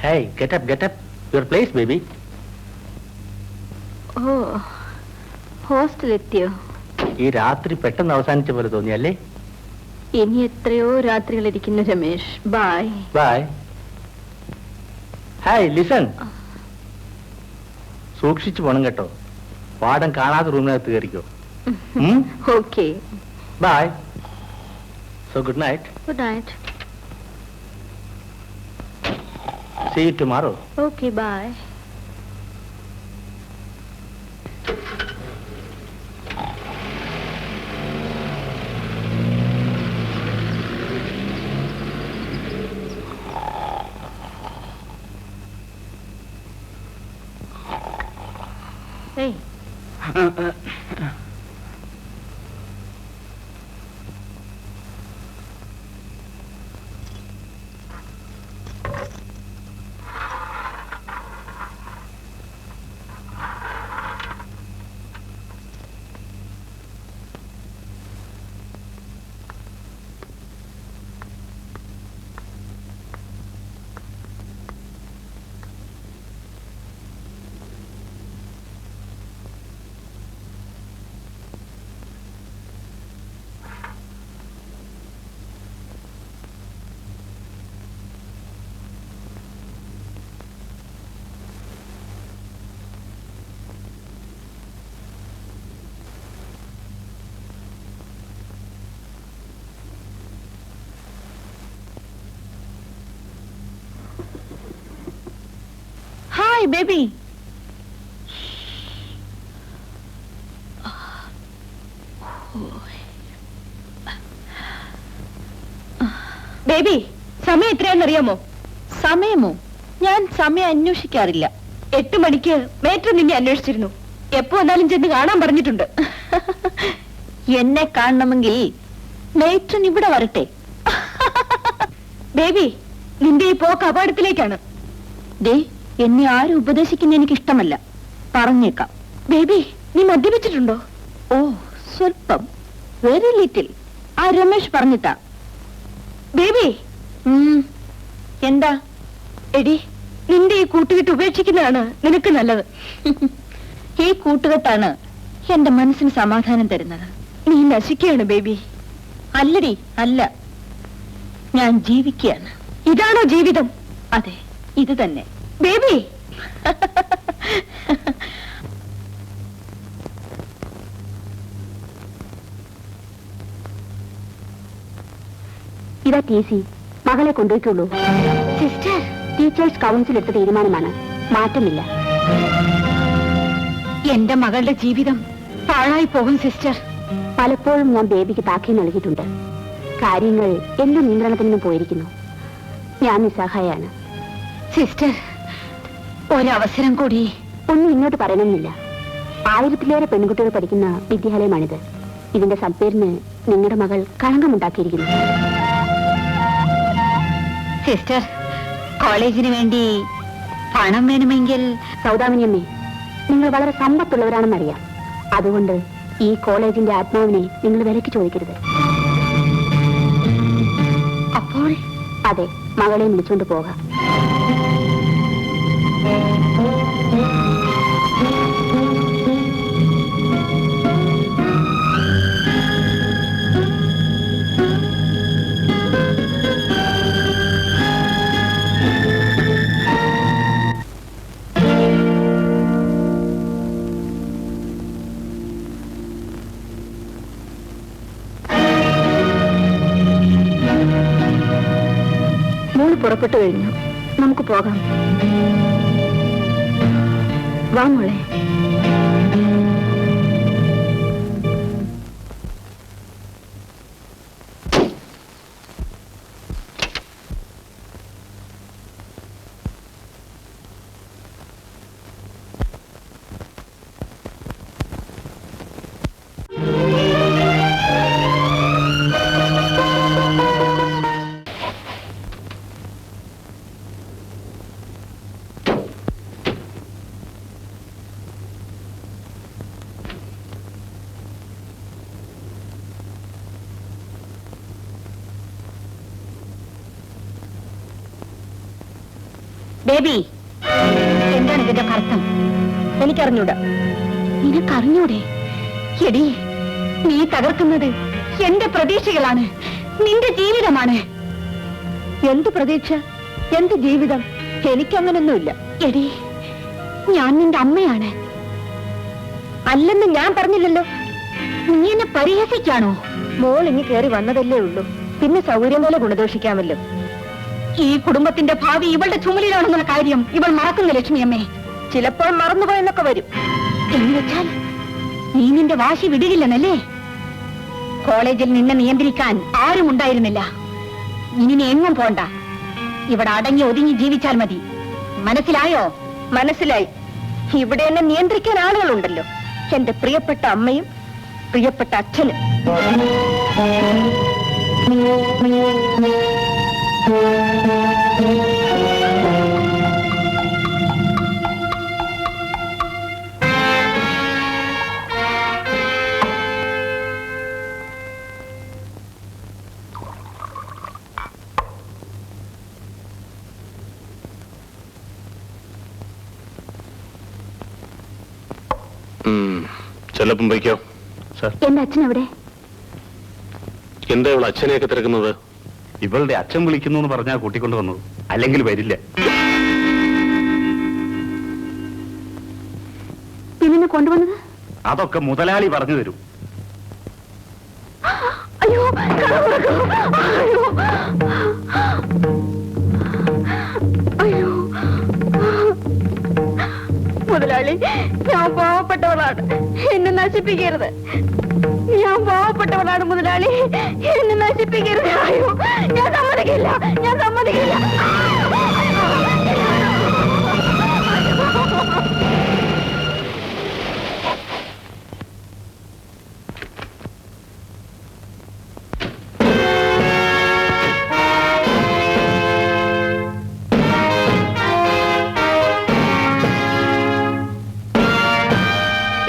Hey, get up, get up. Your place, baby. ഓ, ഹോസ്റ്റലെത്തിയോ? ഈ രാത്രി പെട്ടെന്ന് അവസാനിച്ച പോലെ തോന്നിയല്ലേ? ഇനി എത്രയോ രാത്രികൾ ഇരിക്കുന്നു Ramesh. Bye bye. Hi, listen. സൂക്ഷിച്ചു പോണം കേട്ടോ. പാടം കാണാതെ റൂമിനകത്ത് കയറിക്കോ. Okay. Bye. So good night. Good night. See you tomorrow. Okay, bye. Hey. Hi, baby. Baby, സമയം എത്രയാണെന്നറിയാമോ? സമയമോ? ഞാൻ സമയം അന്വേഷിക്കാറില്ല. 8 മണിക്ക് മേറ്റർ നിന്നെ അന്വേഷിച്ചിരുന്നു. എപ്പോ വന്നാലും ചെന്ന് കാണാൻ പറഞ്ഞിട്ടുണ്ട്. എന്നെ കാണണമെങ്കിൽ മേറ്റൻ ഇവിടെ വരട്ടെ. ബേബി, നിന്റെ ഈ പോക്ക് അപകടത്തിലേക്കാണ്. ദേ, എന്നെ ആരും ഉപദേശിക്കുന്ന എനിക്ക് ഇഷ്ടമല്ല, പറഞ്ഞേക്കാം. ബേബി, നീ മദ്യപിച്ചിട്ടുണ്ടോ? ഓ, സ്വല്പം, വെരി ലിറ്റിൽ. ആ രമേഷ് പറഞ്ഞിട്ടാ. ബേബി, എന്താ? എടി, നിന്റെ ഈ കൂട്ടുകെട്ട് ഉപേക്ഷിക്കുന്നതാണ് നിനക്ക് നല്ലത്. ഈ കൂട്ടുകെട്ടാണ് എന്റെ മനസ്സിന് സമാധാനം തരുന്നത്. നീ നശിക്കുകയാണ് ബേബി. അല്ലടി, അല്ല, ഞാൻ ജീവിക്കുകയാണ്. ഇതാണോ ജീവിതം? അതെ, ഇത് തന്നെ ബേബി. ഇതാ ടി സി. മകളെ കൊണ്ടുപോയിട്ടുള്ളൂ. സിസ്റ്റർ, ടീച്ചേഴ്സ് കൗൺസിൽ എടുത്ത തീരുമാനമാണ്, മാറ്റമില്ല. എന്റെ മകളുടെ ജീവിതം പാഴായി പോകും സിസ്റ്റർ. പലപ്പോഴും ഞാൻ ബേബിക്ക് താക്കീത് നൽകിയിട്ടുണ്ട്. കാര്യങ്ങൾ എന്റെ നിയന്ത്രണത്തിൽ നിന്നും പോയിരിക്കുന്നു. ഞാൻ നിസ്സഹായാണ്. സിസ്റ്റർ, ഒരവസരം കൂടി. ഒന്നും ഇങ്ങോട്ട് പറയണമെന്നില്ല. 1000-ലേറെ പെൺകുട്ടികൾ പഠിക്കുന്ന വിദ്യാലയമാണിത്. ഇതിന്റെ സൽപ്പേരിന് നിങ്ങളുടെ മകൾ കളങ്കമുണ്ടാക്കിയിരിക്കുന്നു. സിസ്റ്റർ, കോളേജിന് വേണ്ടി പണം വേണമെങ്കിൽ. സൗദാമിനിയമ്മേ, നിങ്ങൾ വളരെ സമ്പത്തുള്ളവരാണെന്നറിയാം. അതുകൊണ്ട് ഈ കോളേജിന്റെ ആത്മാവിനെ നിങ്ങൾ വിലക്ക് ചോദിക്കരുത്. അപ്പോൾ? അതെ, മകളെ വിളിച്ചുകൊണ്ട് പോകാം. പുറപ്പെട്ടു കഴിഞ്ഞു. നമുക്ക് പോകാം. വാ മോളെ. ബേബി, എന്താണ് ഇതിന്റെ അർത്ഥം? എനിക്കറിഞ്ഞൂടാ. നിനക്കറിഞ്ഞൂടെ? എടി, നീ തകർക്കുന്നത് എന്റെ പ്രതീക്ഷകളാണ്, നിന്റെ ജീവിതമാണ്. എന്ത് പ്രതീക്ഷ, എന്ത് ജീവിതം? എനിക്കങ്ങനൊന്നുമില്ല. എടി, ഞാൻ നിന്റെ അമ്മയാണ്. അല്ലെന്ന് ഞാൻ പറഞ്ഞില്ലല്ലോ. നീ എന്നെ പരിഹസിക്കാണോ? മോൾ ഇനി കയറി വന്നതല്ലേ ഉള്ളൂ, പിന്നെ സൗകര്യം പോലെ ഗുണദോഷിക്കാമല്ലോ. ഈ കുടുംബത്തിന്റെ ഭാവി ഇവളുടെ ചുമലിലാണെന്നുള്ള കാര്യം ഇവൾ മറക്കുന്ന ലക്ഷ്മിയമ്മേ. ചിലപ്പോൾ മറന്നുപോയെന്നൊക്കെ വരും. എന്ന് വെച്ചാൽ നീ നിന്റെ വാശി വിടുകില്ലെന്നല്ലേ? കോളേജിൽ നിന്നെ നിയന്ത്രിക്കാൻ ആരും ഉണ്ടായിരുന്നില്ല. ഇനി നീ എങ്ങും പോണ്ട. ഇവിടെ അടങ്ങി ഒതുങ്ങി ജീവിച്ചാൽ മതി. മനസ്സിലായോ? മനസ്സിലായി. ഇവിടെ എന്നെ നിയന്ത്രിക്കാൻ ആളുകളുണ്ടല്ലോ. എന്റെ പ്രിയപ്പെട്ട അമ്മയും പ്രിയപ്പെട്ട അച്ഛനും. ചെല്ലപ്പം വയ്ക്കോ. എന്റെ അച്ഛൻ എവിടെ? എന്താ ഇവൾ അച്ഛനെയൊക്കെ തിരക്കുന്നത്? ഇവളുടെ അച്ഛൻ വിളിക്കുന്നു എന്ന് പറഞ്ഞാ കൂട്ടിക്കൊണ്ട് വന്നത്, അല്ലെങ്കിൽ വരില്ല. പിന്നെ കൊണ്ടുവന്നത്? അതൊക്കെ മുതലാളി പറഞ്ഞു തരും. അയ്യോ, അയ്യോ, അയ്യോ. മുതലാളി, ഞാൻ പാവപ്പെട്ടവളാണ്, എന്നെ നശിപ്പിക്കരുത്. ഞാൻ പാവപ്പെട്ടവളാണ് മുതലാളി, എന്നെ നശിപ്പിക്കരുത്. അയ്യോ, ഞാൻ സമ്മതിക്കില്ല, ഞാൻ സമ്മതിക്കില്ല.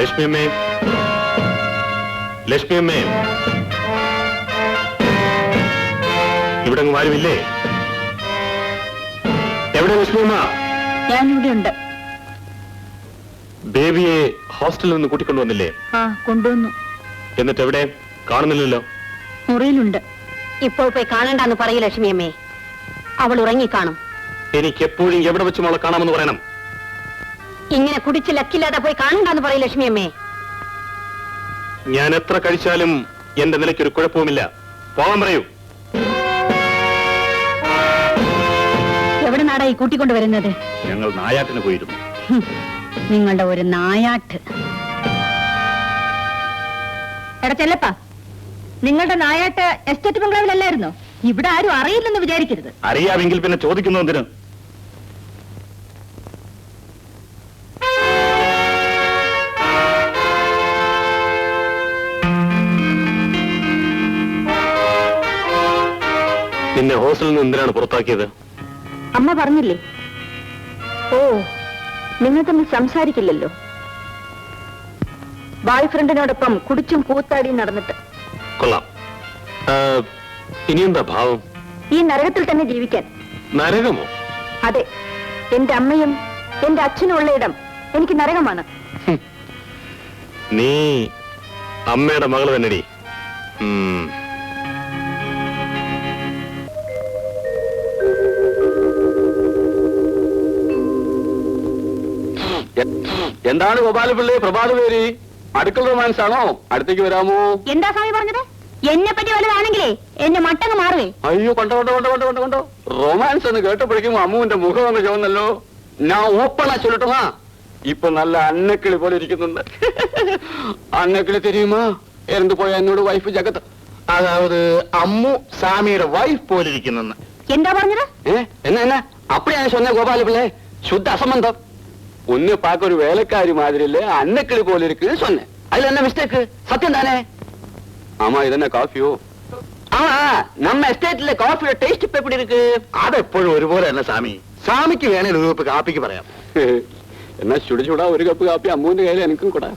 ലക്ഷ്മിയമ്മേ, ലക്ഷ്മിയമ്മേ, ഇവിടെ ആരുമില്ലേ? എവിടെ ലക്ഷ്മിയമ്മ? ഞാനിവിടെ ഉണ്ട്. ബേബിയെ ഹോസ്റ്റലിൽ നിന്ന് കൂട്ടിക്കൊണ്ടുവന്നില്ലേ? ആ, കൊണ്ടുവന്നു. എന്നിട്ട് എവിടെ? കാണുന്നില്ലല്ലോ. മുറിയിലുണ്ട്. ഇപ്പോൾ പോയി കാണണ്ടെന്ന് പറയൂ ലക്ഷ്മിയമ്മേ. അവൾ ഉറങ്ങിക്കാണും. എനിക്ക് എപ്പോഴും എവിടെ വെച്ചും അവളെ കാണാമെന്ന് പറയണം. ഇങ്ങനെ കുടിച്ച് ലക്കില്ലാതെ പോയി കാണണ്ടെന്ന് പറയൂ ലക്ഷ്മിയമ്മേ. ഞാൻ എത്ര കഴിച്ചാലും എന്റെ നിലയ്ക്കൊരു കുഴപ്പവുമില്ല. പോകാൻ പറയൂ. എവിടെ നാടായി കൂട്ടിക്കൊണ്ടുവരുന്നത്? ഞങ്ങൾ നായാട്ടിന് പോയിരുന്നു. നിങ്ങളുടെ ഒരു നായാട്ട്. എടാ ചെല്ലപ്പ, നിങ്ങളുടെ നായാട്ട് എസ്റ്റേറ്റ് ബംഗ്ലാവിലല്ലായിരുന്നോ? ഇവിടെ ആരും അറിയില്ലെന്ന് വിചാരിക്കരുത്. അറിയാമെങ്കിൽ പിന്നെ ചോദിക്കുന്നതിന്. നിന്നെ ഹോസ്റ്റലിൽ നിന്ന് എന്തിനാണ് പുറത്താക്കിയത്? അമ്മ പറഞ്ഞില്ലേ? ഓ, നിങ്ങൾ തമ്മിൽ സംസാരിക്കില്ലല്ലോ. ബോയ് ഫ്രണ്ടിനോടൊപ്പം കുടിച്ചും കൂത്താടിയും നടന്നിട്ട്. കൊള്ളാം. ഇനിയെന്താ ഭാവം? ഈ നരകത്തിൽ തന്നെ ജീവിക്കാൻ. നരകമോ? അതെ, എന്റെ അമ്മയും എന്റെ അച്ഛനും ഉള്ള ഇടം എനിക്ക് നരകമാണ്. നീ അമ്മയുടെ മകള് തന്നെടി. എന്താണ് ഗോപാലപിള്ളി പ്രഭാത പേര്? അടുക്കള റൊമാൻസ് ആണോ? അടുത്തേക്ക് വരാമോ? എന്താ സ്വാമി പറഞ്ഞത്? എന്നെ പറ്റി വലുതാണെങ്കിലേ എന്നെ മട്ടങ്ങ് മാറുവേ. അയ്യോ, കൊണ്ടോ റൊമാൻസ് എന്ന് കേട്ടപ്പോഴേക്കും അമ്മുവിന്റെ മുഖം അങ്ങ് ചോന്നല്ലോ. ഞാൻ ഓപ്പണാ ചൊല്ലട്ടുമാ, ഇപ്പൊ നല്ല അന്നക്കിളി പോലെ ഇരിക്കുന്നുണ്ട്. അന്നക്കിളി തെരിയുമാ? എന്ത് പോയ എന്നോട് വൈഫ് ജഗത്ത്, അതായത് അമ്മു സാമിയുടെ വൈഫ് പോലെ ഇരിക്കുന്നെന്ന്. എന്താ പറഞ്ഞത്? എന്നാ അപ്പഴാണ് சொன்ன ഗോപാലപിള്ളേ, ശുദ്ധ അസംബന്ധം. ഒന്ന് പാക്ക ഒരു വേലക്കാരി മാതിരില്ലേ, അന്നക്കിളി പോലെ ഇരിക്കുന്നു சொன்னேன். അതിൽ എന്നാ മിസ്റ്റേക്ക്? സത്യം താനേ? ஆமா, இதென்ன காஃபியோ? நம்ம எஸ்டேட்ல காஃபியோட டேஸ்ட் இப்ப எப்படி இருக்கு? അതെപ്പോഴും ഒരുപോലെ തന്നെ സാമി. സാമിക്ക് വേണേൽ ഒരു കപ്പ് കാപ്പിക്ക് പറയാം. എന്നാ ചുടാ ഒരു കപ്പ് കാപ്പി അമ്മുവിന്റെ കയ്യിൽ എനിക്കും കൂടാ.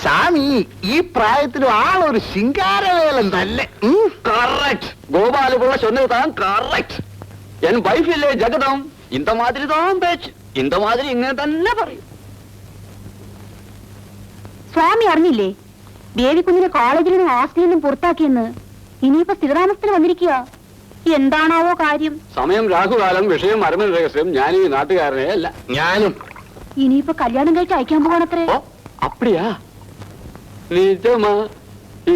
സാമി ഈ പ്രായത്തിലും ആളൊരു ശിങ്കാരവേലം തന്നെ. കറക്റ്റ്, ഗോപാലപിള്ള சொன்னது தான் கரெக்ட். என் வைஃப் இல்லே ஜெகதம் இந்த மாதிரி தான் பேச்சு, இந்த மாதிரி ഇങ്ങനെ തന്നെ പറയും. സ്വാമി അറിഞ്ഞില്ലേ ദേവിക്കുഞ്ഞിനെ കോളേജിൽ നിന്നും ഹോസ്റ്റലിൽ നിന്നും പുറത്താക്കിയെന്ന്? ഇനിയിപ്പോ സ്ഥിരതാമസത്തിന് വന്നിരിക്കുക. എന്താണാവോ കാര്യം? സമയം രാഹുകാലം, വിഷയം അരമന രഹസ്യം. ഞാൻ ഈ നാട്ടുകാരനെ അല്ല. ഞാനും ഇനിയിപ്പോ കല്യാണം കഴിച്ച് അയക്കാൻ പോകണത്രേ. ഓ അപ്പടിയാ? നിജമാ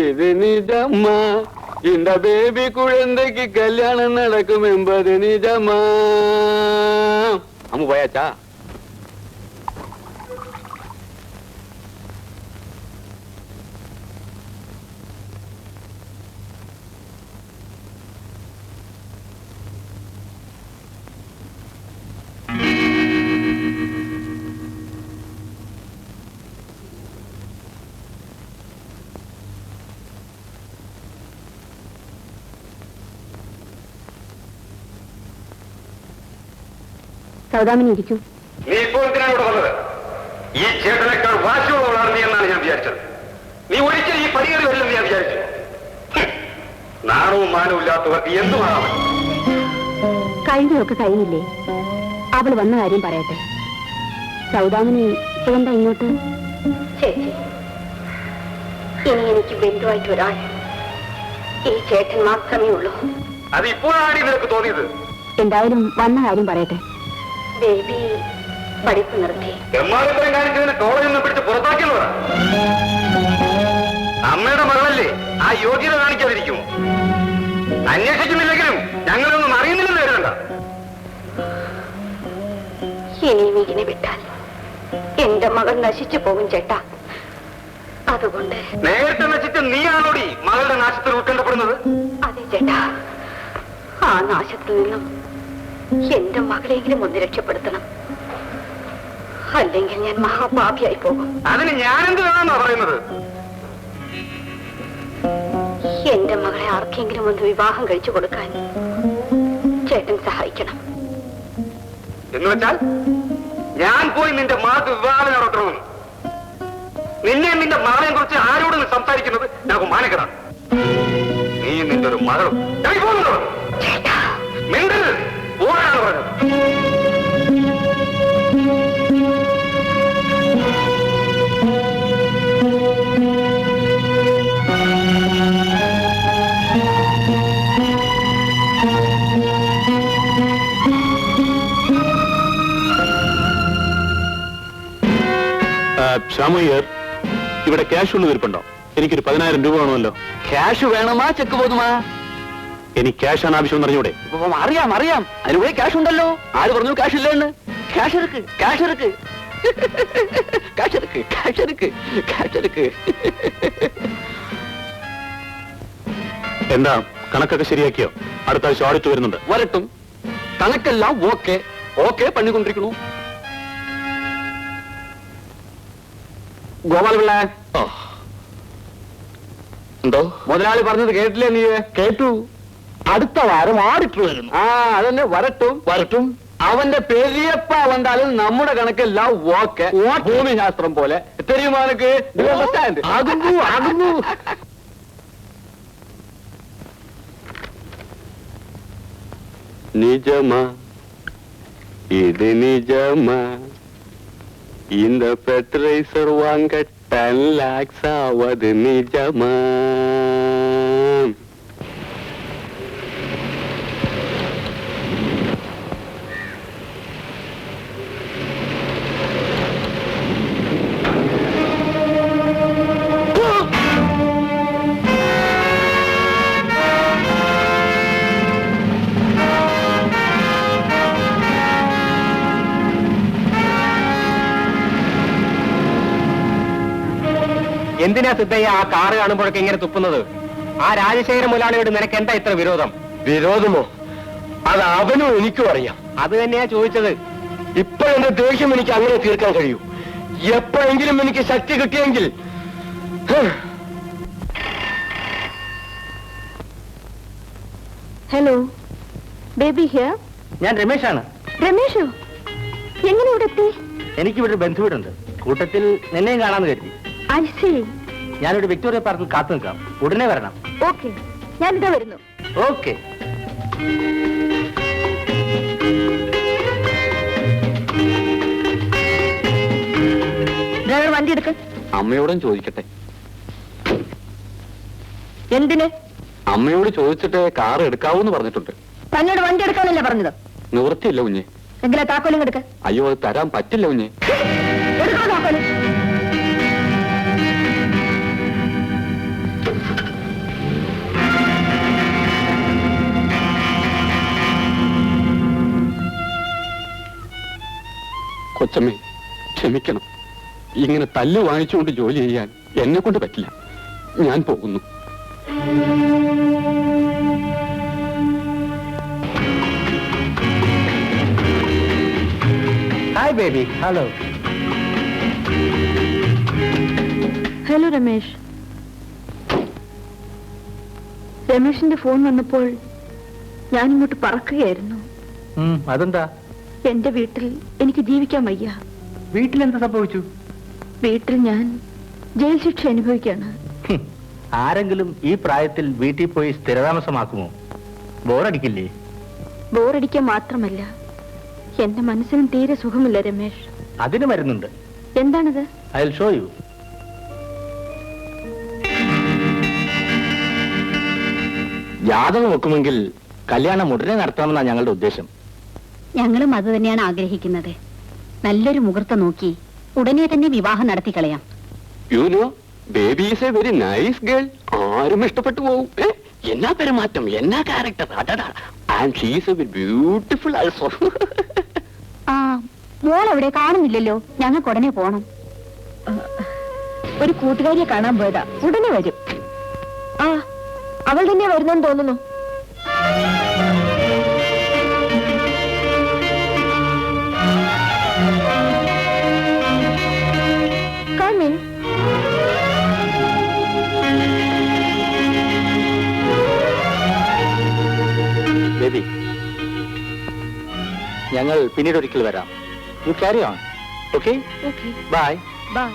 ഇത് നിജമാ, இந்த பேபி குழந்தைக்கு கல்யாணம் நடக்கும் என்பது நிஜமா? அம்மு போயாச்சா? സൗദാമിനി ഇരിക്കൂ. നീ ഇപ്പോൾ എന്തിനാണ് ഇവിടെ വന്നത്? ഈ ചേട്ടനേക്കാൾ വാശിയുള്ളവളാണ് നീ എന്നാണ് ഞാൻ വിചാരിച്ചത്. നീ ഒരിക്കലും ഈ പരിഗണന വരില്ലെന്ന് ഞാൻ വിചാരിച്ചു. നാണവും മാനവും ഇല്ലാത്തവർക്ക് എന്തുമാകാം. കഴിഞ്ഞൊക്കെ കഴിഞ്ഞില്ലേ? അവൾ വന്ന കാര്യം പറയട്ടെ. സൗദാമിനി ഇപ്പോഴെന്താ ഇങ്ങോട്ട്? ചേച്ചി, ഇനി എനിക്ക് ബന്ധുവായിട്ട് ഒരാൾ ഈ ചേട്ടൻ മാത്രമേ ഉള്ളൂ. അത് ഇപ്പോഴാണ് നിനക്ക് തോന്നിയത്? എന്തായാലും വന്ന കാര്യം പറയട്ടെ. ബേബി പഠിപ്പ് നിർത്തി. എമ്മാരിപ്പുറം കാണിച്ചതിന് കോളേജിൽ നിന്ന് പിടിച്ച് പുറത്താക്കിയതാ. അമ്മയുടെ മകളല്ലേ, ആ യോഗ്യത കാണിക്കാതിരിക്കുമോ? അന്വേഷിക്കുന്നില്ലെങ്കിലും ഞങ്ങളൊന്നും അറിയുന്നില്ലെന്ന് കരുതണ്ട. ഇനിയും ഇങ്ങനെ വിട്ടാൽ എന്റെ മകൾ നശിച്ചു പോകും ചേട്ടാ. അതുകൊണ്ട് നേരത്തെ നശിച്ച നീയാണോടി മകളുടെ നാശത്തിൽ ഉൾക്കൊണ്ടപ്പെടുന്നത്? അതെ ചേട്ടാ, ആ നാശത്തിൽ നിന്നും എന്റെ മകളെങ്കിലും ഒന്ന് രക്ഷപ്പെടുത്തണം. അല്ലെങ്കിൽ ഞാൻ മഹാപാപിയായി പോകും. അതിന് ഞാനെന്ത് വേണമെന്നാ പറയുന്നത്? എന്റെ മകളെ ആർക്കെങ്കിലും ഒന്ന് വിവാഹം കഴിച്ചു കൊടുക്കാൻ ചേട്ടൻ സഹായിക്കണം. എന്ന് വെച്ചാൽ ഞാൻ പോയി നിന്റെ മകൾക്ക് വിവാഹം നടത്തണമെന്ന്? നിന്നെ നിന്റെ മകളെയും കുറിച്ച് ആരോട് നീ സംസാരിക്കുന്നത് ഞങ്ങൾക്ക് മാനക്കെടാണ്. നീ നിന്റെ ഒരു മകളും മിണ്ടരുത്, പോരാണ് പറഞ്ഞത്. ശ്യാമയ്യർ, ഇവിടെ ക്യാഷ് ഉള്ള ഇരിപ്പുണ്ടോ? എനിക്കൊരു 10,000 രൂപ വേണമല്ലോ. ക്യാഷ് വേണമാ ചെക്ക് പോതുമാ? എനിക്ക് ക്യാഷാണ് ആവശ്യം അറിഞ്ഞൂടെ? അറിയാം അറിയാം, അതിനുപോയി ക്യാഷ് ഉണ്ടല്ലോ. ആര് പറഞ്ഞു ക്യാഷ് ഇല്ലെന്ന്? ക്യാഷ് ഇருக்கு, ക്യാഷ് ഇருக்கு, ക്യാഷ് ഇருக்கு, ക്യാഷ് ഇருக்கு, ക്യാഷ് ഇருக்கு. എന്താ കണക്കൊക്കെ ശരിയാക്കിയോ? അടുത്ത ആഴ്ച ഓഡിറ്റ് വരുന്നുണ്ട്. വരട്ടും, കണക്കെല്ലാം ഓക്കെ ഓക്കെ പണിക്കൊണ്ടിരിക്കണു. ഗോപാലപിള്ള, എന്തോ മുതലാളി പറഞ്ഞത് കേട്ടില്ലേ നീ? കേട്ടു. അടുത്ത വാരം ഓഡിറ്റർ വരുന്നു. ആ അതന്നെ, വരട്ടും വരട്ടും. അവന്റെ പെരിയപ്പ വന്നാലും നമ്മുടെ കണക്കെല്ലാം ഓക്കെ. ഭൂമിശാസ്ത്രം പോലെ തെരുമാനക്ക് ആകുന്നു ആകുന്നു. நிஜமா இது நிஜமா, இந்த பெட்ரைசர் வாங்க 10 lakhs ஆவது நிஜமா? എന്തിനാ സിദ്ധയ്യ ആ കാറ് കാണുമ്പോഴൊക്കെ ഇങ്ങനെ തുപ്പുന്നത്? ആ രാജശേഖര മുതലാളിയോട് നിനക്ക് എന്താ ഇത്ര വിരോധം? വിരോധമോ? അത് അവനും എനിക്കും അറിയാം. അത് തന്നെയാ ചോദിച്ചത്. ഇപ്പൊ എന്റെ ദേഷ്യം എനിക്ക് അങ്ങനെ തീർക്കാൻ കഴിയൂ. എപ്പോഴെങ്കിലും എനിക്ക് ശക്തി കിട്ടിയെങ്കിൽ. Hello, baby here. ഞാൻ രമേശാണ്. രമേഷോ, എങ്ങനെ ഇവിടെ എത്തി? എനിക്കിവിടെ ഒരു ബന്ധുവീടുണ്ട്. കൂട്ടത്തിൽ നിന്നെയും കാണാന്ന് കരുതി. ഞാനൊരു വിക്ടോറിയ പാർക്കിൽ കാത്തു നിൽക്കാം. ഉടനെ വരണം. ഓക്കെ, ഞാനിതാ വരുന്നു. ഓക്കെ. വണ്ടി എടുക്ക. അമ്മയോടും ചോദിക്കട്ടെ. എന്തിന്? അമ്മയോട് ചോദിച്ചിട്ട് കാർ എടുക്കാവൂന്ന് പറഞ്ഞിട്ടുണ്ട്. തന്നോട് വണ്ടി എടുക്കാനല്ലേ പറഞ്ഞത്? നിവൃത്തിയില്ല കുഞ്ഞെ. എങ്കിലാ താക്കോലും എടുക്ക. അയ്യോ, അത് തരാൻ പറ്റില്ല കുഞ്ഞെ. എടുക്കണോ താക്കോല്? കൊച്ചമ്മേ, ക്ഷമിക്കണം. ഇങ്ങനെ തല്ല് വാങ്ങിച്ചുകൊണ്ട് ജോലി ചെയ്യാൻ എന്നെ കൊണ്ട് പറ്റില്ല. ഞാൻ പോകുന്നു. Hi baby. Hello. Hello Ramesh. രമേഷിന്റെ ഫോൺ വന്നപ്പോൾ ഞാൻ ഇങ്ങോട്ട് പറക്കുകയായിരുന്നു. അതെന്താ? എന്റെ വീട്ടിൽ എനിക്ക് ജീവിക്കാൻ വയ്യ. വീട്ടിലെന്താ സംഭവിച്ചു? വീട്ടിൽ ഞാൻ ജയിൽ ശിക്ഷ അനുഭവിക്കാണ്. ആരെങ്കിലും ഈ പ്രായത്തിൽ വീട്ടിൽ പോയി സ്ഥിരതാമസമാക്കുമോ? ബോറടിക്കില്ലേ? ബോറടിക്കാൻ മാത്രമല്ല, എന്റെ മനസ്സിനും തീരെ സുഖമില്ല രമേഷ്. അതിന് മരുന്നുണ്ട്. എന്താണത്? I will show you. ജാതകം വെക്കുമെങ്കിൽ കല്യാണം ഉടനെ നടത്തണമെന്നാണ് ഞങ്ങളുടെ ഉദ്ദേശം. ഞങ്ങളും അത് തന്നെയാണ് ആഗ്രഹിക്കുന്നത്. നല്ലൊരു മുഹൂർത്തം നോക്കി ഉടനെ തന്നെ വിവാഹം നടത്തിക്കളയാം. You know, baby is a very nice girl. ആരും ഇഷ്ടപ്പെട്ടു പോകും. എന്നാ പെരുമാറ്റം, എന്നാ character. And she is a very beautiful also. ആ, മോൾ എവിടെ കാണുന്നില്ലല്ലോ. ഞങ്ങൾക്ക് ഉടനെ പോണം. ഒരു കൂട്ടുകാരിയെ കാണാൻ പോയതാ. ഉടനെ വരും. ആ, അവൾ തന്നെ വരുന്നെന്ന് തോന്നുന്നു. Come in. ബേബി, ഞങ്ങൾ പിന്നീട് ഒരിക്കൽ വരാം. You carry on. Okay? Okay. ബൈ. Bye.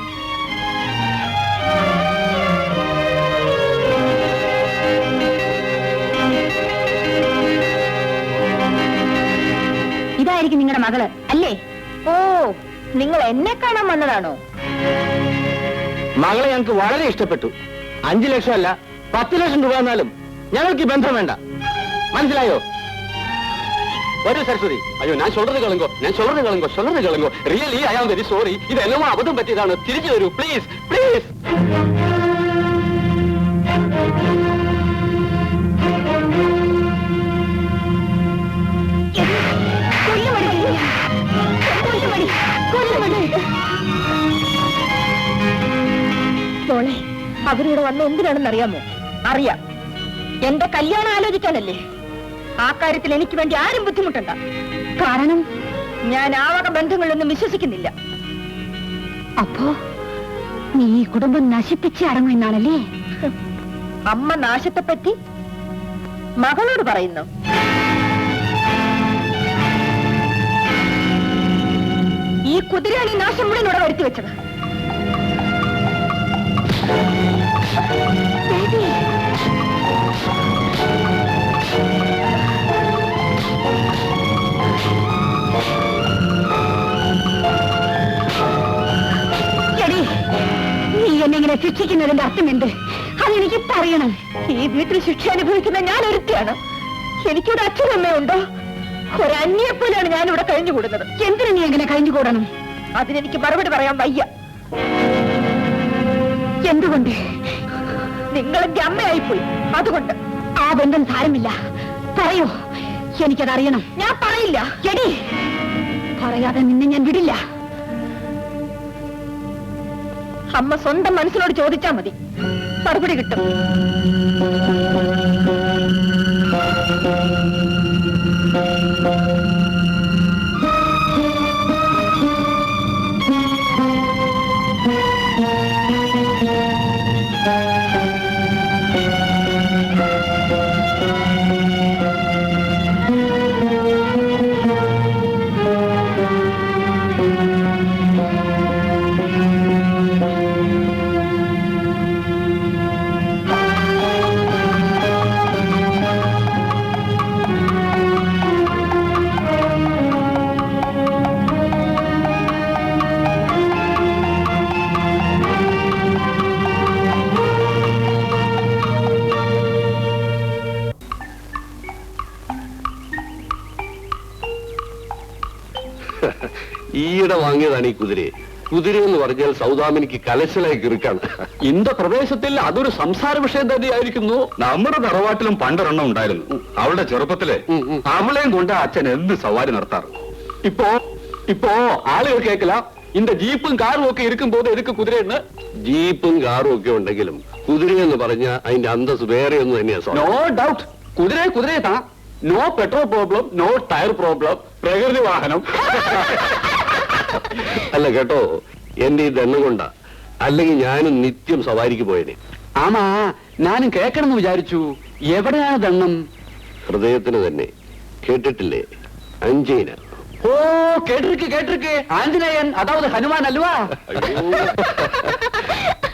ഇതായിരിക്കും നിങ്ങളുടെ മകള് അല്ലേ? ഓ, നിങ്ങൾ എന്നെ കാണാൻ വന്നതാണോ? മകളെ ഞങ്ങൾക്ക് വളരെ ഇഷ്ടപ്പെട്ടു. 5 ലക്ഷം അല്ല 10 ലക്ഷം രൂപ എന്നാലും ഞങ്ങൾക്ക് ഈ ബന്ധം വേണ്ട. മനസ്സിലായോ? വരൂ സരസ്വതി. അയ്യോ, ഞാൻ சொல்றது കേളുങ്കോ. Really I am very sorry. ഇത് എന്നോ അബദ്ധം പറ്റിയതാണ്. തിരിച്ചു വരൂ പ്ലീസ്, പ്ലീസ്. മോളെ, അവരിവിടെ വന്ന എന്തിനാണെന്ന് അറിയാമോ? അറിയാം. എന്റെ കല്യാണം ആലോചിക്കാനല്ലേ. ആ കാര്യത്തിൽ എനിക്ക് വേണ്ടി ആരും ബുദ്ധിമുട്ടണ്ട. കാരണം ഞാൻ ആ വക ബന്ധങ്ങളിലൊന്നും വിശ്വസിക്കുന്നില്ല. അപ്പോ നീ ഈ കുടുംബം നശിപ്പിച്ച് അടങ്ങുമെന്നാണല്ലേ? അമ്മ നാശത്തെപ്പറ്റി മകളോട് പറയുന്നു. ഈ കുതിരയാണ് ഈ നാശം മുഴുവൻ ഇവിടെ വരുത്തി വെച്ചത്. എടി, നീ എന്നെ ഇങ്ങനെ ശിക്ഷിക്കുന്നതിന്റെ അർത്ഥം എന്ത്? അതെനിക്ക് പറയണം. ഈ വീട്ടിൽ ശിക്ഷ അനുഭവിക്കുന്ന ഞാൻ ഒരുത്തിയാണ്. എനിക്കിവിടെ അച്ഛനമ്മയുണ്ടോ? ഒരന്യപ്പോലെയാണ് ഞാനിവിടെ കഴിഞ്ഞുകൂടുന്നത്. എന്തിനു നീ എങ്ങനെ കഴിഞ്ഞുകൂടണം? അതിനെനിക്ക് മറുപടി പറയാൻ വയ്യ. എന്തുകൊണ്ട്? നിങ്ങളെന്റെ അമ്മയായിപ്പോയി, അതുകൊണ്ട്. ആ ബന്ധം സാരമില്ല. പറയൂ, എനിക്കതറിയണം. ഞാൻ പറയില്ല. എടി, പറയാതെ നിന്നെ ഞാൻ വിടില്ല. അമ്മ സ്വന്തം മനസ്സിനോട് ചോദിച്ചാ മതി, മറുപടി കിട്ടും. ഈയിടെ വാങ്ങിയതാണ് ഈ കുതിരയെ. കുതിര എന്ന് പറഞ്ഞാൽ സൗദാമിനിക്ക് കലശലായി കിറുക്കാണ്. ഇന്ത പ്രദേശത്തിൽ അതൊരു സംസാര വിഷയം തന്നെയായിരിക്കുന്നു. നമ്മുടെ തറവാട്ടിലും പണ്ടൊരെണ്ണം ഉണ്ടായിരുന്നു. അവളുടെ ചെറുപ്പത്തില് അവളെയും കൊണ്ട് അച്ഛൻ എന്ത് സവാരി നടത്താറ്. ഇപ്പോ ആളുകൾ കേൾക്കല இந்த ജീപ്പും കാറും ഒക്കെ ഇരിക്കുമ്പോൾ എതുക്ക് കുതിരയെന്ന്. ജീപ്പും കാറും ഒക്കെ ഉണ്ടെങ്കിലും കുതിരയെന്ന് പറഞ്ഞ അതിന്റെ അന്തസ് വേറെ ഒന്നും തന്നെയാ. നോ ഡൗട്ട്, കുതിരയെ താ. No petrol problem, no tyre problem, പ്രകൃതി വാഹനം. അല്ല കേട്ടോ, എന്റെ ഈ ദണ്ണം കൊണ്ടാ, അല്ലെങ്കിൽ ഞാനും നിത്യം സവാരിക്ക് പോയനെ. ആമാ, ഞാനും കേൾക്കണമെന്ന് വിചാരിച്ചു. എവിടെയാണ് ദണ്ണം? ഹൃദയത്തിന് തന്നെ. കേട്ടിട്ടില്ലേ? അഞ്ചേന. ഓ, കേട്ടിരിക്കെ ആഞ്ജനേയൻ, അതാവത് ഹനുമാൻ അല്ലുവാ?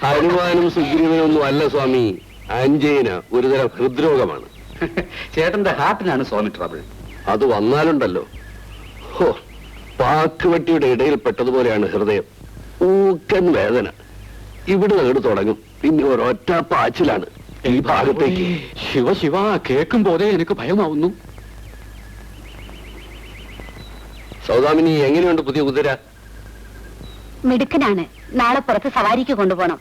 ഹനുമാനും സുഗ്രീവനും ഒന്നും അല്ല സ്വാമി. അഞ്ചേന ഒരുതരം ഹൃദ്രോഗമാണ്. ചേട്ടന്റെ ഹാർട്ടിനാണ് സ്വാമി ട്രബിൾ. അത് വന്നാലുണ്ടല്ലോ, ഹോ, പാക്കുവെട്ടിയുടെ ഇടയിൽ പെട്ടതുപോലെയാണ് ഹൃദയം. ഊക്കൻ വേദന. ഇവിടെ അങ്ങോട്ട് തുടങ്ങും, പിന്നെ ഒരൊറ്റ പാച്ചിലാണ് ഈ ഭാഗത്തേക്ക്. ശിവ കേൾക്കുമ്പോഴേ എനിക്ക് ഭയമാവുന്നു. സൗദാമിനി, എങ്ങനെയുണ്ട് പുതിയ കുതിര? മിടുക്കനാണ്. നാളെ പുറത്ത് സവാരിക്ക് കൊണ്ടുപോകണം.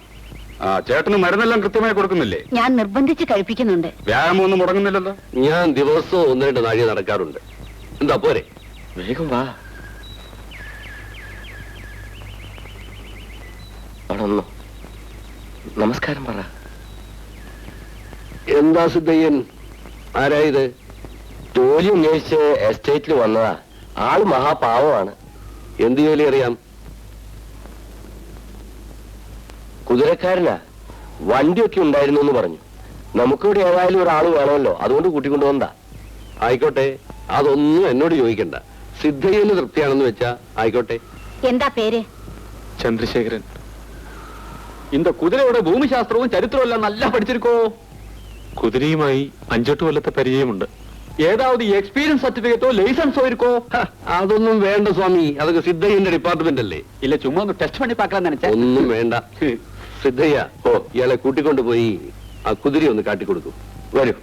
ചേട്ടന് മരുന്നെല്ലാം കൃത്യമായി കൊടുക്കുന്നില്ലേ? ഞാൻ നിർബന്ധിച്ച് കഴിപ്പിക്കുന്നുണ്ട്. വ്യായാമം ഒന്നും മുടങ്ങുന്നില്ലല്ലോ? ഞാൻ ദിവസവും 1-2 നാഴിക നടക്കാറുണ്ട്. എന്താ പോരെ? വേഗം വാ. അവിടെ നമസ്കാരം പറ. എന്താ സിദ്ധയ്യൻ? ആരായത്? ജോലി അന്വേഷിച്ച് എസ്റ്റേറ്റിൽ വന്നതാ. ആള് മഹാപാവമാണ്. എന്ത് ജോലി അറിയാം? കുതിരക്കാരനാ. വണ്ടിയൊക്കെ ഉണ്ടായിരുന്നു എന്ന് പറഞ്ഞു. നമുക്കിവിടെ ഏതായാലും ഒരാൾ വേണമല്ലോ, അതുകൊണ്ട് കൂട്ടിക്കൊണ്ടുവന്നാ. ആയിക്കോട്ടെ, അതൊന്നും എന്നോട് ചോദിക്കണ്ട. സിദ്ധയ്യന് തൃപ്തിയാണെന്ന് വെച്ചാ ആയിക്കോട്ടെ. എന്താ പേര്? ചന്ദ്രശേഖരൻ. இந்த കുതിരയുടെ ഭൂമിശാസ്ത്രവും ചരിത്രവും എല്ലാം നല്ല പഠിച്ചിരിക്കോ? കുതിരയുമായി 5-8 കൊല്ലത്തെ പരിചയമുണ്ട്. ഏതാവത് എക്സ്പീരിയൻസ് സർട്ടിഫിക്കറ്റോ ലൈസൻസോ ഇരിക്കോ? അതൊന്നും വേണ്ട സ്വാമി, അതൊക്കെ സിദ്ധയ്യന്റെ ഡിപ്പാർട്ട്മെന്റ് അല്ലേ. ഇല്ല, ചുമ്മാ ഒന്ന് ടെസ്റ്റ് പണി പാക്കാൻ നനച്ച. ഒന്നും വേണ്ട. സിദ്ധയ്യ, ഇയാളെ കൂട്ടിക്കൊണ്ടുപോയി ആ കുതിര ഒന്ന് കാട്ടിക്കൊടുക്കും. വരൂ.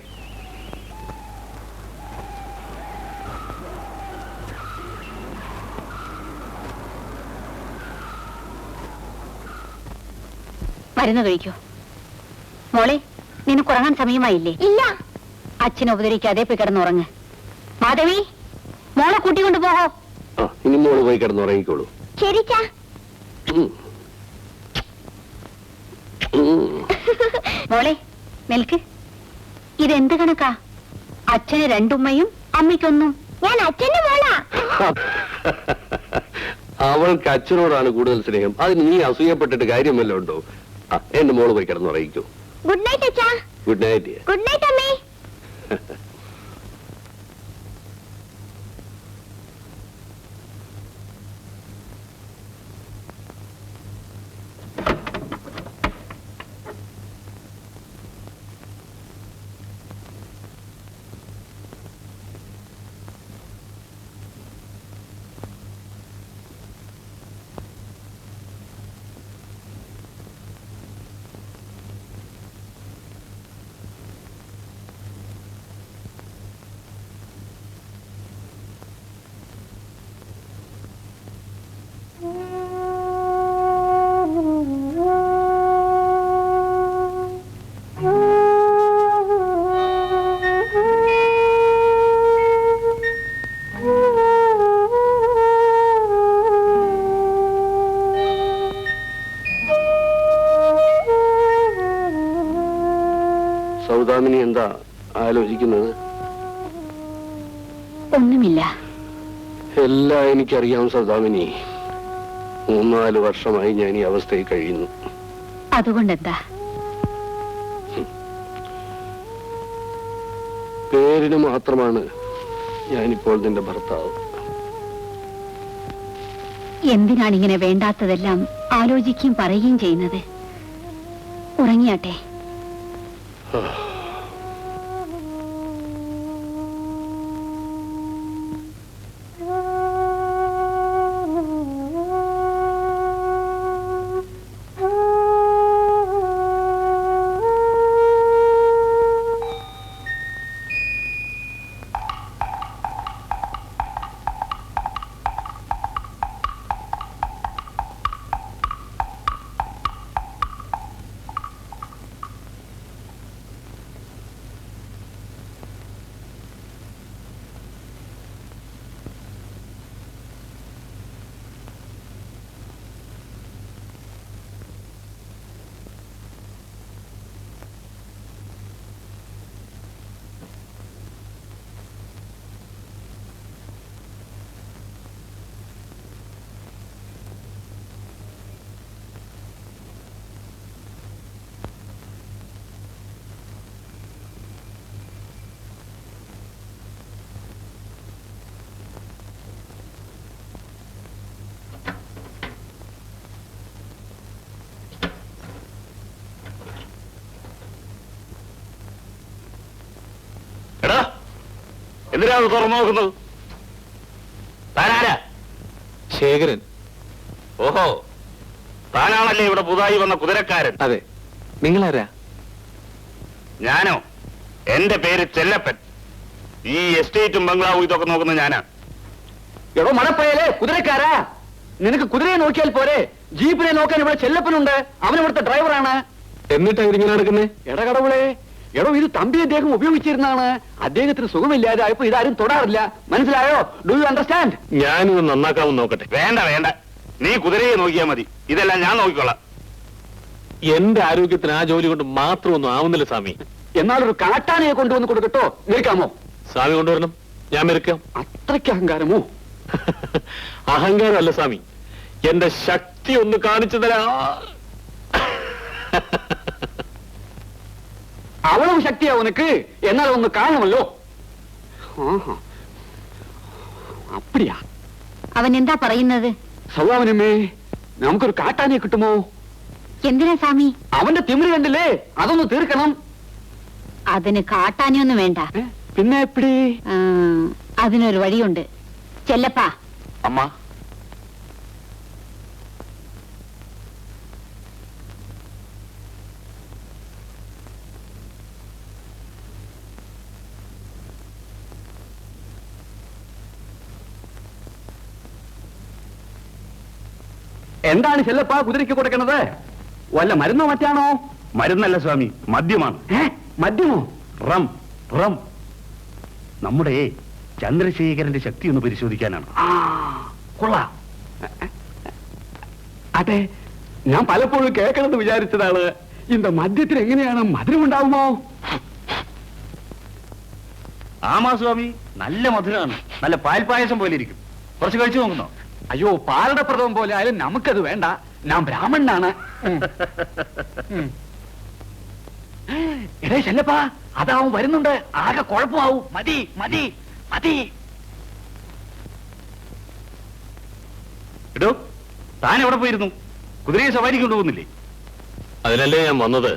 മരുന്ന് കഴിക്കൂ. മോളെ, നിനക്ക് ഉറങ്ങാൻ സമയമായില്ലേ? ഇല്ല. അച്ഛനെ ഉപദ്രവിക്കാതെ പോയി കിടന്നുറങ്ങ്. മാധവി, മോളെ കൂട്ടിക്കൊണ്ടു പോകോ. ഇനി മോള് പോയി കിടന്നുറങ്ങിക്കോളൂ. ശരി. മോളെ നിൽക്ക്. ഇതെന്ത് കണക്കാ? അച്ഛന് 2 ഉമ്മയും അമ്മയ്ക്കൊന്നും. ഞാൻ അച്ഛന്റെ മോളാ. അവൾക്ക് അച്ഛനോടാണ് കൂടുതൽ സ്നേഹം. അതിന് നീ അസൂയപ്പെട്ടിട്ട് കാര്യമല്ലോ ഉണ്ടോ? എന്റെ മോള് പോയി കിടന്നുറങ്ങിക്കോ. ഗുഡ് നൈറ്റ് അച്ഛാ. Good night. ഗുഡ് നൈറ്റ് അമ്മേ. സൗദാമിനി എന്താ ആലോചിക്കുന്നത്? ഒന്നുമില്ല. എല്ലാം എനിക്കറിയാം സൗദാമിനി. 3-4 വർഷമായി ഞാൻ ഈ അവസ്ഥയിൽ കഴിയുന്നു. അതുകൊണ്ടെന്താ? പേരിന് മാത്രമാണ് ഞാനിപ്പോൾ നിന്റെ ഭർത്താവ്. എന്തിനാണ് ഇങ്ങനെ വേണ്ടാത്തതെല്ലാം ആലോചിക്കുകയും പറയുകയും ചെയ്യുന്നത്? ഉറങ്ങിയാട്ടെ. എന്തിനാ അത് തുറന്നു നോക്കുന്നത്? താനാരാ? ശേഖരൻ. ഓഹോ, താനാണല്ലേ ഇവിടെ പുതുതായി വന്ന കുതിരക്കാരൻ? അതെ. നിങ്ങളാരാ? ഞാനോ? എന്റെ പേര് ചെല്ലപ്പൻ. ഈ എസ്റ്റേറ്റും ബംഗ്ലാവും ഇതൊക്കെ നോക്കുന്നത് ഞാനാ. എടോ മടപ്പയലേ, കുതിരക്കാരാ? നിനക്ക് കുതിരയെ നോക്കിയാൽ പോരെ, ജീപ്പിനെ നോക്കാൻ ഇവിടെ ചെല്ലപ്പനുണ്ട്. അവൻ ഇവിടുത്തെ ഡ്രൈവറാണ്. എന്നിട്ടാ ഇതിങ്ങനെ നടക്കുന്നേ? എടകടവുളെ, എടോ ഇത് തമ്പി അദ്ദേഹം ഉപയോഗിച്ചിരുന്നാണ്. അദ്ദേഹത്തിന് സുഖമില്ലാതെ ആയപ്പോ ഇതാരും തൊടാറില്ല. മനസ്സിലായോ? Do you understand? ഞാനിത് നന്നാക്കാമെന്ന് നോക്കട്ടെ. വേണ്ട വേണ്ട, നീ കുതിരയെ നോക്കിയാ മതി. ഇതെല്ലാം ഞാൻ നോക്കിക്കൊള്ളാം. എന്റെ ആരോഗ്യത്തിന് ആ ജോലി കൊണ്ട് മാത്രമൊന്നും ആവുന്നില്ല സ്വാമി. എന്നാലൊരു കാട്ടാനയെ കൊണ്ടുവന്ന് കൊടുക്കട്ടോ? നിൽക്കാമോ? സ്വാമി കൊണ്ടുവരണം, ഞാൻ മെരുക്കാം. അത്രയ്ക്ക് അഹങ്കാരമോ? അഹങ്കാരമല്ല സ്വാമി, എന്റെ ശക്തി ഒന്ന് കാണിച്ചു തരാ. അവളും ശക്തിയാ ഉനക്ക്, എന്നാൽ ഒന്ന് കാണുമല്ലോ. അപ്പടിയാ? അവൻ എന്താ പറയുന്നത്? സൗവാമനമ്മേ, നമുക്കൊരു കാട്ടാനയെ കിട്ടുമോ? എന്തിനാ സ്വാമി? അവന്റെ തിമിര് കണ്ടില്ലേ, അതൊന്ന് തീർക്കണം. അതിന് കാട്ടാനൊന്നും വേണ്ട. പിന്നെ എപ്പടി? അതിനൊരു വഴിയുണ്ട്. ചെല്ലപ്പാ. അമ്മ, എന്താണ് ചെല്ലപ്പാ കുതിരയ്ക്ക് കൊടുക്കുന്നത്? വല്ല മരുന്നോ മറ്റാണോ? മരുന്നല്ല സ്വാമി, മദ്യമാണ്. മദ്യമോ? Rum rum. നമ്മുടെ ചന്ദ്രശേഖരന്റെ ശക്തി ഒന്ന് പരിശോധിക്കാനാണ്. കൊള്ളാം. അതെ, ഞാൻ പലപ്പോഴും കേൾക്കണമെന്ന് വിചാരിച്ചതാണ്. இந்த മദ്യത്തിന് എങ്ങനെയാണ് മധുരമുണ്ടാവുമോ? ആമാ സ്വാമി, നല്ല മധുരമാണ്. നല്ല പാൽപായസം പോലെ ഇരിക്കും. കുറച്ച് കഴിച്ചു നോക്കുന്നോ? അയ്യോ, പാലട പ്രഥമം പോലെ ആയാലും നമുക്കത് വേണ്ട. ഞാൻ ബ്രാഹ്മണനാണ്. എടേ ചെല്ലപ്പാ, അതാവും വരുന്നുണ്ട്. ആകെ കുഴപ്പമാവും. മതി മതി മതി. എടോ, താൻ എവിടെ പോയിരുന്നു? കുതിരയെ സവാരിക്ക് കൊണ്ടുപോകുന്നില്ലേ? അതിനല്ലേ ഞാൻ വന്നത്.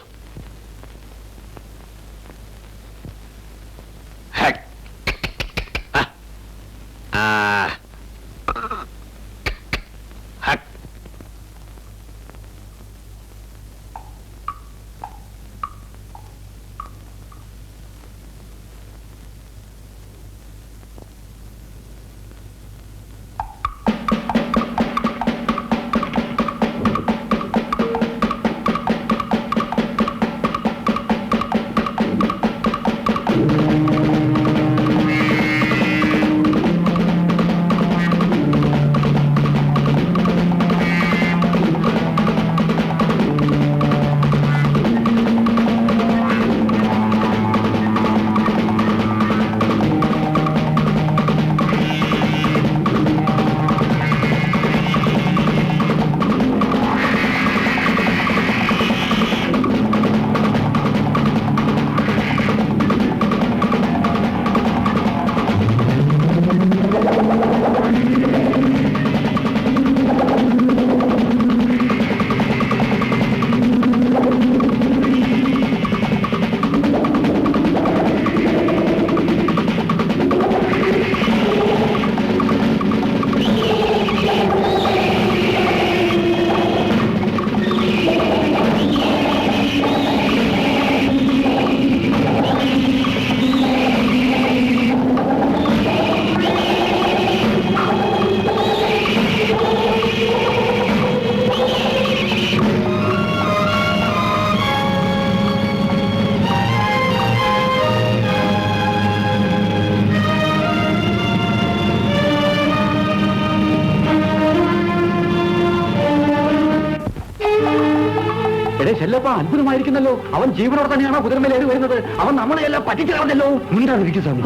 ചെല്ലപ്പാ, അത്ഭുതമായിരിക്കുന്നല്ലോ. അവൻ ജീവനോടെ തന്നെയാണോ കുതിരമേലേറി വരുന്നത്? അവൻ നമ്മളെ എല്ലാം പറ്റിച്ചല്ലോ. മുണ്ടാതിരിക്കും സ്വാമി.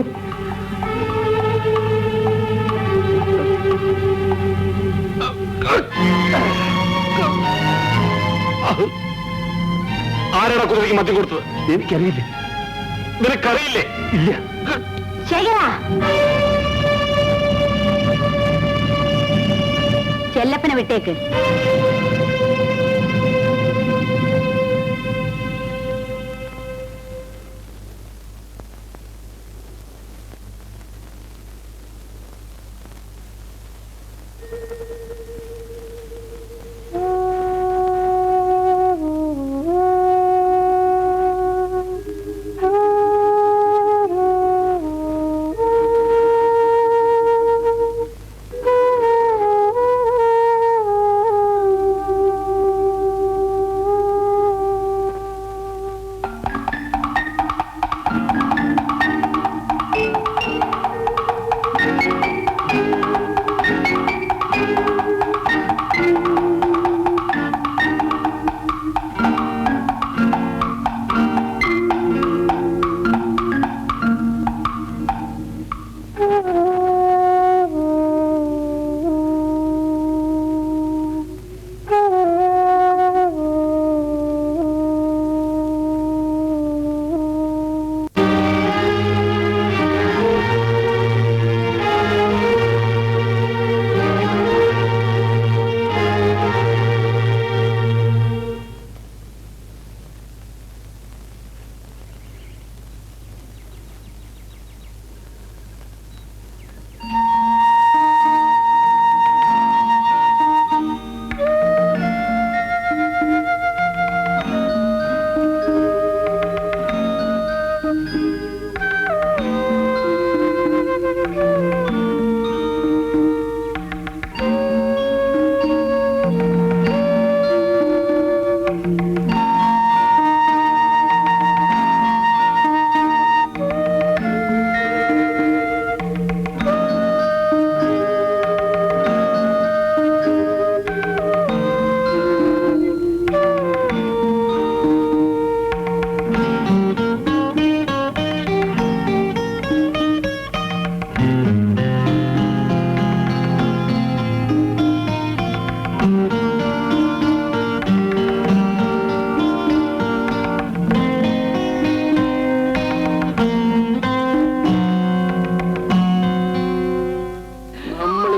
ആരാടാ കുതിരയ്ക്ക് മദ്യം കൊടുത്തത്? എനിക്കറിയില്ല. നിനക്കറിയില്ലേ? ഇല്ല. ചെല്ലപ്പനെ വിട്ടേക്ക്.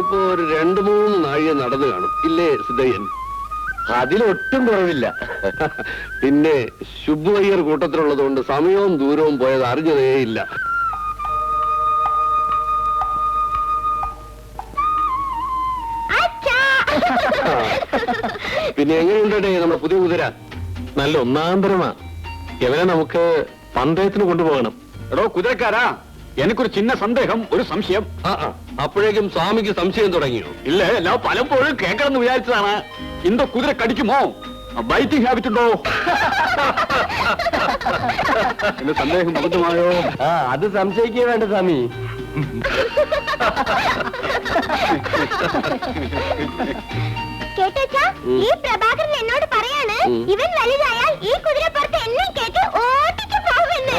ഇപ്പോ ഒരു 2-3 നാഴിക നടന്നു കാണും ഇല്ലേ സിദ്ധയ്യൻ? അതിലൊട്ടും കുറവില്ല. പിന്നെ ശുഭയ്യർ കൂട്ടത്തിലുള്ളത് കൊണ്ട് സമയവും ദൂരവും പോയത് അറിഞ്ഞതേ ഇല്ല. പിന്നെ എങ്ങനെയുണ്ടേ നമ്മുടെ പുതിയ കുതിര? നല്ല ഒന്നാന്തരമാ. എവനെ നമുക്ക് പന്തയത്തിന് കൊണ്ടുപോകണം. എടോ കുതിരക്കാരാ, എനിക്കൊരു ചിന്ന സന്ദേഹം, ഒരു സംശയം. അപ്പോഴേക്കും സ്വാമിക്ക് സംശയം തുടങ്ങിയോ? ഇല്ല, ഞാൻ പലപ്പോഴും കേൾക്കണമെന്ന് വിചാരിച്ചതാണ്. ഇന്ത കുതിര കടിക്കുമോ? ബൈറ്റിംഗ് ഹാബിറ്റ് ഉണ്ടോ? എന്റെ സന്ദേഹം അബദ്ധമായോ? അത് സംശയിക്കേ വേണ്ട സ്വാമി. കേട്ടാ, ഈ പ്രഭാകരൻ എന്നോട് പറയാണ് ഇവൻ വലുതായാൽ ഈ കുതിരപ്പുറത്ത് എന്നെ കേട്ട് ഓടിച്ചു പോകുമെന്ന്.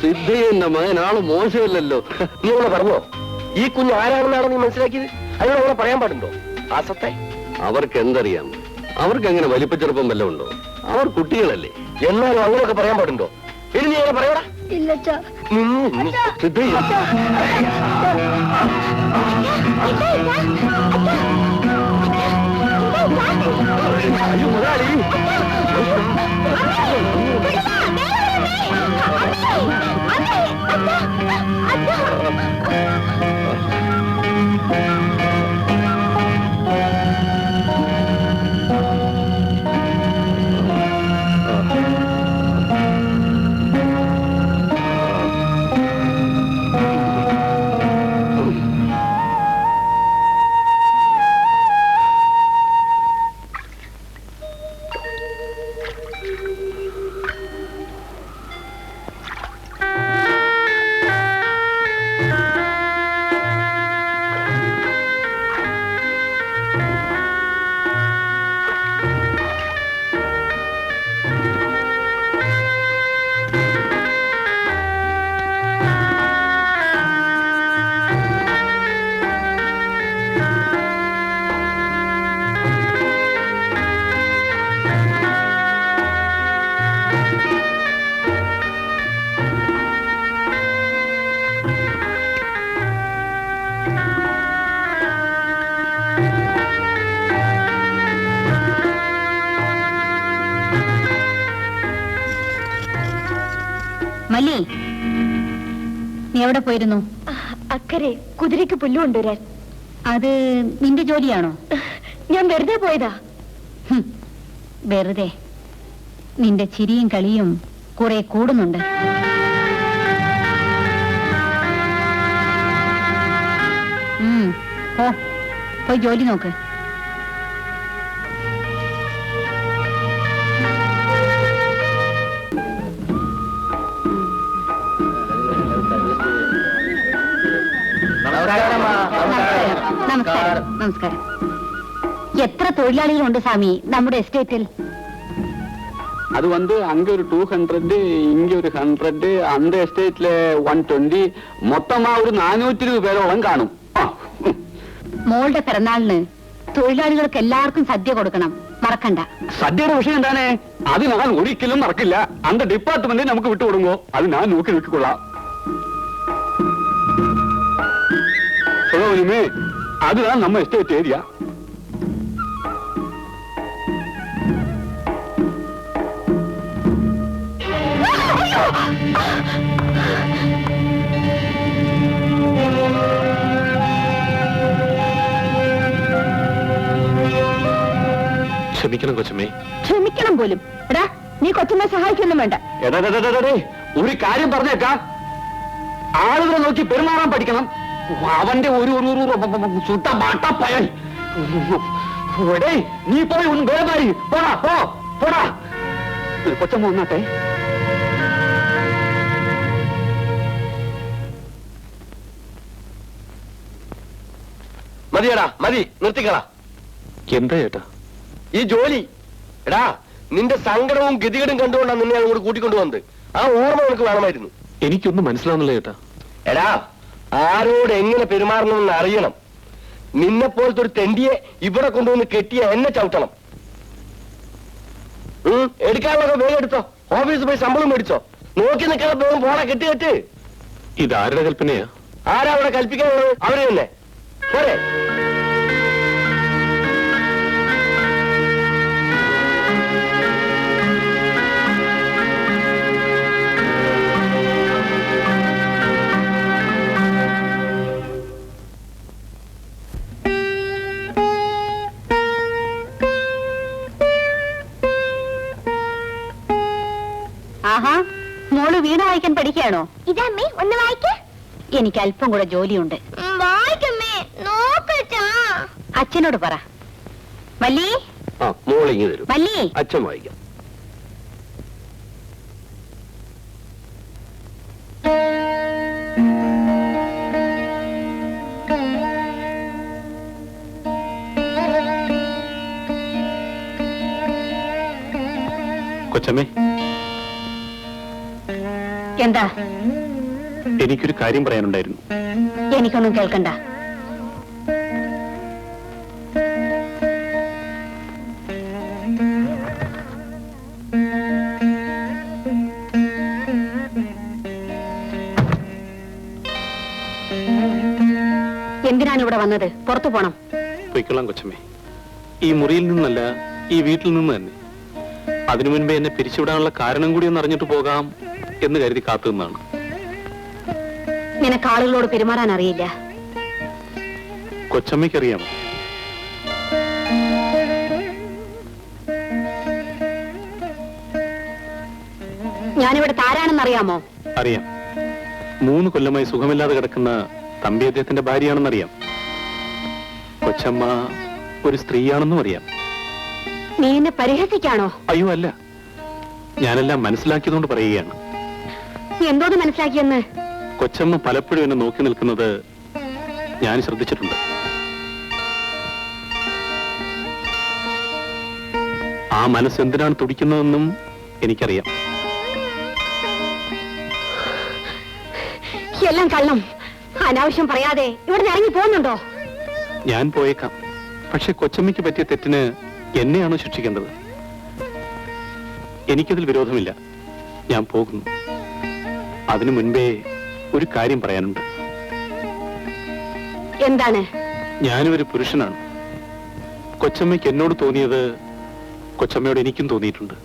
സിദ്ധയ്യന്റെ മകൻ ആള് മോശമല്ലല്ലോ. നീ അവളെ പറഞ്ഞോ? ഈ കുഞ്ഞ് ആരാണെന്നാണ് നീ മനസ്സിലാക്കിയത്? അതിനോട് അവളെ പറയാൻ പാടുണ്ടോ? ആ സത്തെ അവർക്ക് എന്തറിയാം? അവർക്ക് എങ്ങനെ വലിപ്പച്ചെറുപ്പം വല്ലതും ഉണ്ടോ? അവർ കുട്ടികളല്ലേ. എന്നാലും അങ്ങനെയൊക്കെ പറയാൻ പാടുണ്ടോ? ഇനി നീ എങ്ങനെ പറയടാ? ഇല്ലച്ചാ. സിദ്ധയ്യ അയ്യോ മുതലാളി, മല്ലി, നീ എവിടെ പോയിരുന്നു? അക്കരെ കുതിരയ്ക്ക് പുല്ല് കൊണ്ടുവരാൻ. അത് നിന്റെ ജോലിയാണോ? ഞാൻ വെറുതെ പോയതാ. വെറുതെ? നിന്റെ ചിരിയും കളിയും കുറെ കൂടുന്നുണ്ട്. പോയി ജോലി നോക്ക്. നമസ്കാരം. നമസ്കാരം. എത്ര തൊഴിലാളികളുണ്ട് സ്വാമി നമ്മുടെ എസ്റ്റേറ്റിൽ? அது அங்க ஒரு 200, இங்க ஒரு 100, அந்த எஸ்டேட்ல 120, மொத்தமா ஒரு 420 പേരോളം കാണും. മോളുടെ പിറന്നാളിന് തൊഴിലാളികൾക്ക് എല്ലാവർക്കും സദ്യ കൊടുക്കണം, മറക്കണ്ട. സദ്യയുടെ വിഷയം എന്താണ്? അത് ഞാൻ ഒരിക്കലും മറക്കില്ല. அந்த ഡിപ്പാർട്ട്മെന്റ് നമുക്ക് വിട്ടുകൊടുങ്ങോ, അത് ഞാൻ നോക്കി നോക്കിക്കൊള്ളാം. சொல்லுமே, அதுதான் நம்ம எஸ்டேட் ஏரியா. ക്ഷമിക്കണം കൊച്ചമ്മേ. ക്ഷമിക്കണം പോലും? എടാ, നീ കൊച്ചമ്മയെ സഹായിക്കൊന്നും വേണ്ട. ഒരു കാര്യം പറഞ്ഞേക്കാം, ആളുകളെ നോക്കി പെരുമാറാൻ പഠിക്കണം. അവന്റെ ഒരു സുട്ട മാട്ടപ്പയൽ. നീ പോയി ഒന്ന് വേദാരി പോടാ, പോടാ. കൊച്ചമ്മ വന്നാട്ടെ. മതിയടാ, മതി, നിർത്തിക്കളാ. എന്താ ചേട്ടാ ഈ ജോലി? എടാ, നിന്റെ സങ്കടവും ഗതികേടും കണ്ടുകൊണ്ടാണ് നിന്നെ അങ്ങോട്ട് കൂട്ടിക്കൊണ്ടുവന്നത്. ആ ഓർമ്മ നിനക്ക് വേണമായിരുന്നു. എനിക്കൊന്നും മനസ്സിലാവുന്നില്ല ചേട്ടാ. എടാ, ആരോട് എങ്ങനെ പെരുമാറണമെന്ന് അറിയണം. നിന്നെ പോലത്തെ ഒരു തെണ്ടിയെ ഇവിടെ കൊണ്ടുവന്ന് കെട്ടിയ എന്നെ ചവിട്ടണം. എടുക്കാനുള്ളതൊക്കെ വേഗം എടുത്തോ. ഓഫീസിൽ പോയി ശമ്പളം മേടിച്ചോ. നോക്കി നിൽക്കാതെ വേഗം പോണ കെട്ടി. ഇതാരുടെ കൽപ്പനയാ? ആരാ അവിടെ കൽപ്പിക്കാനുള്ളത്? അവര് തന്നെ. വീണ വായിക്കാൻ പഠിക്കുകയാണോ? ഇതമ്മേ ഒന്ന് വായിക്കേ. എനിക്ക് അല്പം കൂടെ ജോലിയുണ്ട്. വായിക്കമ്മേ, നോക്കച്ചാ. അച്ഛനോട് പറ. മല്ലി, ആ മോളിങ്ങി തരും, മല്ലി. അച്ഛൻ വായിക്കാം. കൊച്ചമ്മേ, എന്താ? എനിക്കൊരു കാര്യം പറയാനുണ്ടായിരുന്നു. എനിക്കൊന്നും കേൾക്കണ്ട. എന്തിനാണ് ഇവിടെ വന്നത്? പുറത്തു പോണം. പൊയ്ക്കൊള്ളാം കൊച്ചമ്മേ. ഈ മുറിയിൽ നിന്നല്ല, ഈ വീട്ടിൽ നിന്ന് തന്നെ. അതിനു മുൻപേ എന്നെ പിരിച്ചുവിടാനുള്ള കാരണം കൂടി ഒന്ന് അറിഞ്ഞിട്ട് പോകാം എന്ന് കരുതി കാത്തു നിന്നാണ്. നിനക്ക് ആളുകളോട് പെരുമാറാൻ അറിയില്ല. കൊച്ചമ്മയ്ക്കറിയാമോ? ഞാനിവിടെ താരാണെന്നറിയാമോ? അറിയാം. 3 കൊല്ലമായി സുഖമില്ലാതെ കിടക്കുന്ന തമ്പി അദ്ദേഹത്തിന്റെ ഭാര്യയാണെന്നറിയാം. കൊച്ചമ്മ ഒരു സ്ത്രീയാണെന്നും അറിയാം. നീ എന്നെ പരിഹസിക്കാണോ? അയ്യോ അല്ല, ഞാനെല്ലാം മനസ്സിലാക്കിയതുകൊണ്ട് പറയുകയാണ്. നീ എന്തോന്ന് മനസ്സിലാക്കിയെന്ന്? കൊച്ചമ്മ പലപ്പോഴും എന്നെ നോക്കി നിൽക്കുന്നത് ഞാൻ ശ്രദ്ധിച്ചിട്ടുണ്ട്. ആ മനസ്സ് എന്തിനാണ് തുടിക്കുന്നതെന്നും എനിക്കറിയാം. എല്ലാം കള്ളം. അനാവശ്യം പറയാതെ ഇവിടെ ഇറങ്ങി പോകുന്നുണ്ടോ? ഞാൻ പോയേക്കാം, പക്ഷെ കൊച്ചമ്മയ്ക്ക് പറ്റിയ തെറ്റിന് എന്നെയാണോ ശിക്ഷിക്കേണ്ടത്? എനിക്കതിൽ വിരോധമില്ല. ഞാൻ പോകുന്നു. അതിനു മുൻപേ ഒരു കാര്യം പറയാനുണ്ട്. എന്താണ്? ഞാനും ഒരു പുരുഷനാണ്. കൊച്ചമ്മയ്ക്ക് എന്നോട് തോന്നിയത് കൊച്ചമ്മയോട് എനിക്കും തോന്നിയിട്ടുണ്ട്.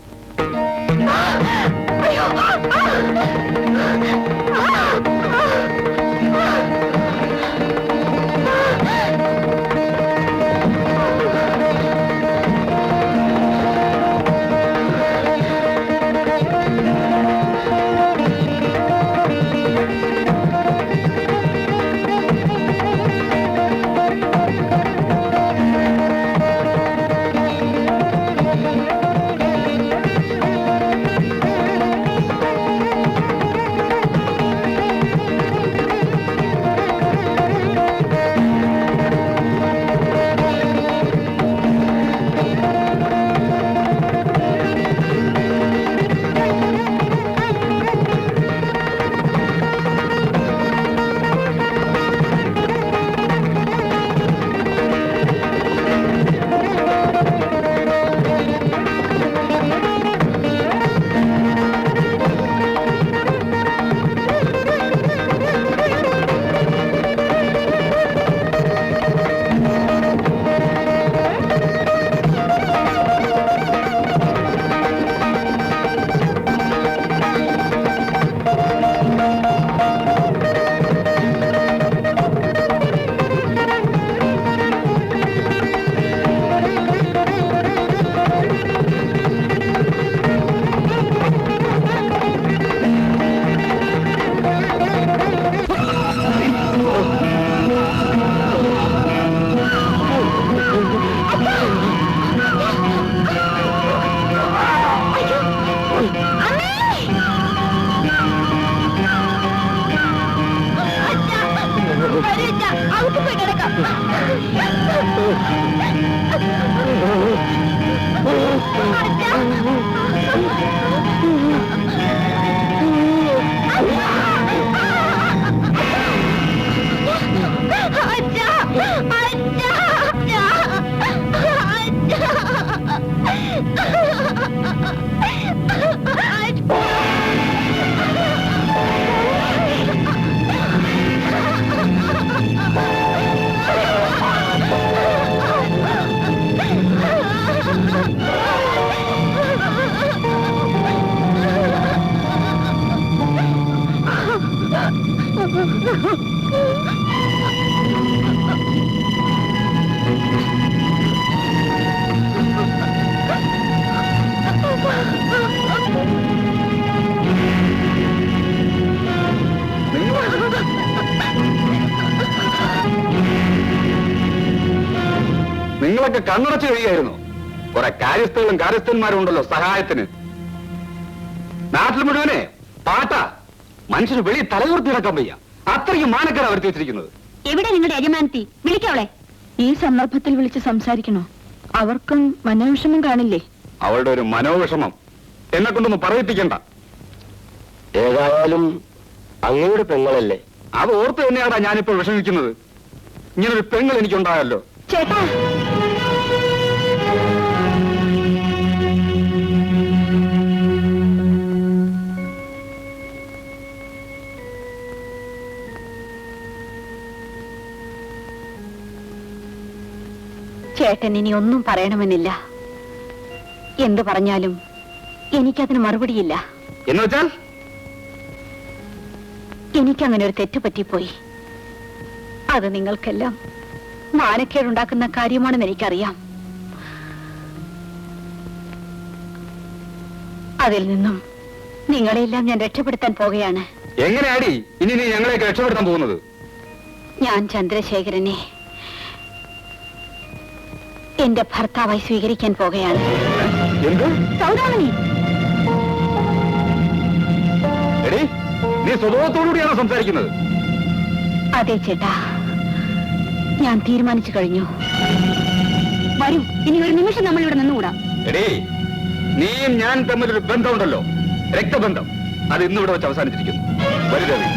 നിങ്ങളൊക്കെ കണ്ണടച്ച് കഴിയായിരുന്നു. കുറെ കാര്യസ്ഥകളും കാര്യസ്ഥന്മാരും ഉണ്ടല്ലോ സഹായത്തിന്. നാട്ടിൽ മുഴുവനെ പാട്ടാ. മനുഷ്യന് വെളി തലകുർത്തി നടക്കാൻ വയ്യ. അത്രയ്ക്ക് മാനക്കേടാ വരുത്തി വെച്ചിരിക്കുന്നത്. എവിടെ നിങ്ങളുടെ യജമാനത്തി? വിളിക്കവളെ. ഈ സന്ദർഭത്തിൽ വിളിച്ച് സംസാരിക്കണോ? അവർക്കും മനോവിഷമം കാണില്ലേ? അവളുടെ ഒരു മനോവിഷമം എന്നെ കൊണ്ടൊന്ന് പറയിപ്പിക്കണ്ട. ഏതായാലും അങ്ങയുടെ പെങ്ങളല്ലേ? അത് ഓർത്ത് തന്നെയാടാ ഞാനിപ്പോ വിഷമിക്കുന്നത്. ഇങ്ങനൊരു പെങ്ങൾ എനിക്കുണ്ടായല്ലോ. ചേട്ടാ, ചേട്ടൻ ഇനി ഒന്നും പറയണമെന്നില്ല. എന്തു പറഞ്ഞാലും എനിക്കതിന് മറുപടിയില്ല. എന്ന് വെച്ചാൽ എനിക്കങ്ങനെ ഒരു തെറ്റ് പറ്റിപ്പോയി. അത് നിങ്ങൾക്കെല്ലാം മാനക്കേടുണ്ടാക്കുന്ന കാര്യമാണെന്ന് എനിക്കറിയാം. അതിൽ നിന്നും നിങ്ങളെല്ലാം ഞാൻ രക്ഷപ്പെടുത്താൻ പോകുകയാണ്. എങ്ങനെയാടി ഇനി നീ ഞങ്ങളെയൊക്കെ രക്ഷപ്പെടുത്താൻ പോകുന്നത്? ഞാൻ ചന്ദ്രശേഖരനെ എന്റെ ഭർത്താവായി സ്വീകരിക്കാൻ പോകുകയാണ്. എന്ത്? സൗദാമിനി, എടീ, നീ സ്വഭാവത്തോടുകൂടിയാണോ സംസാരിക്കുന്നത്? അതെ ചേട്ടാ, ഞാൻ തീരുമാനിച്ചു കഴിഞ്ഞു. വരൂ, ഇനി ഒരു നിമിഷം നമ്മൾ ഇവിടെ നിന്നുകൂടാ. എടീ, നീയും ഞാൻ തമ്മിലൊരു ബന്ധമുണ്ടല്ലോ, രക്തബന്ധം. അത് ഇന്നിവിടെ വെച്ച് അവസാനിച്ചിരിക്കുന്നു. വരൂ രവി.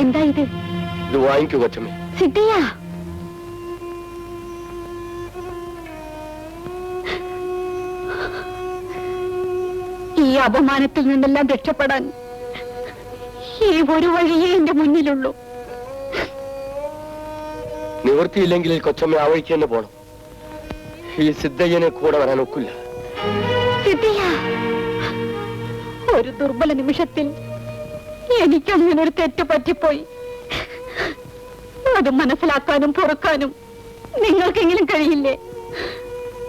എന്താ ഇത്? ഇത് വാങ്ങിക്കൂ കൊച്ചമ്മേ. സിദ്ധിയ, ഈ അപമാനത്തിൽ നിന്നെല്ലാം രക്ഷപ്പെടാൻ ഈ ഒരു വഴിയേ എന്റെ മുന്നിലുള്ളൂ. നിവൃത്തിയില്ലെങ്കിൽ കൊച്ചമ്മ ആ വഴിക്ക് തന്നെ പോണം. ഈ സിദ്ധയ്യനെ കൂടെ വരാൻ ഒക്കില്ല. സിദ്ധിയ, ഒരു ദുർബല നിമിഷത്തിൽ എനിക്കങ്ങനെ ഒരു തെറ്റ് പറ്റിപ്പോയി. അത് മനസ്സിലാക്കാനും പൊറുക്കാനും നിങ്ങൾക്കെങ്കിലും കഴിയില്ലേ?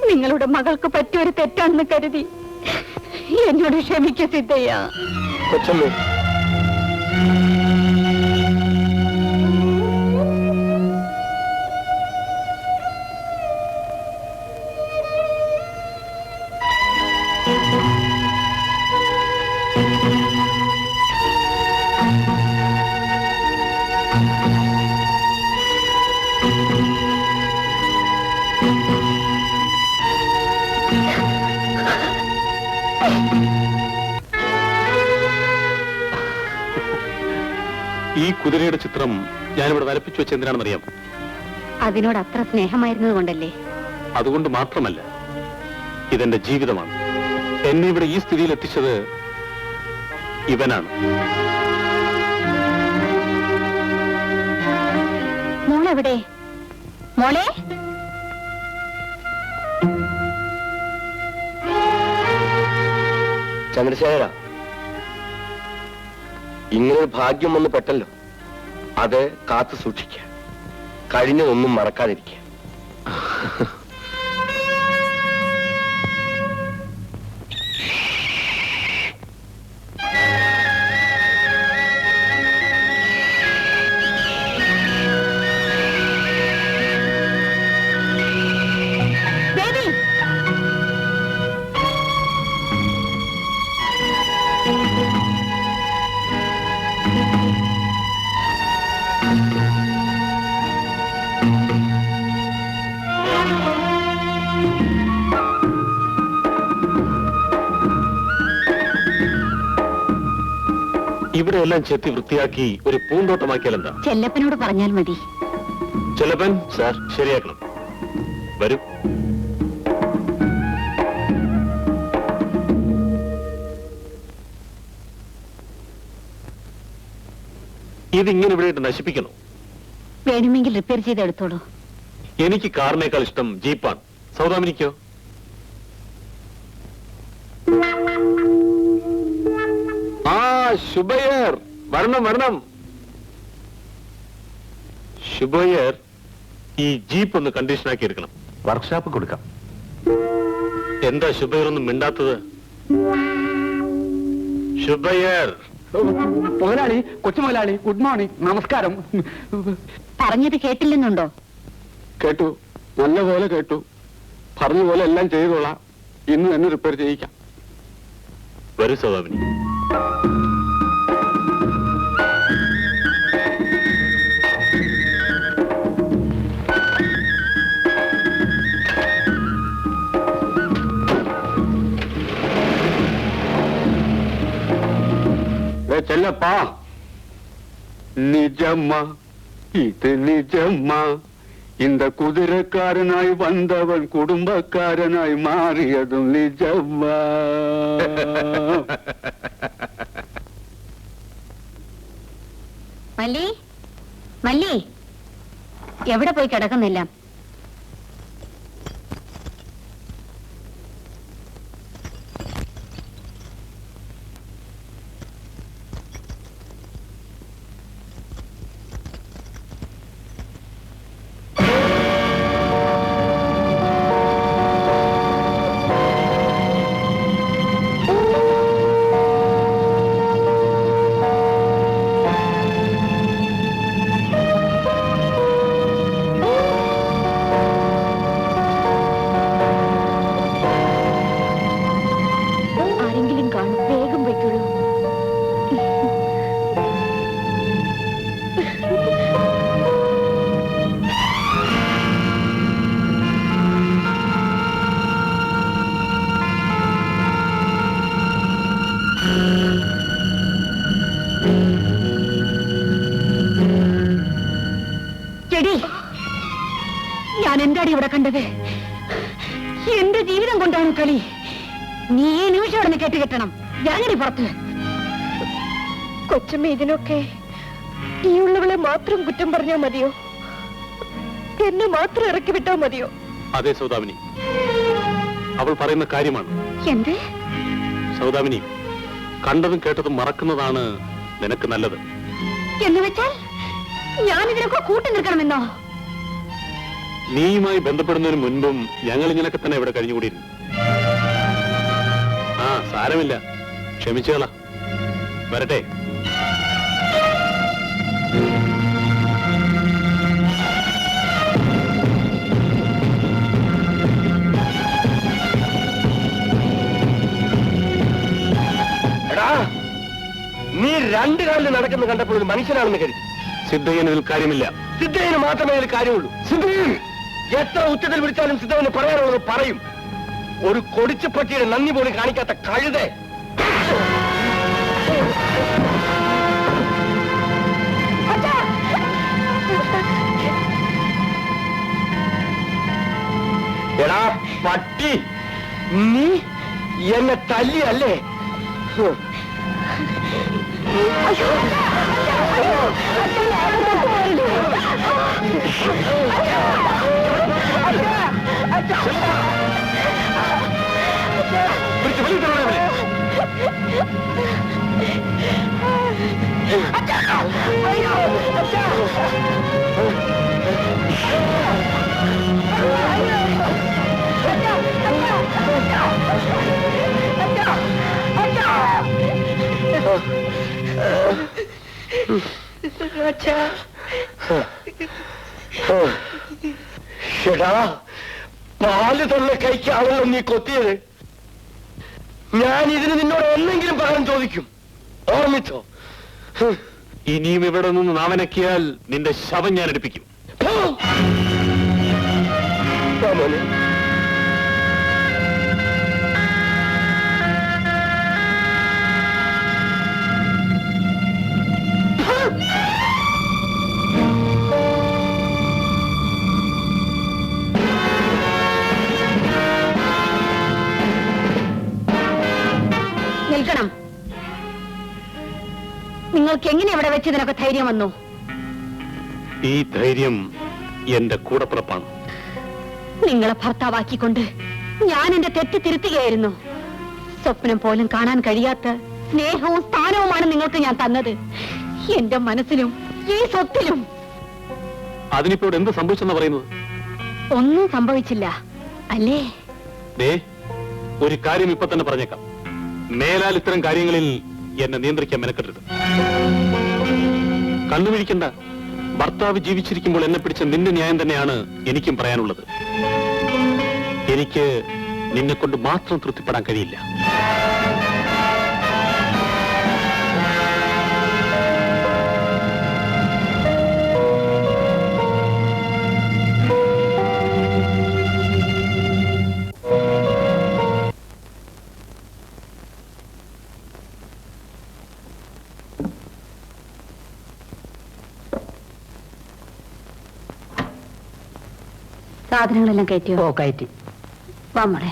നിങ്ങളുടെ മകൾക്ക് പറ്റിയൊരു തെറ്റാണെന്ന് കരുതി എന്നോട് ക്ഷമിക്ക സിദ്ധയ്യ. കൊച്ചമ്മേ, ഈ കുതിരയുടെ ചിത്രം ഞാനിവിടെ വരപ്പിച്ചു വെച്ച എന്തിനാണെന്നറിയാം? അതിനോട് അത്ര സ്നേഹമായിരുന്നത് കൊണ്ടല്ലേ? അതുകൊണ്ട് മാത്രമല്ല, ഇതെന്റെ ജീവിതമാണ്. എന്നെ ഇവിടെ ഈ സ്ഥിതിയിൽ എത്തിച്ചത് ഇവനാണ്. മോളെവിടെ? മോളെ, ചന്ദ്രശേഖര, ഇങ്ങനൊരു ഭാഗ്യം വന്ന് പെട്ടല്ലോ. അത് കാത്തു സൂക്ഷിക്കുക. കഴിഞ്ഞതൊന്നും മറക്കാതിരിക്കുക. ഇവിടെ എല്ലാം ചെത്തി വൃത്തിയാക്കി ഒരു പൂന്തോട്ടമാക്കിയാൽ എന്താ? ചെല്ലപ്പനോട് പറഞ്ഞാൽ മതി. ചെല്ലപ്പൻ സാർ ശരിയാക്കണം. വരൂ. ഇതിങ്ങനെ ഇവിടെ ഇട്ട് നശിപ്പിക്കണോ? വേണമെങ്കിൽ റിപ്പയർ ചെയ്തെടുത്തോളൂ. എനിക്ക് കാറിനേക്കാൾ ഇഷ്ടം ജീപ്പാണ്. സൗദാമിനിക്കോ? ശുഭയർ, വരണം വരണം. ശുഭയർ, ഈ ജീപ്പ് ഒന്ന് കണ്ടീഷനാക്കി എടുക്കണം. വർക്ക്ഷോപ്പ് കൊടുക്കാം. എന്താ ശുഭയർ ഒന്നും മിണ്ടാത്തത്? ശുഭയർ. മുതലാളി, കൊച്ചു മുതലാളി, ഗുഡ് മോർണിംഗ്, നമസ്കാരം. പറഞ്ഞത് കേട്ടില്ലെന്നുണ്ടോ? കേട്ടു, നല്ലപോലെ കേട്ടു. പറഞ്ഞ പോലെ എല്ലാം ചെയ്തോളാം. ഇന്ന് തന്നെ റിപ്പയർ ചെയ്യിക്കാം. വരൂ സൗദാമിനി. ചെല്ലപ്പാ, നിജമ്മ ഇത് നിജമ്മ, இந்த குதிரைக்காரனாய் வந்தவன் குடும்பக்காரனாய் மாறியதும் நிஜம்மா. മല്ലി, മല്ലി, എവിടെ പോയി കിടക്കുന്നില്ല? ഞാൻ എന്താടി ഇവിടെ കണ്ടത്? എന്റെ ജീവിതം കൊണ്ടാണ് കളി. നീ ഈ നിമിഷം അവിടെ നിന്ന് കേട്ടുകെട്ടണം. ഞാനടി പുറത്ത്. കൊച്ചമ്മ ഇതിനൊക്കെ ഈ ഉള്ളവളെ മാത്രം കുറ്റം പറഞ്ഞാൽ മതിയോ? എന്നെ മാത്രം ഇറക്കി വിട്ടാൽ മതിയോ? അതെ സൗദാമിനി, അവൾ പറയുന്ന കാര്യമാണ്. എന്ത് സൗദാമിനി, കണ്ടതും കേട്ടതും മറക്കുന്നതാണ് നിനക്ക് നല്ലത്. എന്ന് വെച്ചാൽ ഞാൻ ഇതിനൊക്കെ കൂട്ടി നിൽക്കണമെന്നോ? നീയുമായി ബന്ധപ്പെടുന്നതിന് മുൻപും ഞങ്ങൾ ഇങ്ങനെയൊക്കെ തന്നെ ഇവിടെ കഴിഞ്ഞുകൂടിയിരുന്നു. ആ സാരമില്ല, ക്ഷമിച്ചുകള. വരട്ടെ. നീ രണ്ടു കാലിൽ നടക്കുന്ന കണ്ടപ്പോൾ ഒരു മനുഷ്യനാണെന്ന് കരുതി. സിദ്ധയ്യന് ഇതിൽ കാര്യമില്ല. സിദ്ധയ്യന് മാത്രമേ അതിൽ കാര്യമുള്ളൂ. സിദ്ധയ്യൻ എത്ര ഉച്ചത്തിൽ വിളിച്ചാലും സിദ്ധവന് പറയാനുള്ളത് പറയും. ഒരു കൊടിച്ചപ്പട്ടിയുടെ നന്ദി പോലും കാണിക്കാത്ത കഴുതേ. എടാ പട്ടി, നീ എന്നെ തല്ലിയല്ലേ? പാല് തൊള്ള കൈക്കാണല്ലോ നീ കൊത്തിയത്. ഞാൻ ഇതിന് നിന്നോട് എന്തെങ്കിലും പറയാൻ ചോദിക്കും, ഓർമ്മിച്ചോ? ഇനിയും ഇവിടെ നിന്ന് നാവനക്കിയാൽ നിന്റെ ശവം ഞാൻ എടുപ്പിക്കും. നിൽക്കണം. നിങ്ങൾക്ക് എങ്ങനെ ഇവിടെ വെച്ച് ഇതിനൊക്കെ ധൈര്യം വന്നു? ഈ ധൈര്യം എന്റെ കൂടപ്പിറപ്പാണ്. നിങ്ങളെ ഭർത്താവാക്കിക്കൊണ്ട് ഞാൻ എന്റെ തെറ്റ് തിരുത്തുകയായിരുന്നു. സ്വപ്നം പോലും കാണാൻ കഴിയാത്ത സ്നേഹവും സ്ഥാനവുമാണ് നിങ്ങൾക്ക് ഞാൻ തന്നത്. എന്റെ മനസ്സിലും ഈ സ്വത്തിലും. അതിനിപ്പോൾ എന്ത് സംഭവിച്ചെന്നാ പറയുന്നത്? ഒന്നും സംഭവിച്ചില്ല അല്ലേ? ദേ, ഒരു കാര്യം ഇപ്പൊ തന്നെ പറഞ്ഞേക്കാം. മേലാൽ ഇത്തരം കാര്യങ്ങളിൽ എന്നെ നിയന്ത്രിക്കാൻ മെനക്കെട്ടരുത്. കണ്ണുമിഴിക്കണ്ട. ഭർത്താവ് ജീവിച്ചിരിക്കുമ്പോൾ എന്നെ പിടിച്ച നിന്റെ ന്യായം തന്നെയാണ് എനിക്കും പറയാനുള്ളത്. എനിക്ക് നിന്നെ കൊണ്ട് മാത്രം തൃപ്തിപ്പെടാൻ കഴിയില്ല. സാധനങ്ങളെല്ലാം കയറ്റിയോ? ഓ കയറ്റി. വാ മോളെ.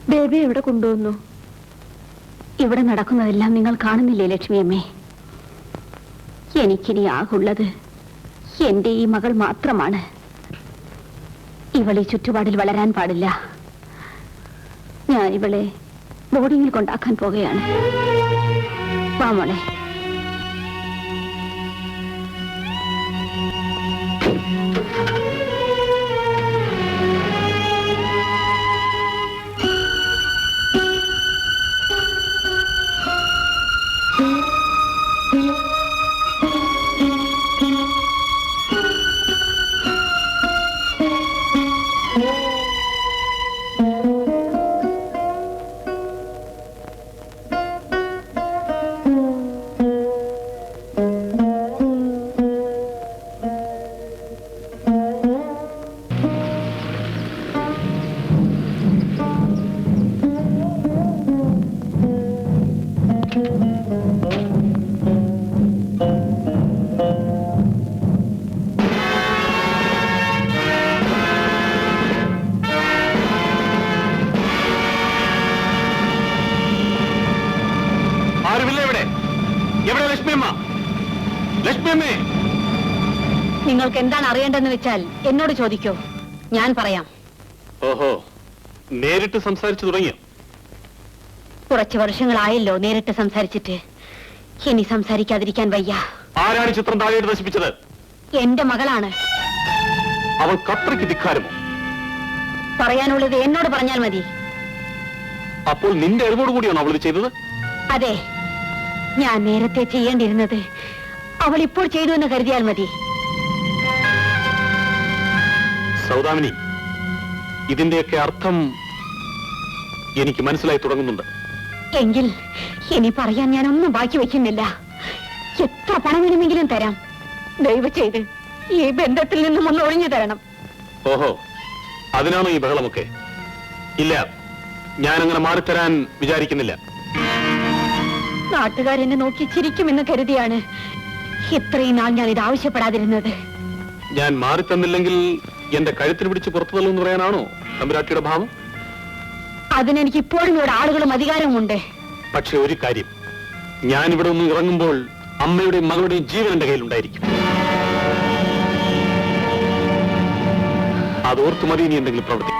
ബേബി എവിടെ കൊണ്ടുവന്നു? ഇവിടെ നടക്കുന്നതെല്ലാം നിങ്ങൾ കാണുന്നില്ലേ ലക്ഷ്മിയമ്മേ? എനിക്കിനി ആകുള്ളത് എന്റെ ഈ മകൾ മാത്രമാണ്. ഇവൾ ഈ ചുറ്റുപാടിൽ വളരാൻ പാടില്ല. ഞാൻ ഇവളെ ബോർഡിങ്ങിൽ കൊണ്ടാക്കാൻ പോകുകയാണ്. വാ മോളെ. നിങ്ങൾക്ക് എന്താണ് അറിയേണ്ടതെന്ന് വെച്ചാൽ എന്നോട് ചോദിക്കോ, ഞാൻ പറയാം. ഓഹോ, നേരിട്ട് സംസാരിച്ചു തുടങ്ങിയോ? കുറച്ച് വർഷങ്ങളായല്ലോ നേരിട്ട് സംസാരിച്ചിട്ട്. ഇനി സംസാരിക്കാതിരിക്കാൻ വയ്യ. ആരാണ് ചിത്രം താഴെ നശിപ്പിച്ചത്? എന്റെ മകളാണ്. അവൾ അത്രയ്ക്ക് ധിക്കാരമോ? പറയാനുള്ളത് എന്നോട് പറഞ്ഞാൽ മതി. അപ്പോൾ നിന്റെ അറിവോട് കൂടിയാണോ അവൾ ഇത് ചെയ്തത്? അതെ, ഞാൻ നേരത്തെ ചെയ്യേണ്ടിയിരുന്നത് അവൾ ഇപ്പോൾ ചെയ്തു എന്ന് കരുതിയാൽ മതി. സൗദാമിനി, ഇതിന്റെയൊക്കെ അർത്ഥം എനിക്ക് മനസ്സിലായി തുടങ്ങുന്നുണ്ട്. എങ്കിൽ ഇനി പറയാൻ ഞാൻ ഒന്നും ബാക്കി വയ്ക്കുന്നില്ല. എത്ര പണം വേണമെങ്കിലും തരാം. ദയവ് ചെയ്ത് ഈ ബന്ധത്തിൽ നിന്നും ഒന്ന് ഒഴിഞ്ഞു തരണം. ഓഹോ, അതിനാണോ ഈ ബഹളമൊക്കെ? ഇല്ല, ഞാനങ്ങനെ മാറിത്തരാൻ വിചാരിക്കുന്നില്ല. നാട്ടുകാരെന്നെ നോക്കി ചിരിക്കുമെന്ന് കരുതിയാണ് ഇത്രയും നാൾ ഞാൻ ഇത് ആവശ്യപ്പെടാതിരുന്നത്. ഞാൻ മാറിത്തന്നില്ലെങ്കിൽ എന്റെ കഴുത്തിന് പിടിച്ച് പുറത്തു തള്ളുമെന്ന് പറയാനാണോ തമ്പുരാട്ടിയുടെ ഭാവം? അതിനെനിക്ക് ഇപ്പോഴും ഇവിടെ ആളുകളും അധികാരവുമുണ്ട്. പക്ഷെ ഒരു കാര്യം, ഞാൻ ഇവിടെ ഒന്നും ഇറങ്ങുമ്പോൾ അമ്മയുടെയും മകളുടെയും ജീവൻ എന്റെ കയ്യിലുണ്ടായിരിക്കും. അതോർത്തു മതി ഇനി എന്തെങ്കിലും പ്രവൃത്തി.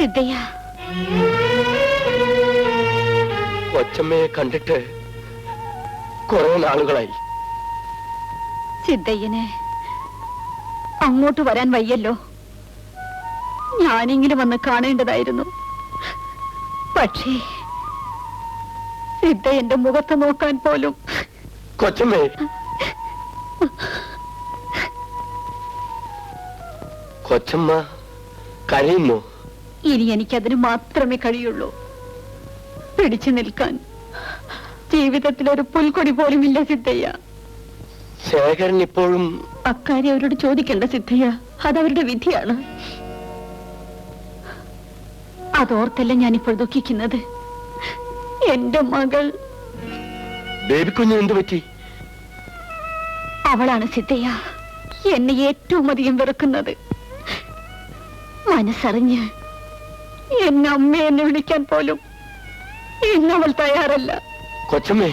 സിദ്ധയ്യ, കൊച്ചമ്മയെ കണ്ടിട്ട് കുറെ നാളുകളായി. സിദ്ധയ്യന് അങ്ങോട്ട് വരാൻ വയ്യല്ലോ. ഞാനെങ്കിലും വന്ന് കാണേണ്ടതായിരുന്നു. പക്ഷേ സിദ്ധ എന്റെ മുഖത്ത് നോക്കാൻ പോലും. കൊച്ചമ്മേ, കൊച്ചമ്മ കരയുന്നു. ഇനി എനിക്കതിന് മാത്രമേ കഴിയുള്ളൂ. പിടിച്ചു നിൽക്കാൻ ജീവിതത്തിൽ ഒരു പുൽക്കൊടി പോലും ഇല്ല സിദ്ധയ്യ. ശേഖരൻ ഇപ്പോഴും അക്കാര്യം അവരോട് ചോദിക്കേണ്ട സിദ്ധയ്യ, അതവരുടെ വിധിയാണ്. അതോർത്തല്ല ഞാനിപ്പോൾ ദുഃഖിക്കുന്നത്. എന്റെ മകൾ ബേബിക്കുഞ്ഞ് എന്തു പറ്റി? അവളാണ് സിദ്ധയ്യ എന്നെ ഏറ്റവും അധികം വെറുക്കുന്നത്. മനസ്സറിഞ്ഞ് എന്നെ അമ്മയെന്ന് വിളിക്കാൻ പോലും ഇന്നവൾ തയ്യാറല്ല. കൊച്ചമ്മേ,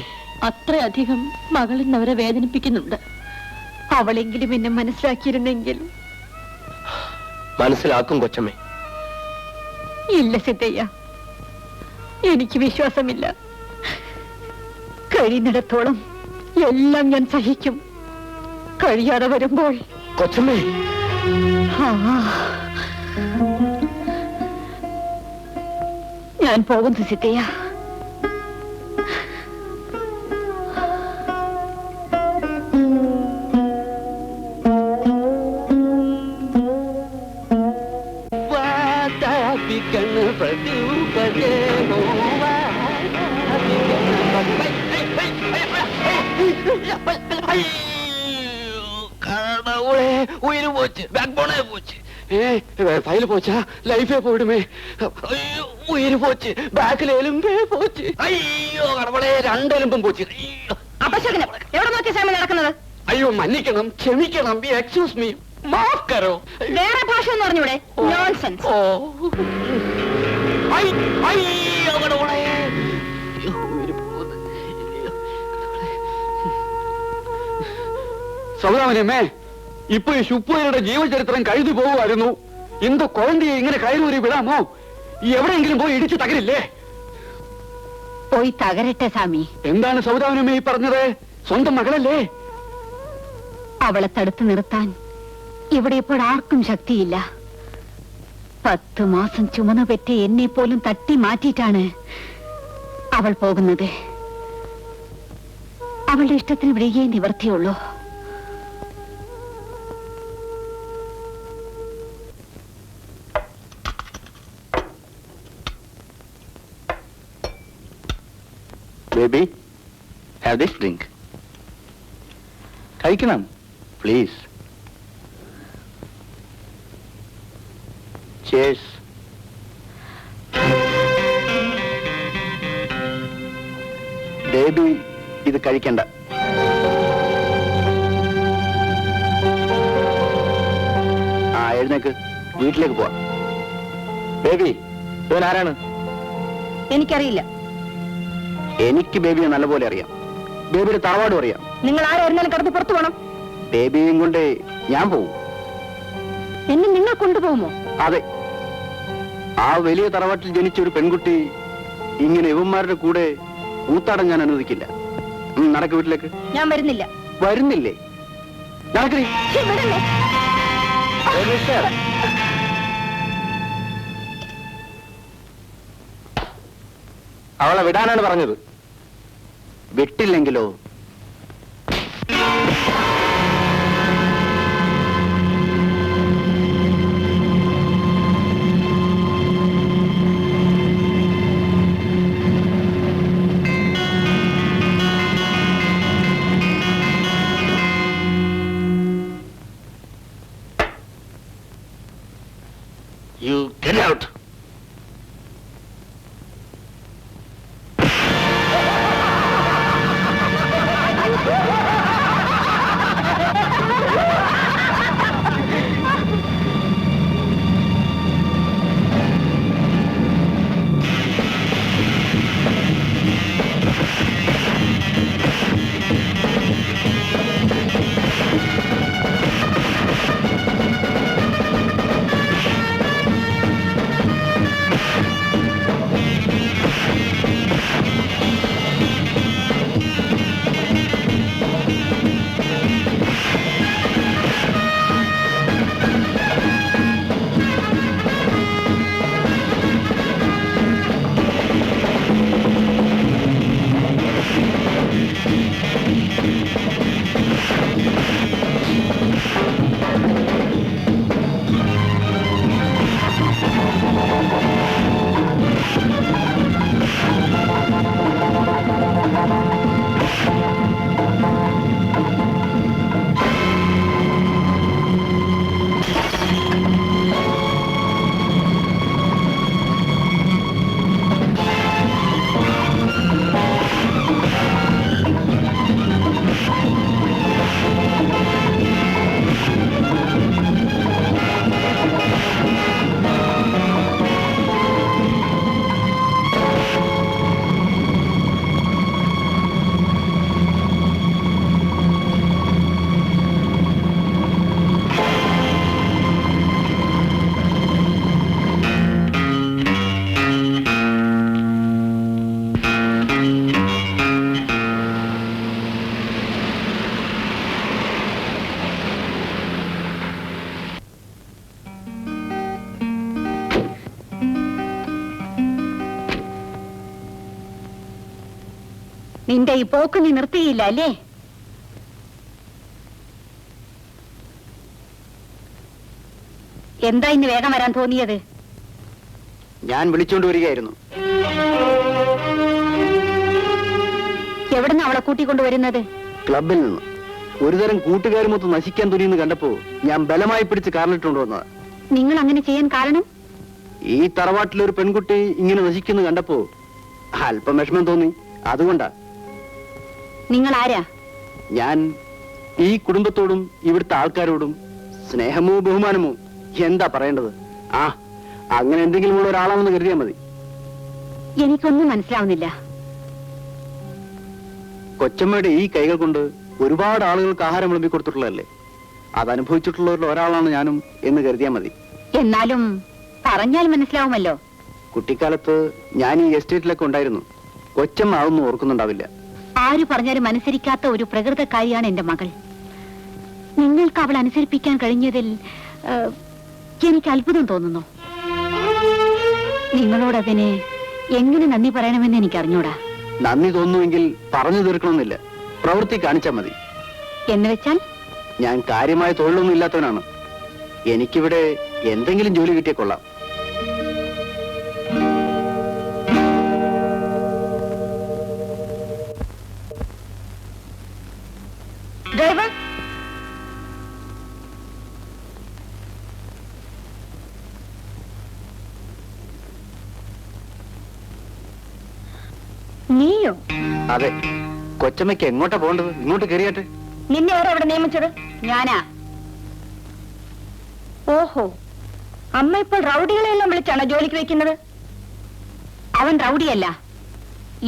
അത്രയധികം മകൾ ഇന്നവരെ വേദനിപ്പിക്കുന്നുണ്ട്. അവളെങ്കിലും എന്നെ മനസ്സിലാക്കിയിരുന്നെങ്കിൽ. മനസ്സിലാക്കും കൊച്ചമ്മേ. ഇല്ല സിദ്ധയ്യ, എനിക്ക് വിശ്വാസമില്ല. കഴിയുന്നിടത്തോളം എല്ലാം ഞാൻ സഹിക്കും. കഴിയാതെ വരുമ്പോൾ കൊച്ചമ്മേ, ഞാൻ പോകുന്നു സിദ്ധയ്യ. ഉയര് പോച്ച്, ബാക്ക് ബോണേ പോച്ച്, ഫയല് പോച്ചാ ലൈഫേ പോയിടുമേ. ഉയര് പോച്ച്, ബാക്കിൽ എലുമ്പേ പോച്ച്. അയ്യോ കടവളെ, രണ്ടെലുമ്പും പോച്ച്. അപശകനം എവിടെ നോക്കി സാമി നടക്കുന്നത്? അയ്യോ മன்னிക്കണം, ക്ഷമിക്കണം, എക്സ്ക്യൂസ് മീ, മാഫ് കരോ. വേറെ ഭാഷ എന്ന് പറഞ്ഞൂടെ? നോൺസെൻസ്. ഓ അയ്യോ കടവളെ, ഉയര് പോകുന്നു. സൗദാമനമ്മേ, ഇപ്പൊ ഈ ശുപ്പുവരുടെ ജീവചരിത്രം കഴിഞ്ഞു പോകുമായിരുന്നു. എന്ത് കുഴന്തയെ ഇങ്ങനെ കയറൂരി വിടാമോ? എവിടെയെങ്കിലും പോയി ഇടിച്ചു തകരില്ലേ? പോയി തകരട്ടെ സ്വാമി. എന്താണ് സൗദാമനമ്മേ ഈ പറഞ്ഞത്? സ്വന്തം മകളല്ലേ? അവളെ തടുത്തു നിർത്താൻ ഇവിടെ ഇപ്പോൾ ആർക്കും ശക്തിയില്ല. 10 മാസം ചുമന്നു പെറ്റ് എന്നെ പോലും തട്ടി മാറ്റിയിട്ടാണ് അവൾ പോകുന്നത്. അവളുടെ ഇഷ്ടത്തിന് വിടുകയേ നിവർത്തിയുള്ളൂ. Baby, have this drink. കഴിക്കണം പ്ലീസ്. Cheers. ബേബി ഇത് കഴിക്കണ്ട. എഴുന്നേക്ക്, വീട്ടിലേക്ക് പോവാം. ബേബി, ഇവൻ ആരാണ്? എനിക്കറിയില്ല. എനിക്ക് ബേബിയെ നല്ലപോലെ അറിയാം. ബേബിയുടെ തറവാടും അറിയാം. നിങ്ങൾ ആരായിരുന്നാലും കടന്ന് പുറത്തു പോകണം. ബേബിയും കൊണ്ട് ഞാൻ പോവും. എന്നെ നിങ്ങൾ കൊണ്ടുപോകുമോ? അതെ, ആ വലിയ തറവാട്ടിൽ ജനിച്ച ഒരു പെൺകുട്ടി ഇങ്ങനെ ഇവന്മാരുടെ കൂടെ കൂത്താടാൻ ഞാൻ അനുവദിക്കില്ല. നടക്ക് വീട്ടിലേക്ക്. ഞാൻ വരുന്നില്ല. വരുന്നില്ലേ? നടക്കേ. അവളെ വിടാനാണ് പറഞ്ഞത്. വിട്ടില്ലെങ്കിലോ? You get out. നിന്റെ ഈ പോക്ക് നീ നിർത്തിയില്ല അല്ലേ? എന്താ ഇന്ന് വേഗം വരാൻ തോന്നിയത്? ഞാൻ വിളിച്ചോണ്ട് വരികയായിരുന്നു. എവിടുന്ന് അവളെ കൂട്ടിക്കൊണ്ടുവരുന്നത്? ക്ലബിൽ നിന്ന്. ഒരുതരം കൂട്ടുകാരുമൊത്ത് നശിക്കാൻ തുനിയെന്ന് കണ്ടപ്പോ ഞാൻ ബലമായി പിടിച്ച് കാറിലിട്ടുകൊണ്ട് വന്നത്. നിങ്ങൾ അങ്ങനെ ചെയ്യാൻ കാരണം? ഈ തറവാട്ടിലൊരു പെൺകുട്ടി ഇങ്ങനെ നശിക്കുന്നു കണ്ടപ്പോ അല്പം വിഷമം തോന്നി, അതുകൊണ്ടാ. നിങ്ങൾ ആരാ? ഞാൻ ഈ കുടുംബത്തോടും ഇവിടുത്തെ ആൾക്കാരോടും സ്നേഹമോ ബഹുമാനമോ എന്താ പറയേണ്ടത്? അങ്ങനെ എന്തെങ്കിലും ഉള്ള ഒരാളാണെന്ന് കരുതിയാൽ മതി. എനിക്കൊന്നും മനസ്സിലാവുന്നില്ല. കൊച്ചമ്മയുടെ ഈ കൈകൾ കൊണ്ട് ഒരുപാട് ആളുകൾക്ക് ആഹാരം വിളമ്പി കൊടുത്തിട്ടുള്ളതല്ലേ? അതനുഭവിച്ചിട്ടുള്ളവരിൽ ഒരാളാണ് ഞാനും എന്ന് കരുതിയാൽ മതി. എന്നാലും പറഞ്ഞാൽ മനസ്സിലാവുമല്ലോ. കുട്ടിക്കാലത്ത് ഞാൻ ഈ എസ്റ്റേറ്റിലൊക്കെ ഉണ്ടായിരുന്നു. കൊച്ചമ്മ അതൊന്നും ഓർക്കുന്നുണ്ടാവില്ല. ആര് പറഞ്ഞാലും അനുസരിക്കാത്ത ഒരു പ്രകൃതക്കാരിയാണ് എന്റെ മകൾ. നിങ്ങൾക്ക് അവൾ അനുസരിപ്പിക്കാൻ കഴിഞ്ഞതിൽ എനിക്ക് അത്ഭുതം തോന്നുന്നു. നിങ്ങളോടതിന് എങ്ങനെ നന്ദി പറയണമെന്ന് എനിക്ക് അറിഞ്ഞൂടാ. നന്ദി തോന്നുമെങ്കിൽ പറഞ്ഞു തീർക്കണമെന്നില്ല, പ്രവൃത്തി കാണിച്ചാൽ മതി. എന്ന് വെച്ചാൽ? ഞാൻ കാര്യമായ തൊഴിലൊന്നും ഇല്ലാത്തവനാണ്. എനിക്കിവിടെ എന്തെങ്കിലും ജോലി കിട്ടിയ കൊള്ളാം. ഡ്രൈവർ, നീയോ? അതെ. കൊച്ചമ്മയ്ക്ക് എങ്ങോട്ടാ പോകേണ്ടത്? ഇങ്ങോട്ട് കയറിയാട്ടെ. നിന്നെ ആരാ അവിടെ നിയമിച്ചത്? ഞാനാ. ഓഹോ, അമ്മ ഇപ്പോൾ റൗഡികളെല്ലാം വിളിച്ചാണോ ജോലിക്ക് വെക്കുന്നത്? അവൻ റൗഡിയല്ല.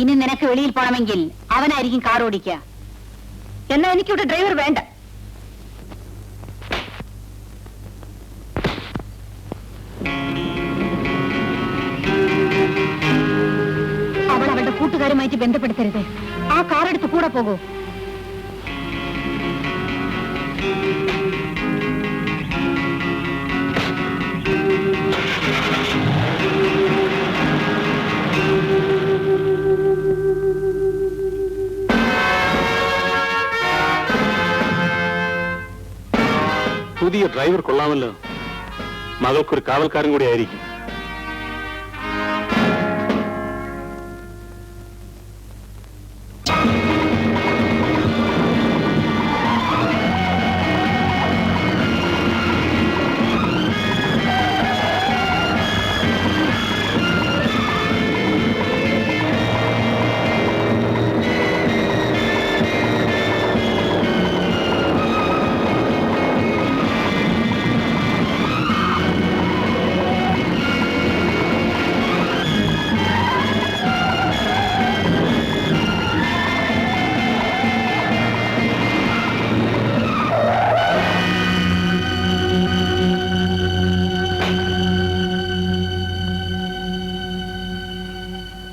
ഇനി നിനക്ക് വെളിയിൽ പോണമെങ്കിൽ അവനായിരിക്കും കാർ ഓടിക്കുക. എന്നാ എനിക്കിവിടെ ഡ്രൈവർ വേണ്ട. അവൾ അവളുടെ കൂട്ടുകാരുമായിട്ട് ബന്ധപ്പെടുത്തരുത്. ആ കാർ എടുത്ത് കൂടെ പോകൂ. പുതിയ ഡ്രൈവർ കൊള്ളാമല്ലോ. മകൾക്കൊരു കാവൽക്കാരൻ കൂടി ആയിരിക്കും.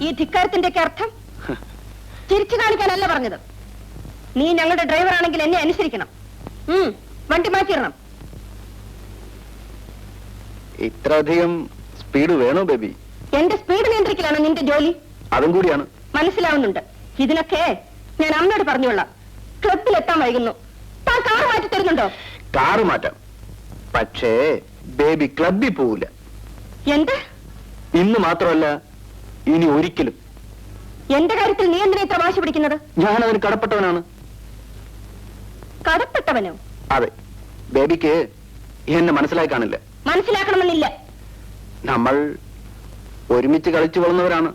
ഈ ധിക്കാരത്തിന്റെ അർത്ഥം ചിരിച്ചു കാണിക്കാനല്ല പറഞ്ഞത്. നീ ഞങ്ങളുടെ ഡ്രൈവർ ആണെങ്കിൽ എന്നെ അനുസരിക്കണം. വണ്ടി മാറ്റിയിടണം. ഇത്രയധികം സ്പീഡ് വേണോ ബേബി? എന്റെ സ്പീഡ് നിയന്ത്രിക്കലാണോ നിന്റെ ജോലി? അതും കൂടിയാണ്. മനസ്സിലാവുന്നുണ്ട്. ഇതിനൊക്കെ ഞാൻ അമ്മയോട് പറഞ്ഞോളാം. ക്ലബിലെത്താൻ വൈകുന്നു. താൻ കാർ മാറ്റി തരുന്നുണ്ടോ? കാറ് മാറ്റാം, പക്ഷേ ബേബി ക്ലബിൽ പോവില്ല. എന്ത്? ഇന്ന് മാത്രമല്ല, ഇനി ഒരിക്കലും. എന്റെ കാര്യത്തിൽ നീ എന്തിനാ ഇത്ര വാശി പിടിക്കുന്നത്? ഞാൻ അതിന് കടപ്പെട്ടവനാണ്. കടപ്പെട്ടവനോ? അതെ. ബേബിക്ക് എന്നെ മനസ്സിലായി കാണില്ല. മനസ്സിലാക്കണമെന്നില്ല. നമ്മൾ ഒരുമിച്ച് കളിച്ചു വളർന്നവരാണ്.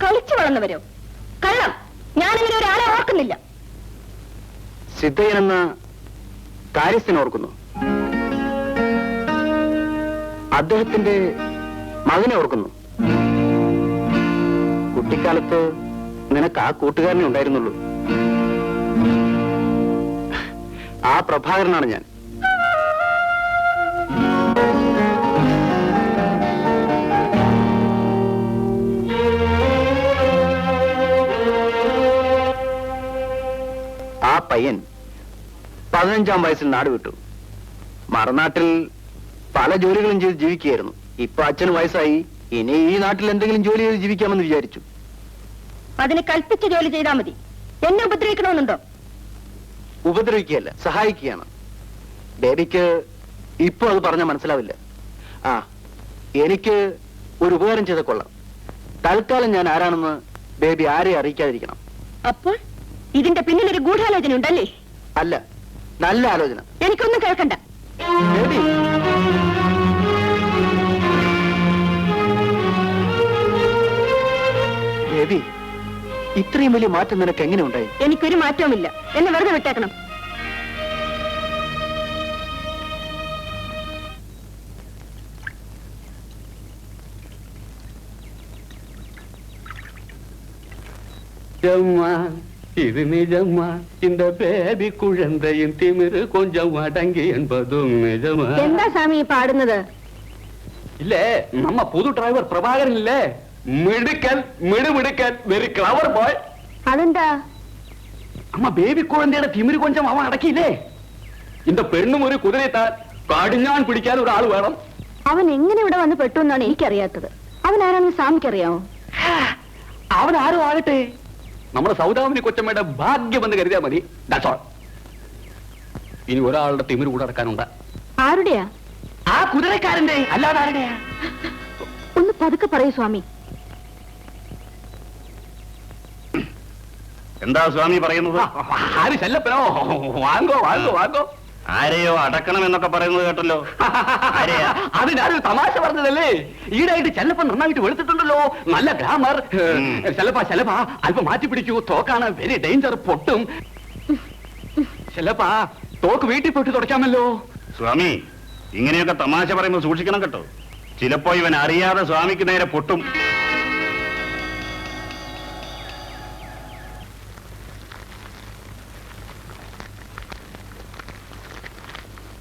കളിച്ചു വളർന്നവരോ? കള്ളം. ഞാനിങ്ങനെ ഒരാളെ ഓർക്കുന്നില്ല. സിദ്ധയൻ എന്ന കാര്യസ്ഥനെ ഓർക്കുന്നു. അദ്ദേഹത്തിന്റെ മകനെ ഓർക്കുന്നു. കുട്ടിക്കാലത്ത് നിനക്ക് ആ കൂട്ടുകാരനെ ഉണ്ടായിരുന്നുള്ളൂ. ആ പ്രഭാകരനാണ് ഞാൻ. ആ പയ്യൻ 15-ാം വയസ്സിൽ നാട് വിട്ടു. മറുനാട്ടിൽ പല ജോലികളും ചെയ്ത് ജീവിക്കുകയായിരുന്നു. ഇപ്പൊ അച്ഛന് വയസ്സായി. ഇനി ഈ നാട്ടിൽ എന്തെങ്കിലും ജോലി ചെയ്ത് ജീവിക്കാമെന്ന് വിചാരിച്ചു. അതിന് കൽപ്പിച്ച ജോലി ചെയ്താൽ മതി. എന്നെ ഉപദ്രവിക്കണമെന്നുണ്ടോ? ഉപദ്രവിക്കുകയല്ല, സഹായിക്കുകയാണ്. ബേബിക്ക് ഇപ്പൊ അത് പറഞ്ഞാൽ മനസ്സിലാവില്ല. ആ, എനിക്ക് ഒരു ഉപകാരം ചെയ്ത കൊള്ളാം. തൽക്കാലം ഞാൻ ആരാണെന്ന് ബേബി ആരെയും അറിയിക്കാതിരിക്കണം. അപ്പോൾ ഇതിന്റെ പിന്നിലൊരു ഗൂഢാലോചന ഉണ്ടല്ലേ? അല്ല, നല്ല ആലോചന. എനിക്കൊന്നും കേൾക്കണ്ട. ബേബി, ബേബി, ഇത്രയും വലിയ മാറ്റം നിനക്ക് എങ്ങനെ ഉണ്ടായി? എനിക്കൊരു മാറ്റവുമില്ല. എന്നെ വെറുതെ വിട്ടേക്കണം. இது நிஜமா? இந்த பேபி குழந்தையின் திமிரு கொஞ்சம் அடங்கி என்பதும் நிஜமா? എന്താ സ്വാമി ഈ പാടുന്നത്? இல்ல, நம்ம புது டிரைவர் பிரபாகரன் இல்ல, மிடுக்கன் மிடுமிடுக்கன், வெரி கிளவர் பாய். അതെന്താ? அம்மா பேபி குழந்தையோட திமிரு கொஞ்சம் அவன் அடக்கிയില്ലേ? இந்த പെണ്ണും ഒരു കുതിരയെത്താൻ കാടിഞ്ഞാൻ പിടിക്കാൻ ഒരാൾ വേണം. അവൻ എങ്ങനെ ഇവിടെ വന്ന് പെട്ടു എന്നാണ് എനിക്കറിയാത്തത്. അവൻ ആരാണെന്ന് സ്വാമിക്കറിയാമോ? അവൻ ആരും ആകട്ടെ, നമ്മുടെ സൗദാമിനി കൊച്ചമ്മയുടെ ഭാഗ്യമെന്ന് കരുതിയാൽ മതി. That's all. ഇനി ഒരാളുടെ തിമിര് കൂടെ അടക്കാനുണ്ട്. ആരുടെയാ? ആ കുതിരക്കാരന്റെ, അല്ലാതെ ആരുടെയാ? ഒന്ന് പതുക്കെ പറയൂ സ്വാമി. എന്താ സ്വാമി പറയുന്നത്? ആര് ചെല്ലപ്പനോ? വാങ്ങോ വാങ്ങോ വാങ്ങോ. ആരെയോ അടക്കണം എന്നൊക്കെ പറയുന്നത് കേട്ടല്ലോ. അതിനാരും തമാശ പറഞ്ഞതല്ലേ. ഈടായിട്ട് ചെല്ലപ്പൻ നന്നായിട്ട് വെളുത്തിട്ടുണ്ടല്ലോ, നല്ല ഗ്രാമർ. ചെല്ലപ്പ അല്പം മാറ്റി പിടിക്കൂ, തോക്കാണ് വെരി ഡേഞ്ചർ, പൊട്ടും. ചെല്ലപ്പ തോക്ക് വീട്ടിൽ പൊട്ടി തുടയ്ക്കാമല്ലോ. സ്വാമി, ഇങ്ങനെയൊക്കെ തമാശ പറയുമ്പോൾ സൂക്ഷിക്കണം കേട്ടോ. ചിലപ്പോ ഇവൻ അറിയാതെ സ്വാമിക്ക് നേരെ പൊട്ടും.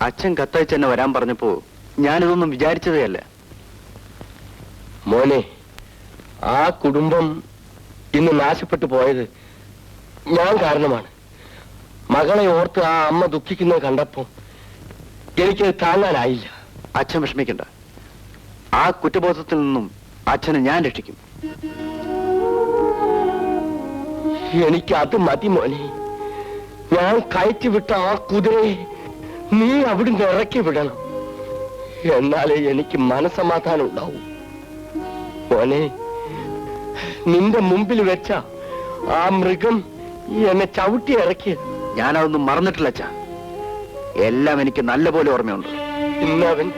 അച്ഛൻ കത്തയച്ച് എന്നെ വരാൻ പറഞ്ഞപ്പോ ഞാനിതൊന്നും വിചാരിച്ചതേ അല്ല. മോനെ, ആ കുടുംബം ഇന്ന് നാശപ്പെട്ടു പോയത് ഞാൻ കാരണമാണ്. മകളെ ഓർത്ത് ആ അമ്മ ദുഃഖിക്കുന്നത് കണ്ടപ്പോ എനിക്കത് താങ്ങാനായില്ല. അച്ഛൻ വിഷമിക്കണ്ട. ആ കുറ്റബോധത്തിൽ നിന്നും അച്ഛനെ ഞാൻ രക്ഷിക്കും. എനിക്ക് അത് മതി മോനെ. ഞാൻ കയറ്റി വിട്ട ആ കുതിരയെ നീ അവിടുന്ന് ഇറക്കി വിടണം. എന്നാലേ എനിക്ക് മനസമാധാനം ഉണ്ടാവും. മോനെ, നിന്റെ മുമ്പിൽ വെച്ച ആ മൃഗം എന്നെ ചവിട്ടി ഇറക്കിയത് ഞാനതൊന്നും മറന്നിട്ടില്ല അച്ഛാ. എല്ലാം എനിക്ക് നല്ലപോലെ ഓർമ്മയുണ്ട്. ഇന്നവൻ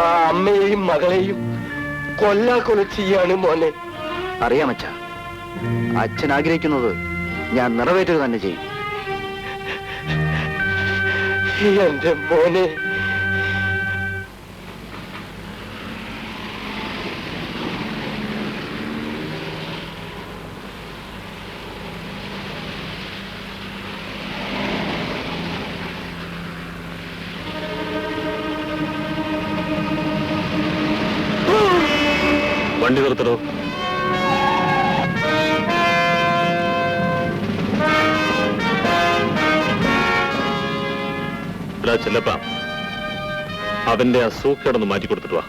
ആ അമ്മയെയും മകളെയും കൊല്ലാക്കൊല ചെയ്യാണ് മോനെ. അറിയാം അച്ഛാ, അച്ഛൻ ആഗ്രഹിക്കുന്നത് ഞാൻ നിറവേറ്റുക തന്നെ ചെയ്യും. എന്റെ മോനെ, വണ്ടി നിർത്തണോ? ചെല്ലപ്പ, അവന്റെ ആ സൂക്കേടൊന്ന് മാറ്റി കൊടുത്തിട്ട് വാ.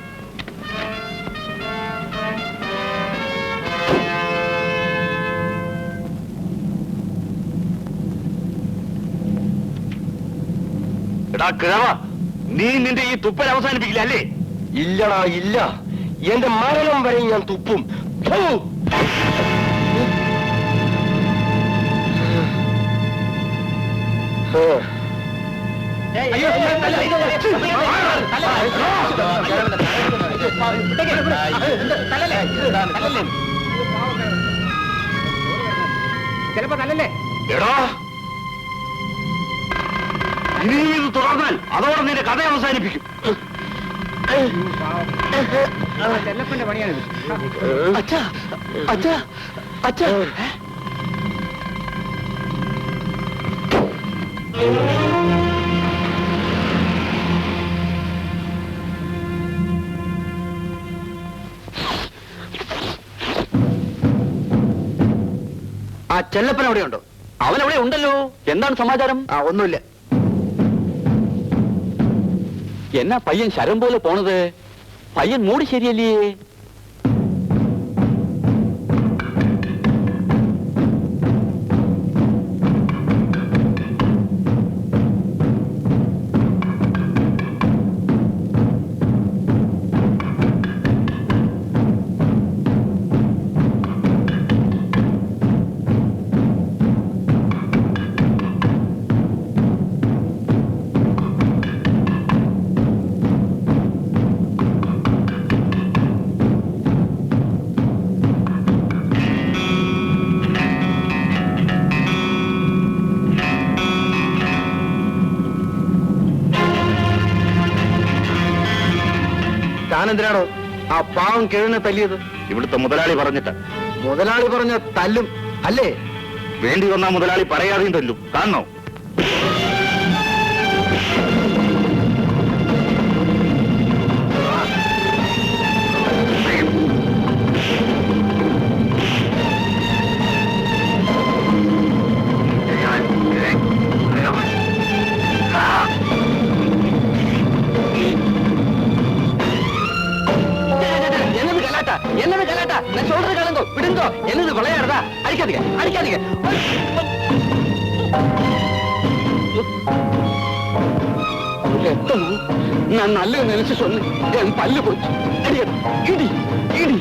എടാ കിഴവ, നീ നിന്റെ ഈ തുപ്പൽ അവസാനിപ്പിക്കില്ല അല്ലേ? ഇല്ലടാ ഇല്ല, എന്റെ മരണം വരെ ഞാൻ തുപ്പും. ഫു! അയ്യോ, ചിലപ്പോ നല്ലല്ലേ? എടാ, ഇനി ഇത് തുടർന്നാൽ അതോടെ നിന്റെ കഥ അവസാനിപ്പിക്കും. ചെല്ലപ്പന്റെ പണിയാണിത്. അച്ഛാ അച്ഛാ അച്ഛാ, ആ ചെല്ലപ്പൻ എവിടെയുണ്ടോ? അവനവിടെ ഉണ്ടല്ലോ. എന്താണ് സമാചാരം? ഒന്നുമില്ല. എന്നാ പയ്യൻ ശരം പോലെ പോണത്? പയ്യൻ മൂടി ശരിയല്ലേ? താൻ എന്തിനാണോ ആ പാവം കിഴനെ തല്ലിയത്? ഇവിടുത്തെ മുതലാളി പറഞ്ഞിട്ട്. മുതലാളി പറഞ്ഞ തല്ലും അല്ലേ? വേണ്ടി വന്ന മുതലാളി പറയാതെയും തല്ലും. കാണണോ? என்னது கலாட்டா? நான் சொல்றது கலங்கோ, விடுங்கோ. என்னது விளையாடுதா? அடிக்காதீங்க, அடிக்காதீங்க. ரத்தம். நான் நல்ல நினைச்சு சொன்னேன். என் பல்லு போச்சு. அடி, இடி, இடி.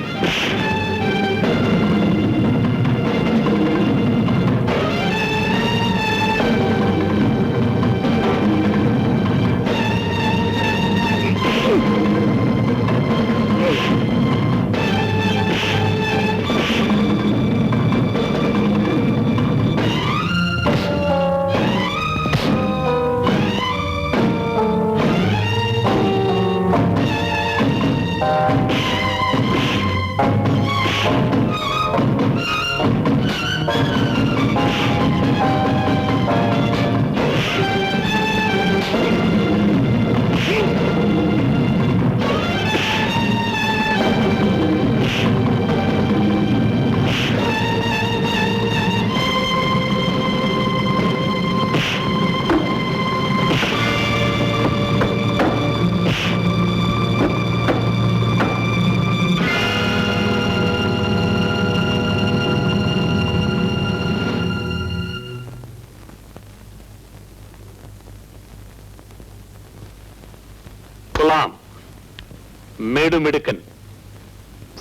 മേടുമെടുക്കൻ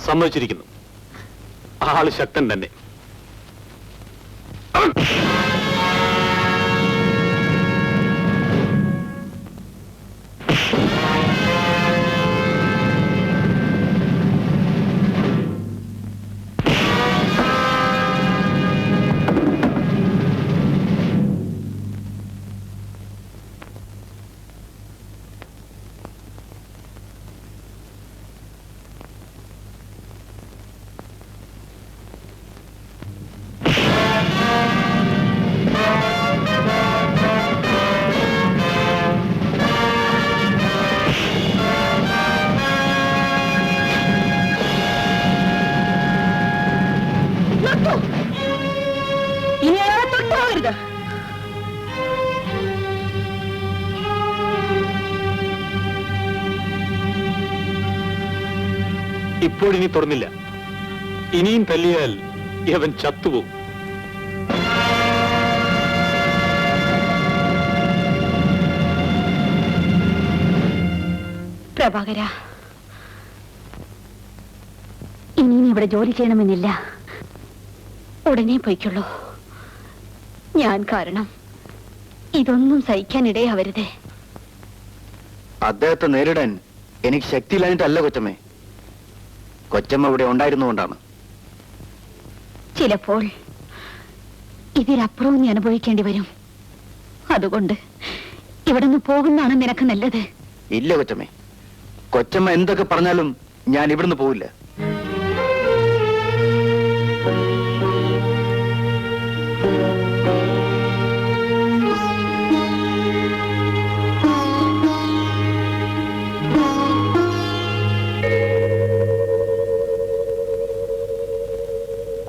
സമ്മതിച്ചിരിക്കുന്നു. ആള് ശക്തൻ തന്നെ. ഇപ്പോഴിനി തുറന്നില്ല. ഇനിയും തല്ലിയാൽ അവൻ ചത്തുപോകും. പ്രഭാകര, ഇനിയും ഇവിടെ ജോലി ചെയ്യണമെന്നില്ല. ഉടനെ പോയിക്കുള്ളൂ. ഞാൻ കാരണം ഇതൊന്നും സഹിക്കാനിടയാവരുതേ. അദ്ദേഹത്തെ നേരിടാൻ എനിക്ക് ശക്തിയില്ലാഞ്ഞിട്ടല്ല കൊച്ചമ്മേ, കൊച്ചമ്മ ഇവിടെ ഉണ്ടായിരുന്നുകൊണ്ടാണ്. ചിലപ്പോൾ ഇതിനപ്പുറവും നീ അനുഭവിക്കേണ്ടി വരും. അതുകൊണ്ട് ഇവിടെ നിന്ന് പോകുന്നതാണ് നിനക്ക് നല്ലത്. ഇല്ല കൊച്ചമ്മേ, കൊച്ചമ്മ എന്തൊക്കെ പറഞ്ഞാലും ഞാൻ ഇവിടുന്ന് പോവില്ല.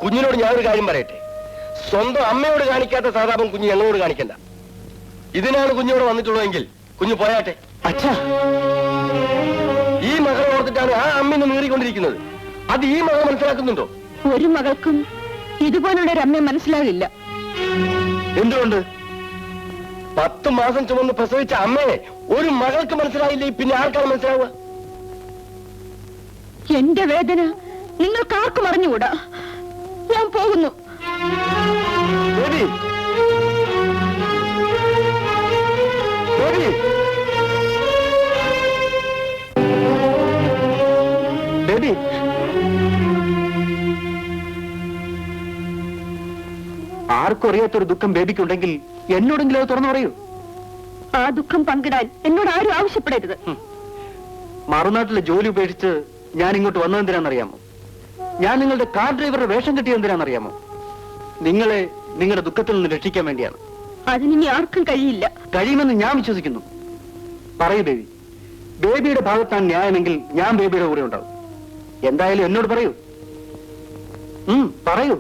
കുഞ്ഞിനോട് ഞാനൊരു കാര്യം പറയട്ടെ. സ്വന്തം അമ്മയോട് കാണിക്കാത്ത സഹതാപം കുഞ്ഞ് ഞങ്ങളോട് കാണിക്കണ്ട. ഇതിനാണ് കുഞ്ഞോട് വന്നിട്ടുള്ളതെങ്കിൽ കുഞ്ഞ് പോയാട്ടെ. അച്ഛാ, ഈ മകളെ ഓർത്തിട്ടാണ് ആ അമ്മ നീറിക്കൊണ്ടിരിക്കുന്നത്. അത് ഈ മകൾ മനസ്സിലാക്കുന്നുണ്ടോ? ഒരു മകൾക്കും ഇതുപോലുള്ള ഒരു അമ്മയെ മനസ്സിലാകില്ല. എന്തുകൊണ്ട്? 10 മാസം ചുമന്ന് പ്രസവിച്ച അമ്മയെ ഒരു മകൾക്ക് മനസ്സിലായില്ലേ, പിന്നെ ആർക്കാണ് മനസ്സിലാവുക? എന്റെ വേദന നിങ്ങൾക്ക് ആർക്കും അറിഞ്ഞുകൂടാ. ഞാൻ പോകുന്നു. Baby, baby, baby. ആർക്കും അറിയാത്തൊരു ദുഃഖം ബേബിക്കുണ്ടെങ്കിൽ എന്നോടെങ്കിലും അത് തുറന്നു പറയൂ. ആ ദുഃഖം പങ്കിടാൻ എന്നോട് ആരും ആവശ്യപ്പെടരുത്. മറുനാട്ടിലെ ജോലി ഉപേക്ഷിച്ച് ഞാൻ ഇങ്ങോട്ട് വന്നതെന്തിനാണെന്നറിയാമോ? ഞാൻ നിങ്ങളുടെ കാർ ഡ്രൈവറുടെ വേഷം കെട്ടിയത് എന്തിനാണെന്നറിയാമോ? നിങ്ങളെ നിങ്ങളുടെ ദുഃഖത്തിൽ നിന്ന് രക്ഷിക്കാൻ വേണ്ടിയാണ്. അതിനി ആർക്കും കഴിയില്ല. കഴിയുമെന്ന് ഞാൻ വിശ്വസിക്കുന്നു. പറയൂ ബേബി, ബേബിയുടെ ഭാഗത്താണ് ന്യായമെങ്കിൽ ഞാൻ ബേബിയുടെ കൂടെ ഉണ്ടാവും. എന്തായാലും എന്നോട് പറയൂ. പറയൂ.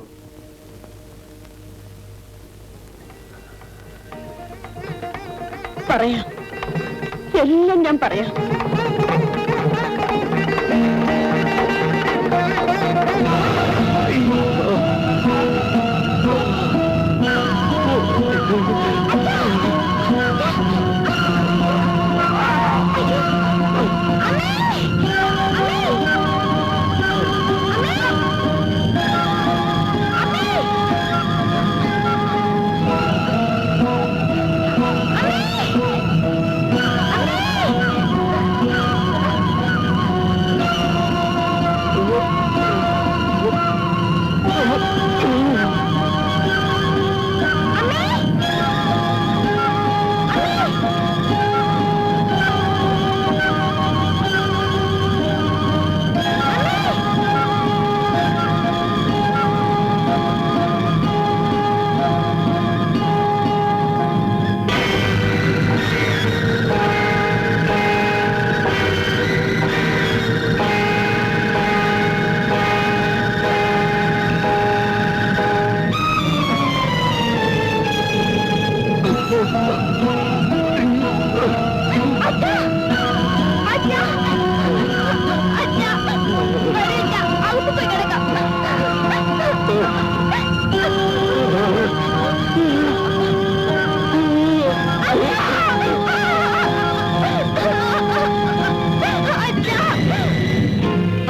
പറയാം, എല്ലാം ഞാൻ പറയാം.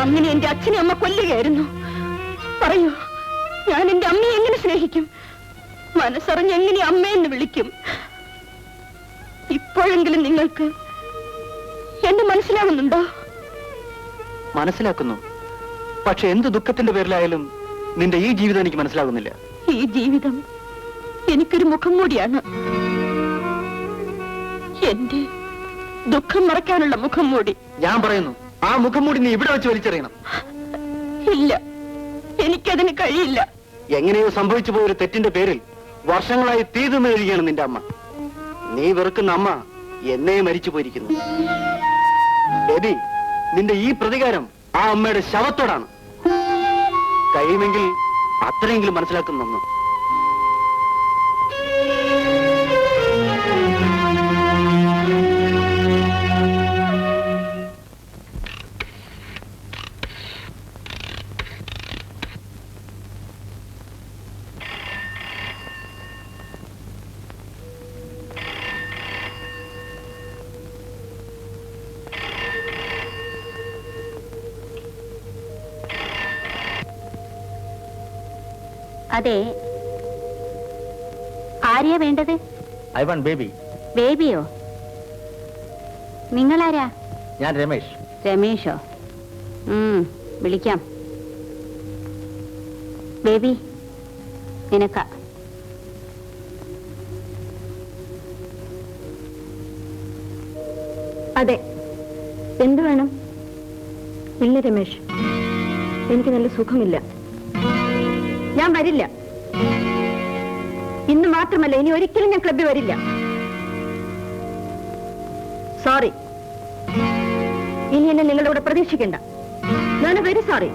അങ്ങനെ എന്റെ അച്ഛനെ അമ്മ കൊല്ലുകയായിരുന്നു. പറയൂ, ഞാൻ എന്റെ അമ്മയെ എങ്ങനെ സ്നേഹിക്കും? മനസ്സറിഞ്ഞ് എങ്ങനെ അമ്മയെന്ന് വിളിക്കും? ഇപ്പോഴെങ്കിലും നിങ്ങൾക്ക് എന്നെ മനസ്സിലാവുന്നുണ്ടോ? മനസ്സിലാക്കുന്നു. പക്ഷെ എന്ത് ദുഃഖത്തിന്റെ പേരിലായാലും നിന്റെ ഈ ജീവിതം എനിക്ക് മനസ്സിലാകുന്നില്ല. ഈ ജീവിതം എനിക്കൊരു മുഖം മൂടിയാണ്. എന്റെ ദുഃഖം മറക്കാനുള്ള മുഖം മൂടി. ഞാൻ പറയുന്നു, ആ മുഖം മൂടി നീ ഇവിടെ വെച്ച് വലിച്ചെറിയണം. ഇല്ല, എനിക്കതിന് കഴിയില്ല. എങ്ങനെയോ സംഭവിച്ചു പോയൊരു തെറ്റിന്റെ പേരിൽ വർഷങ്ങളായി തീ തിന്നു കഴിയുകയാണ് നിന്റെ അമ്മ. നീ വെറുക്കുന്ന അമ്മ എന്നെ മരിച്ചു പോയിരിക്കുന്നു. ബേബി, നിന്റെ ഈ പ്രതികാരം ആ അമ്മയുടെ ശവത്തോടാണ്. കഴിയുമെങ്കിൽ അത്രയെങ്കിലും മനസ്സിലാക്കുന്നു. അതെ, ആരെയാ വേണ്ടത്? I want baby. ബേബിയോ? നിങ്ങളാരാ? ഞാൻ രമേശ്. രമേശോ? വിളിക്കാം. ബേബി, നിനക്ക. അതെ, എന്ത് വേണം? ഇല്ല രമേശ്, എനിക്ക് നല്ല സുഖമില്ല. ഞാൻ വരില്ല. ഇന്ന് മാത്രമല്ല, ഇനി ഒരിക്കലും ഞാൻ ക്ലബ്ബിൽ വരില്ല. സോറി. ഇനി എന്നെ നിങ്ങളുടെ കൂടെ പ്രതീക്ഷിക്കണ്ട. ഞാൻ വെരി സോറി.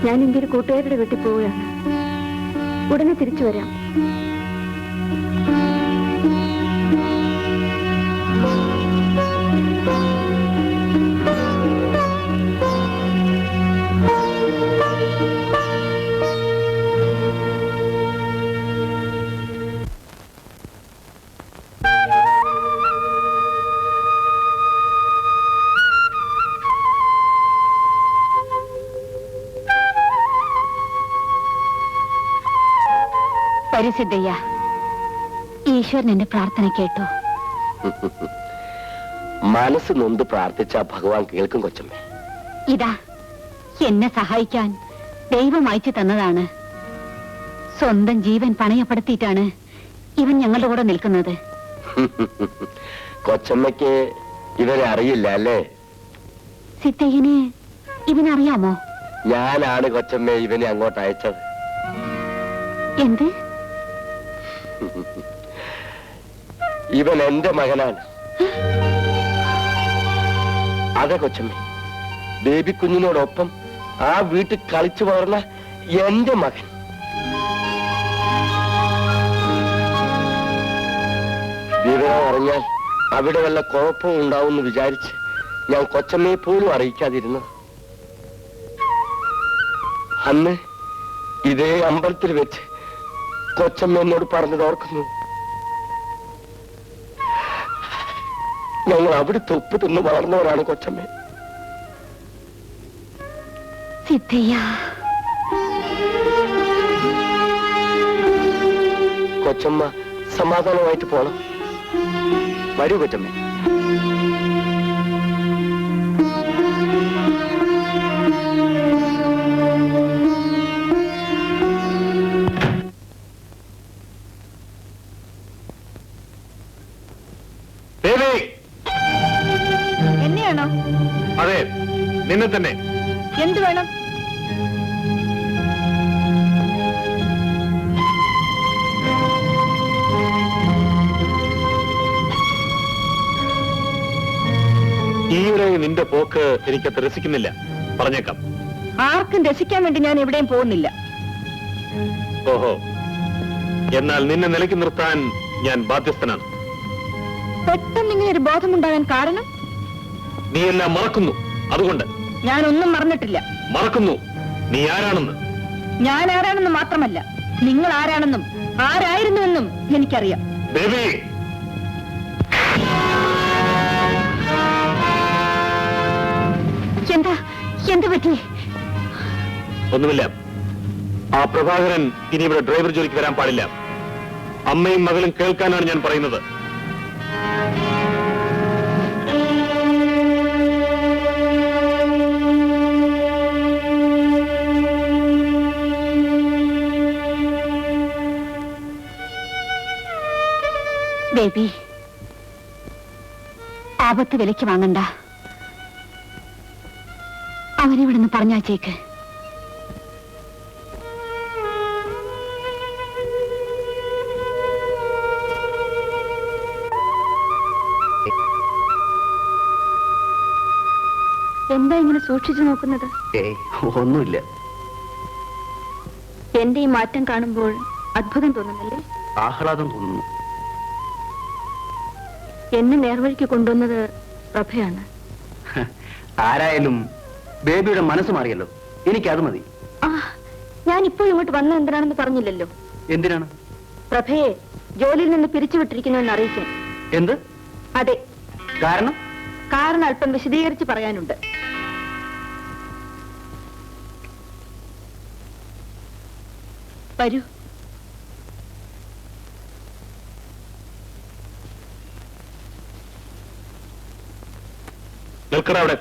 ഞാൻ എന്റെ ഒരു കൂട്ടുകാരുടെ വീട്ടിൽ പോവുകയാണ്. ഉടനെ തിരിച്ചു വരാം. പരിസിദ്ധയ്യ, ഈശ്വരൻ എന്റെ പ്രാർത്ഥന കേട്ടു. മനസ്സ് നൊന്ത് പ്രാർത്ഥിച്ച ഭഗവാൻ കേൾക്കും കൊച്ചമ്മേ. ഇതാ എന്നെ സഹായിക്കാൻ ദൈവം അയച്ചു തന്നതാണ്. സ്വന്തം ജീവൻ പണയപ്പെടുത്തിയിട്ടാണ് ഇവൻ ഞങ്ങളുടെ കൂടെ നിൽക്കുന്നത്. കൊച്ചമ്മയ്ക്ക് ഇവരെ അറിയില്ല അല്ലേ? സിദ്ധയ്യനെ ഇവനറിയാമോ? ഞാനാണ് കൊച്ചമ്മ ഇവനെ അങ്ങോട്ട് അയച്ചത്. എന്ത്? ഇവൻ എന്റെ മകനാണ്. അതെ കൊച്ചമ്മ, ബേബി കുഞ്ഞിനോടൊപ്പം ആ വീട്ടിൽ കളിച്ചു വളർന്ന എന്റെ മകൻ. വിവരം അറിഞ്ഞാൽ അവിടെ വല്ല കുഴപ്പവും ഉണ്ടാവുമെന്ന് വിചാരിച്ച് ഞാൻ കൊച്ചമ്മയെ പോലും അറിയിക്കാതിരുന്നു. അന്ന് ഇതേ അമ്പലത്തിൽ വെച്ച് കൊച്ചമ്മ എന്നോട് പറഞ്ഞത് ഓർക്കുന്നു. ഞങ്ങൾ അവിടെ തൊപ്പ് തിന്ന് വളർന്നവരാണ് കൊച്ചമ്മ. സിദ്ധയ്യ, കൊച്ചമ്മ സമാധാനമായിട്ട് പോണം. വരൂ കൊച്ചമ്മ. എന്നെയാണോ? അതെ, നിന്നെ തന്നെ. എന്ത് വേണം? ഈയിടെ നിന്റെ പോക്ക് എനിക്കത് രസിക്കുന്നില്ല, പറഞ്ഞേക്കാം. ആർക്കും രസിക്കാൻ വേണ്ടി ഞാൻ എവിടെയും പോകുന്നില്ല. ഓഹോ, എന്നാൽ നിന്നെ നിലയ്ക്ക് നിർത്താൻ ഞാൻ ബാധ്യസ്ഥനാണ്. പെട്ടെന്ന് ഇങ്ങനെ ഒരു ബോധമുണ്ടാകാൻ കാരണം? നീ എല്ലാം മറക്കുന്നു, അതുകൊണ്ട്. ഞാനൊന്നും മറന്നിട്ടില്ല. മറക്കുന്നു നീ ആരാണെന്ന്. ഞാൻ ആരാണെന്ന് മാത്രമല്ല, നിങ്ങൾ ആരാണെന്നും ആരായിരുന്നുവെന്നും എനിക്കറിയാം. ദേവി, എന്താ എന്ത് പറ്റി? ഒന്നുമില്ല. ആ പ്രഭാകരൻ ഇനി ഇവിടെ ഡ്രൈവർ ജോലിക്ക് വരാൻ പാടില്ല. അമ്മയും മകളും കേൾക്കാനാണ് ഞാൻ പറയുന്നത്. ബേബി, ആപത്ത് വിലയ്ക്ക് വാങ്ങണ്ട. അവനിവിടുന്ന് പറഞ്ഞയച്ചേക്ക്. എന്താ ഇങ്ങനെ സൂക്ഷിച്ചു നോക്കുന്നത്? ഒന്നുമില്ല. എന്റെ ഈ മാറ്റം കാണുമ്പോൾ അത്ഭുതം തോന്നുന്നില്ലേ? ആഹ്ലാദം തോന്നുന്നു. എന്നെ നേർവഴിക്ക് കൊണ്ടുവന്നത് പ്രഭയാണ്. ആരായാലും ബേബിയുടെ മനസ്സ് മാറിയല്ലോ. എനിക്കത് മതി. ആ, ഞാൻ ഇപ്പോൾ ഇങ്ങോട്ട് വന്നത് എന്തിനാണെന്ന് പറഞ്ഞില്ലല്ലോ. എന്തിനാണ്? പ്രഭയെ ജോലിയിൽ നിന്ന് പിരിച്ചുവിട്ടിരിക്കുന്നു എന്ന് അറിയിക്കണം. എന്ത്? അതെ. കാരണം? കാരണം അല്പം വിശദീകരിച്ച് പറയാനുണ്ട്. വരൂ. നിൽക്കട അവിടെ.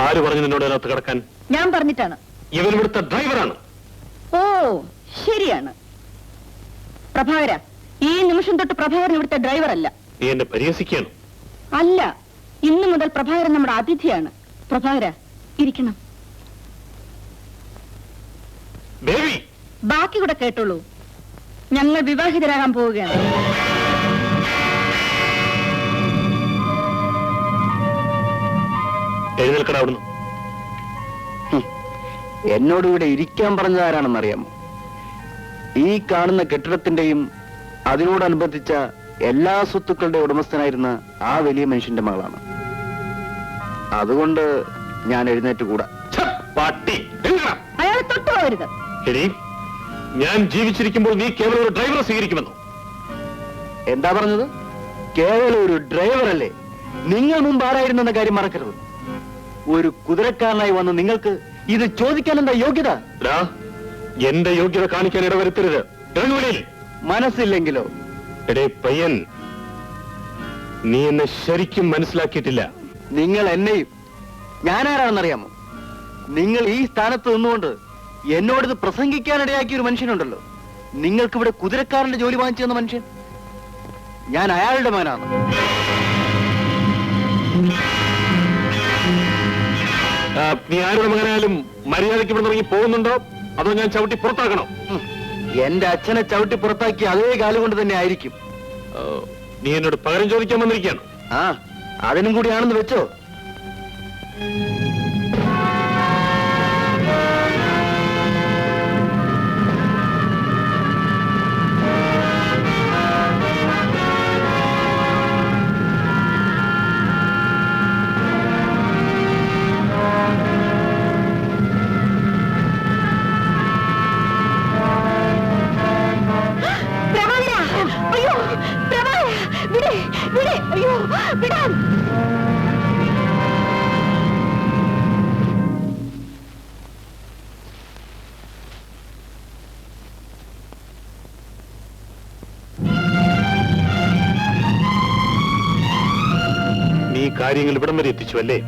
ആര് പറഞ്ഞു നിന്നോട് അതിനകത്ത് കിടക്കാൻ? ഞാൻ പറഞ്ഞിട്ടാണ്. ഇവൻ ഇവിടുത്തെ ഡ്രൈവറാണ്. ഓ, ശരിയാണ്. പ്രഭാകര, ഈ നിമിഷം തൊട്ട് പ്രഭാകരൻ ഇവിടുത്തെ ഡ്രൈവർ അല്ല. നീ എന്നെ പരിഹസിക്കുകയാണ്. അല്ല, ഇന്നു മുതൽ പ്രഭാകരൻ നമ്മുടെ അതിഥിയാണ്. പ്രഭാകര, ഇരിക്കണം. ബേബി, ബാക്കി കൂടെ കേട്ടോളൂ. ഞങ്ങൾ വിവാഹിതരാകാൻ പോവുകയാണ്. എഴുന്നേൽക്കട അവിടുന്ന്. എന്നോട് ഇവിടെ ഇരിക്കാൻ പറഞ്ഞത് ആരാണെന്നറിയാമോ? ഈ കാണുന്ന കെട്ടിടത്തിന്റെയും അതിനോടനുബന്ധിച്ച എല്ലാ സ്വത്തുക്കളുടെ ഉടമസ്ഥനായിരുന്ന ആ വലിയ മനുഷ്യന്റെ മകളാണ്. അതുകൊണ്ട് ഞാൻ എഴുന്നേറ്റ് കൂടാ. പട്ടി, അയാൾ തൊട്ടുപോകരുത്. എടി, ഞാൻ ജീവിച്ചിരിക്കുമ്പോൾ നീ കേവലം ഒരു ഡ്രൈവറെ സ്വീകരിക്കുമെന്നോ? എന്താ പറഞ്ഞത്? കേവലം ഒരു ഡ്രൈവർ അല്ലേ? നിങ്ങൾ മുമ്പ് ആരായിരുന്നെന്ന കാര്യം മറക്കരുത്. ഒരു കുതിരക്കാരനായി വന്ന് നിങ്ങൾക്ക് ഇത് ചോദിക്കാൻ എന്താ യോഗ്യത? എന്റെ യോഗ്യത കാണിക്കാൻ ഇടവരുത്തരുത്. ഇറങ്ങുവിളിയിൽ മനസ്സില്ലെങ്കിലോ? എടേ പയ്യൻ, നീ എന്നെ ശരിക്കും മനസ്സിലാക്കിയിട്ടില്ല. നിങ്ങൾ എന്നെയും ഞാനാരാണെന്നറിയാമോ? നിങ്ങൾ ഈ സ്ഥാനത്ത് നിന്നുകൊണ്ട് എന്നോടിത് പ്രസംഗിക്കാനിടയാക്കിയ ഒരു മനുഷ്യനുണ്ടല്ലോ, നിങ്ങൾക്കിവിടെ കുതിരക്കാരന്റെ ജോലി വാങ്ങിച്ചു തന്ന മനുഷ്യൻ. ഞാൻ അയാളുടെ മകനാണ്. നീ ആരുടെ മകനായാലും മര്യാദയ്ക്ക് ഇവിടെ ഇറങ്ങി പോകുന്നുണ്ടോ, അതോ ഞാൻ ചവിട്ടി പുറത്താക്കണോ? എന്റെ അച്ഛനെ ചവിട്ടി പുറത്താക്കി അതേ കാലുകൊണ്ട് തന്നെ ആയിരിക്കും. നീ എന്നോട് പകരം ചോദിക്കാൻ വന്നിരിക്കുകയാണ്. ആ, അതിനും കൂടിയാണെന്ന് വെച്ചോ. നീ കാര്യങ്ങൾ ഇവിടം വരെ എത്തിച്ചു അല്ലേ?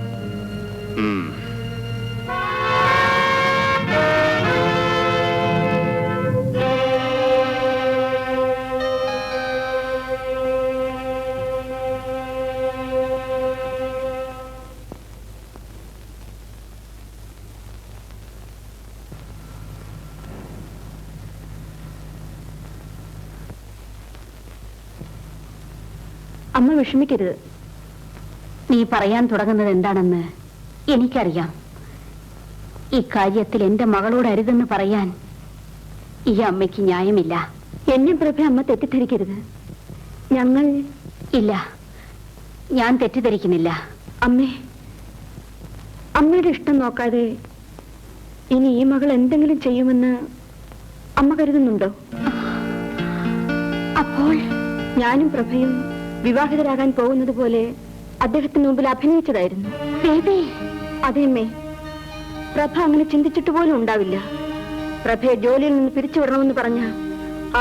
അമ്മ വിഷമിക്കരുത്. നീ പറയാൻ തുടങ്ങുന്നത് എന്താണെന്ന് എനിക്കറിയാം. ഇക്കാര്യത്തിൽ എന്റെ മകളോട് അരുതെന്ന് പറയാൻ ഈ അമ്മയ്ക്ക് ന്യായമില്ല. എന്നെ പ്രഭ അമ്മ തെറ്റിദ്ധരിക്കരുത്. ഞങ്ങൾ ഇല്ല, ഞാൻ തെറ്റിദ്ധരിക്കുന്നില്ല. അമ്മയുടെ ഇഷ്ടം നോക്കാതെ ഇനി ഈ മകൾ എന്തെങ്കിലും ചെയ്യുമെന്ന് അമ്മ കരുതുന്നുണ്ടോ? അപ്പോൾ ഞാനും പ്രഭയും വിവാഹിതരാകാൻ പോകുന്നത് പോലെ അദ്ദേഹത്തിന് മുമ്പിൽ അഭിനയിച്ചതായിരുന്നു. അതേമ്മേ, പ്രഭ അങ്ങനെ ചിന്തിച്ചിട്ട് പോലും ഉണ്ടാവില്ല. പ്രഭയെ ജോലിയിൽ നിന്ന് പിരിച്ചുവിടണമെന്ന് പറഞ്ഞ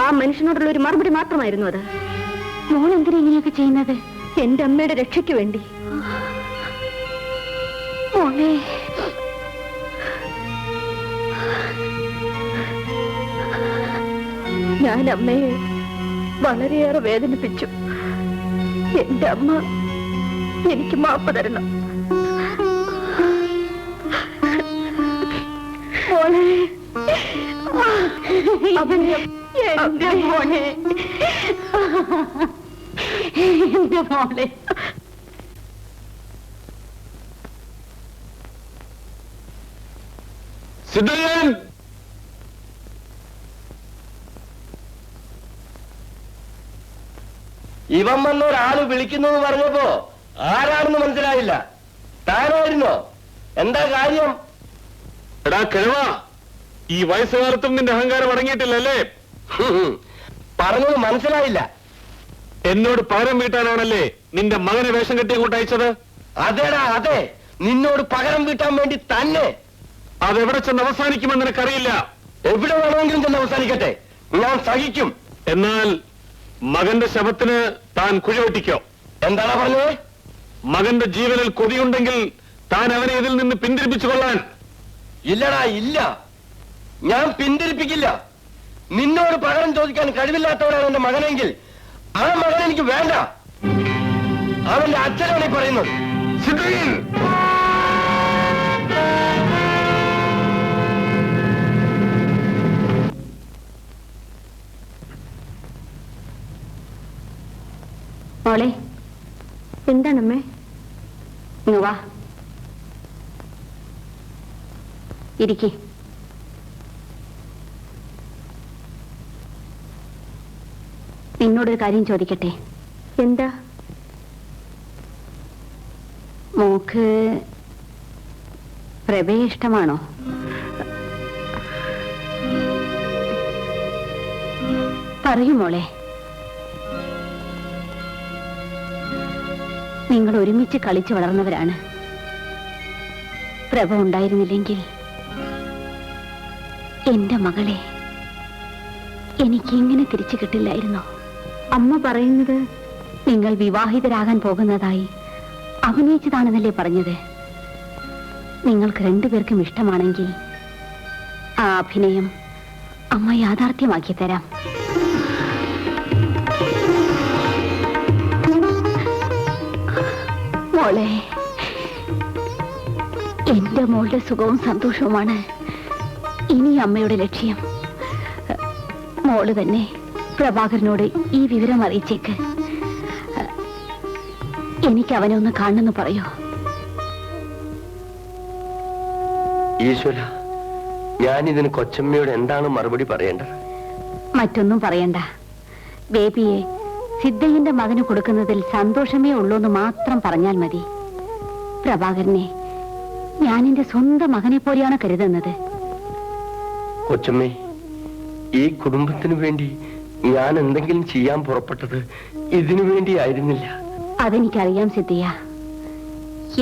ആ മനുഷ്യനോടുള്ള ഒരു മറുപടി മാത്രമായിരുന്നു അത്. മോൾ എന്തിനാ ഇങ്ങനെയൊക്കെ ചെയ്യുന്നത്? എന്റെ അമ്മയുടെ രക്ഷയ്ക്ക് വേണ്ടി. മോളെ, ഞാൻ അമ്മയെ വളരെയേറെ വേദനിപ്പിച്ചു. എന്റെ അമ്മ എനിക്ക് മാപ്പ് തരണം. മോളെ, എന്റെ മോനെ, എന്റെ മോളെ. സിദ്ധൻ, ഇവൻ വന്നൊരാള് വിളിക്കുന്നു പറഞ്ഞപ്പോ ആരാണെന്ന് മനസ്സിലായില്ല. താനായിരുന്നോ? എന്താ കാര്യം? എടാ കിഴവാ, ഈ വയസ്സുകാലത്തും നിന്റെ അഹങ്കാരം അടങ്ങിയിട്ടില്ലല്ലേ? പറഞ്ഞത് മനസ്സിലായില്ല. എന്നോട് പകരം വീട്ടാനാണല്ലേ നിന്റെ മകനെ വേഷം കെട്ടി കൂട്ടയച്ചത്? അതേടാ അതെ, നിന്നോട് പകരം വീട്ടാൻ വേണ്ടി തന്നെ. അതെവിടെ ചെന്ന് അവസാനിക്കുമെന്ന് നിനക്കറിയില്ല. എവിടെ വേണമെങ്കിലും ചെന്ന് അവസാനിക്കട്ടെ, ഞാൻ സഹിക്കും. എന്നാൽ മകന്റെ ശവത്തിന് താൻ കുഴിവെട്ടിക്കോ. എന്താണ് പറഞ്ഞത്? മകന്റെ ജീവനിൽ കൊതിയുണ്ടെങ്കിൽ താൻ അവനെ ഇതിൽ നിന്ന് പിന്തിരിപ്പിച്ചു കൊള്ളാൻ. ഇല്ലടാ ഇല്ല, ഞാൻ പിന്തിരിപ്പിക്കില്ല. നിന്നോട് പകരം ചോദിക്കാൻ കഴിവില്ലാത്തവരാണ് എന്റെ മകനെങ്കിൽ ആ മകൻ എനിക്ക് വേണ്ട. അവന്റെ അച്ഛനാണ് ഈ പറയുന്നത്. മോളെ, എന്താണമ്മേ? ഇങ്ങ് വാ, ഇരിക്കേ. നിന്നോടൊരു കാര്യം ചോദിക്കട്ടെ? എന്താ? മോക്ക് പ്രഭയെ ഇഷ്ടമാണോ? പറയൂ മോളെ. നിങ്ങൾ ഒരുമിച്ച് കളിച്ചു വളർന്നവരാണ്. പ്രഭ ഉണ്ടായിരുന്നില്ലെങ്കിൽ എന്റെ മകളെ എനിക്ക് ഇങ്ങനെ തിരിച്ചു കിട്ടില്ലായിരുന്നോ? അമ്മ പറയുന്നത് നിങ്ങൾ വിവാഹിതരാകാൻ പോകുന്നതായി അഭിനയിച്ചതാണെന്നല്ലേ പറഞ്ഞത്? നിങ്ങൾക്ക് രണ്ടുപേർക്കും ഇഷ്ടമാണെങ്കിൽ ആ അഭിനയം അമ്മ യാഥാർത്ഥ്യമാക്കി തരാം. മോളെ, എന്റെ മോളുടെ സുഖവും സന്തോഷവുമാണ് ഇനി അമ്മയുടെ ലക്ഷ്യം. മോള് തന്നെ പ്രഭാകരനോട് ഈ വിവരം അറിയിച്ചേക്ക്. എനിക്ക് അവനെ ഒന്ന് കാണണമെന്ന് പറയോ? ഈശ്വര, ഞാനിതിന് കൊച്ചമ്മയോട് എന്താണ് മറുപടി പറയേണ്ടത്? മറ്റൊന്നും പറയണ്ട. ബേബിയെ സിദ്ധയ്യന്റെ മകന് കൊടുക്കുന്നതിൽ സന്തോഷമേ ഉള്ളൂന്ന് മാത്രം പറഞ്ഞാൽ മതി. പ്രഭാകരനെ ഞാൻ എന്റെ സ്വന്തം മകനെ പോലെയാണ് കരുതുന്നത്. കൊച്ചമ്മേ, ഈ കുടുംബത്തിനു വേണ്ടി ഞാൻ എന്തെങ്കിലും ചെയ്യാൻ പുറപ്പെട്ടത് ഇതിനു വേണ്ടിയായിരുന്നില്ല. അതെനിക്കറിയാം സിദ്ധയ്യ.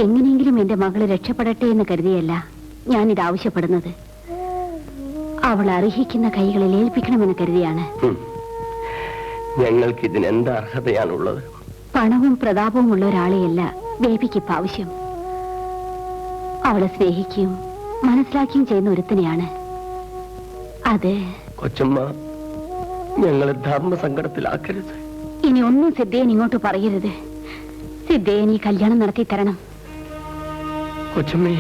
എങ്ങനെയെങ്കിലും എന്റെ മകള് രക്ഷപ്പെടട്ടെ എന്ന് കരുതിയല്ല ഞാനിത് ആവശ്യപ്പെടുന്നത്. അവൾ അർഹിക്കുന്ന കൈകളിൽ ഏൽപ്പിക്കണമെന്ന് കരുതിയാണ്. ഞങ്ങൾക്ക് ഇതിന് എന്താ അർഹതയാണുള്ളത്? പണവും പ്രതാപവും ഉള്ള ഒരാളെയല്ല ബേബിക്ക് ഇപ്പൊ ആവശ്യം. അവളെ സ്നേഹിക്കുകയും മനസ്സിലാക്കുകയും ചെയ്യുന്ന ഒരുത്തനെയാണ്. അത് കൊച്ചമ്മ, ഞങ്ങളെ ധർമ്മസങ്കടത്തിലാക്കരുത്. ഇനി ഒന്നും സിദ്ധയൻ ഇങ്ങോട്ട് പറയരുത്. സിദ്ധയൻ ഈ കല്യാണം നടത്തി തരണം. കൊച്ചമ്മേ,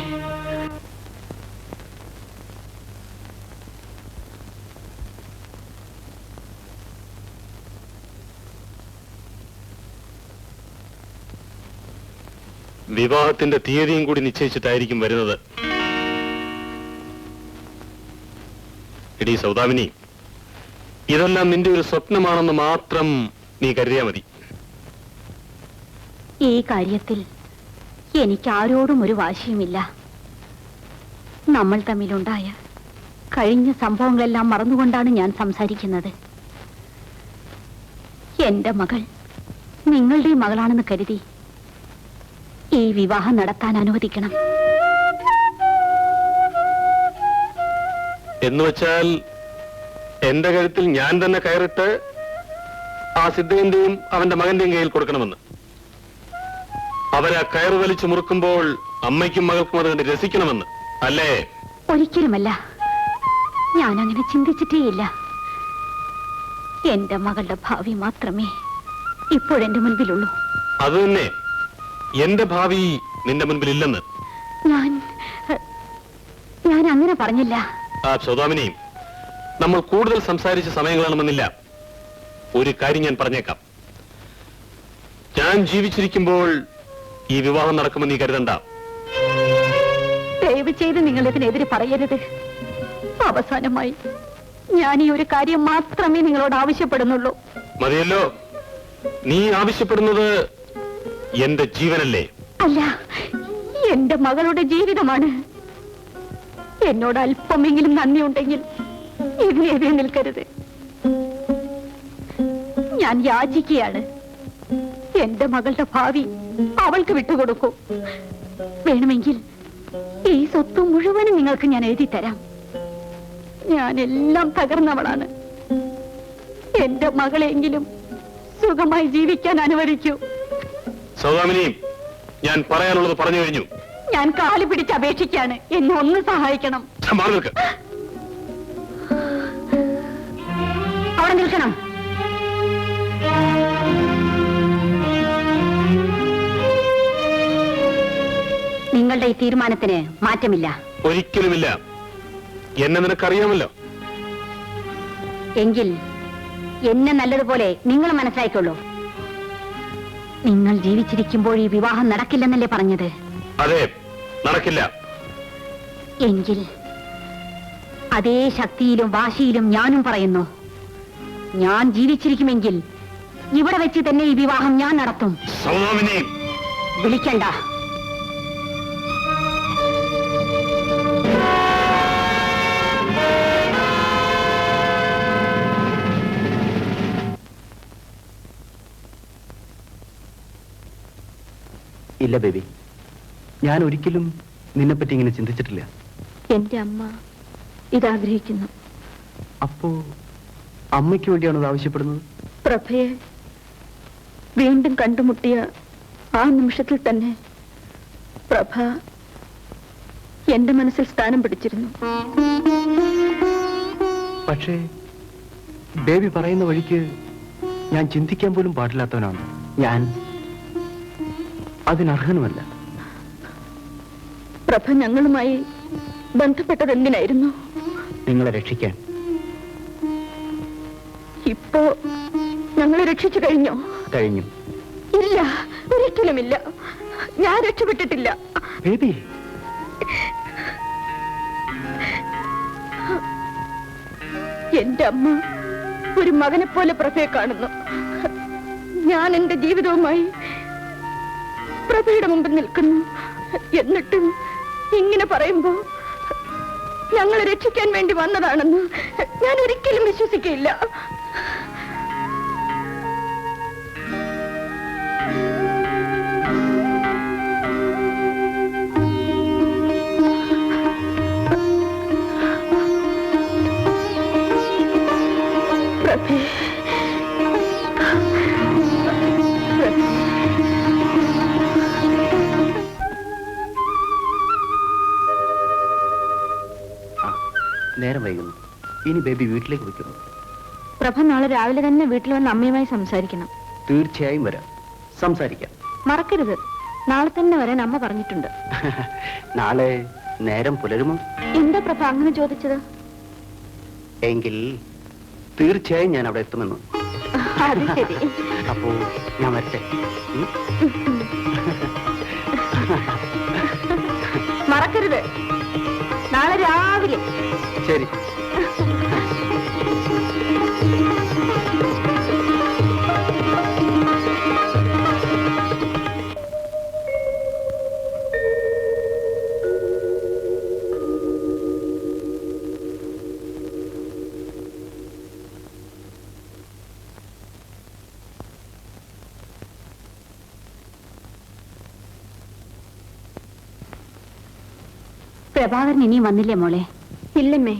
വിവാഹത്തിന്റെ തീയതിയും കൂടി നിശ്ചയിച്ചിട്ടായിരിക്കും വരുന്നത്. എടീ സൗദാമിനി, ഇതെല്ലാം നിന്റെ ഒരു സ്വപ്നമാണെന്ന് മാത്രം നീ കരുതിയാ മതി. ഈ കാര്യത്തിൽ എനിക്ക് ആരോടും ഒരു വാശിയുമില്ല. നമ്മൾ തമ്മിലുണ്ടായ കഴിഞ്ഞ സംഭവങ്ങളെല്ലാം മറന്നുകൊണ്ടാണ് ഞാൻ സംസാരിക്കുന്നത്. എന്റെ മകൾ നിങ്ങളുടെ മകളാണെന്ന് കരുതി ഈ വിവാഹം നടത്താൻ അനുവദിക്കണം. എന്നുവെച്ചാൽ എന്റെ കഴുത്തിൽ ഞാൻ തന്നെ കയറിട്ട് ആ സിദ്ധന്റെയും അവന്റെ മകന്റെയും കയ്യിൽ കൊടുക്കണമെന്ന്. അവരെ കയറ് വലിച്ചു മുറുക്കുമ്പോൾ അമ്മയ്ക്കും മകൾക്കും അത് രസിക്കണമെന്ന് അല്ലേ? ഒരിക്കലുമല്ല. ഞാൻ അങ്ങനെ ചിന്തിച്ചിട്ടേയില്ല. എന്റെ മകളുടെ ഭാവി മാത്രമേ ഇപ്പോഴെന്റെ മുൻപിലുള്ളൂ. അത് തന്നെ, എന്റെ ഭാവി നിന്റെ മുൻപിൽ ഇല്ലെന്ന്. ഞാൻ അങ്ങനെ പറഞ്ഞില്ല. ആ സൗദാമിനി, നമ്മൾ കൂടുതൽ സംസാരിച്ച സമയങ്ങളാണെന്നില്ല. ഒരു കാര്യം ഞാൻ പറഞ്ഞേക്കാം. ഞാൻ ജീവിച്ചിരിക്കുമ്പോൾ ഈ വിവാഹം നടക്കുമെന്ന് നീ കരുതണ്ട. ദയവ് ചെയ്ത് നിങ്ങൾ ഇതിനെതിരെ പറയരുത്. അവസാനമായി ഞാൻ ഈ ഒരു കാര്യം മാത്രമേ നിങ്ങളോട് ആവശ്യപ്പെടുന്നുള്ളൂ. മതിയല്ലോ, നീ ആവശ്യപ്പെടുന്നത് എന്റെ ജീവനല്ലേ? അല്ല, എന്റെ മകളുടെ ജീവിതമാണ്. എന്നോട് അല്പമെങ്കിലും നന്ദിയുണ്ടെങ്കിൽ ഇതിനെതിരെ നിൽക്കരുത്. ഞാൻ യാചിക്കുകയാണ്. എന്റെ മകളുടെ ഭാവി അവൾക്ക് വിട്ടുകൊടുക്കൂ. വേണമെങ്കിൽ ഈ സ്വത്ത് മുഴുവനും നിങ്ങൾക്ക് ഞാൻ എഴുതി തരാം. ഞാനെല്ലാം തകർന്നവളാണ്. എന്റെ മകളെങ്കിലും സുഖമായി ജീവിക്കാൻ അനുവദിക്കൂ. സൗദാമിനി, ഞാൻ പറയാനുള്ളത് പറഞ്ഞു കഴിഞ്ഞു. ഞാൻ കാല് പിടിച്ച് അപേക്ഷിക്കാണ്. എന്നെ ഒന്ന് സഹായിക്കണം. അവിടെ നിൽക്കണം. നിങ്ങളുടെ ഈ തീരുമാനത്തിന് മാറ്റമില്ല. ഒരിക്കലുമില്ല. എന്നെ നിനക്കറിയാമല്ലോ. എങ്കിൽ എന്നെ നല്ലതുപോലെ നിങ്ങൾ മനസ്സിലാക്കിക്കൊള്ളൂ. നിങ്ങൾ ജീവിച്ചിരിക്കുമ്പോൾ ഈ വിവാഹം നടക്കില്ലെന്നല്ലേ പറഞ്ഞത്? അതെ, നടക്കില്ല. എങ്കിൽ അതേ ശക്തിയിലും വാശിയിലും ഞാനും പറയുന്നു. ഞാൻ ജീവിച്ചിരിക്കുമെങ്കിൽ ഇവിടെ വെച്ച് തന്നെ ഈ വിവാഹം ഞാൻ നടത്തും. സൗദാമിനി, വിളിക്കണ്ട. ഇല്ല ബേബി, ഞാൻ ഒരിക്കലും നിന്നെപ്പറ്റി ഇങ്ങനെ ചിന്തിച്ചിട്ടില്ല. എന്റെ അമ്മ ഇതാഗ്രഹിക്കുന്നു. അപ്പോ അമ്മയ്ക്ക് വേണ്ടിയാണ് ഇത് ആവശ്യപ്പെടുന്നത്? പ്രഭയെ വീണ്ടും കണ്ടുമുട്ടിയ ആ നിമിഷത്തിൽ തന്നെ പ്രഭ എന്റെ മനസ്സിൽ സ്ഥാനം പിടിച്ചിരുന്നു. പക്ഷേ ബേബി പറയുന്ന വഴിക്ക് ഞാൻ ചിന്തിക്കാൻ പോലും പാടില്ലാത്തവനാണ്. ഞാൻ അതിനർഹനുമല്ല. പ്രഭ ഞങ്ങളുമായി ബന്ധപ്പെട്ടത് എന്തിനായിരുന്നു? നിങ്ങളെ രക്ഷിക്കാൻ. ഇപ്പോ ഞങ്ങളെ രക്ഷിച്ചു കഴിഞ്ഞോ? കഴിഞ്ഞു. ഇല്ല, ഒരിക്കലുമില്ല. ഞാൻ രക്ഷപ്പെട്ടിട്ടില്ല. ബേബി, എന്റെ അമ്മ ഒരു മകനെ പോലെ പ്രഭയെ കാണുന്നു. ഞാൻ എന്റെ ജീവിതവുമായി പ്രഭയുടെ മുമ്പിൽ നിൽക്കുന്നു. എന്നിട്ടും ഇങ്ങനെ പറയുമ്പോ ഞങ്ങളെ രക്ഷിക്കാൻ വേണ്ടി വന്നതാണെന്ന് ഞാൻ ഒരിക്കലും വിശ്വസിക്കയില്ല. പ്രഭേ, നേരം വൈകുന്നു. ഇനി ബേബി വീട്ടിലേക്ക് വയ്ക്കുന്നു. പ്രഭ നാളെ രാവിലെ തന്നെ വീട്ടിൽ വന്ന് അമ്മയുമായി സംസാരിക്കണം. തീർച്ചയായും വരാം, സംസാരിക്കാം. മറക്കരുത്, നാളെ തന്നെ വരാൻ അമ്മ പറഞ്ഞിട്ടുണ്ട്. നാളെ നേരം പുലരുമോ? എന്താ പ്രഭ അങ്ങനെ ചോദിച്ചത്? എങ്കിൽ തീർച്ചയായും ഞാൻ അവിടെ എത്തുമെന്ന്. അത് ശരി. അപ്പോ ഞാൻ വരട്ടെ. മറക്കരുത്, നാളെ രാവിലെ. ശരി. പ്രഭാകരൻ ഇനിയും വന്നില്ലേ മോളെ? ഇല്ലമ്മേ,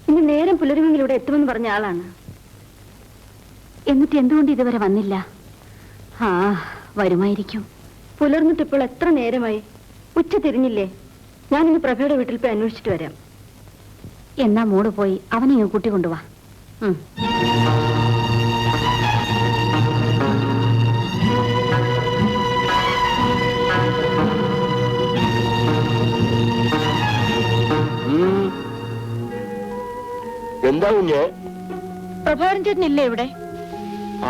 ഇന്ന് നേരം പുലരുമെങ്കിൽ ഇവിടെ എത്തുമെന്ന് പറഞ്ഞ ആളാണ്. എന്നിട്ട് എന്തുകൊണ്ട് ഇതുവരെ വന്നില്ല? ആ, വരുമായിരിക്കും. പുലർന്നിട്ട് ഇപ്പോൾ എത്ര നേരമായി? ഉച്ച തിരിഞ്ഞില്ലേ? ഞാൻ ഇന്ന് പ്രഭയുടെ വീട്ടിൽ പോയി അന്വേഷിച്ചിട്ട് വരാം. എന്നാ മോള് പോയി അവനെ ഇങ്ങ് കൂട്ടിക്കൊണ്ടുവാ. എന്താ കുഞ്ഞ്? പ്രഭാകരൻ ചേട്ടൻ ഇല്ലേ ഇവിടെ?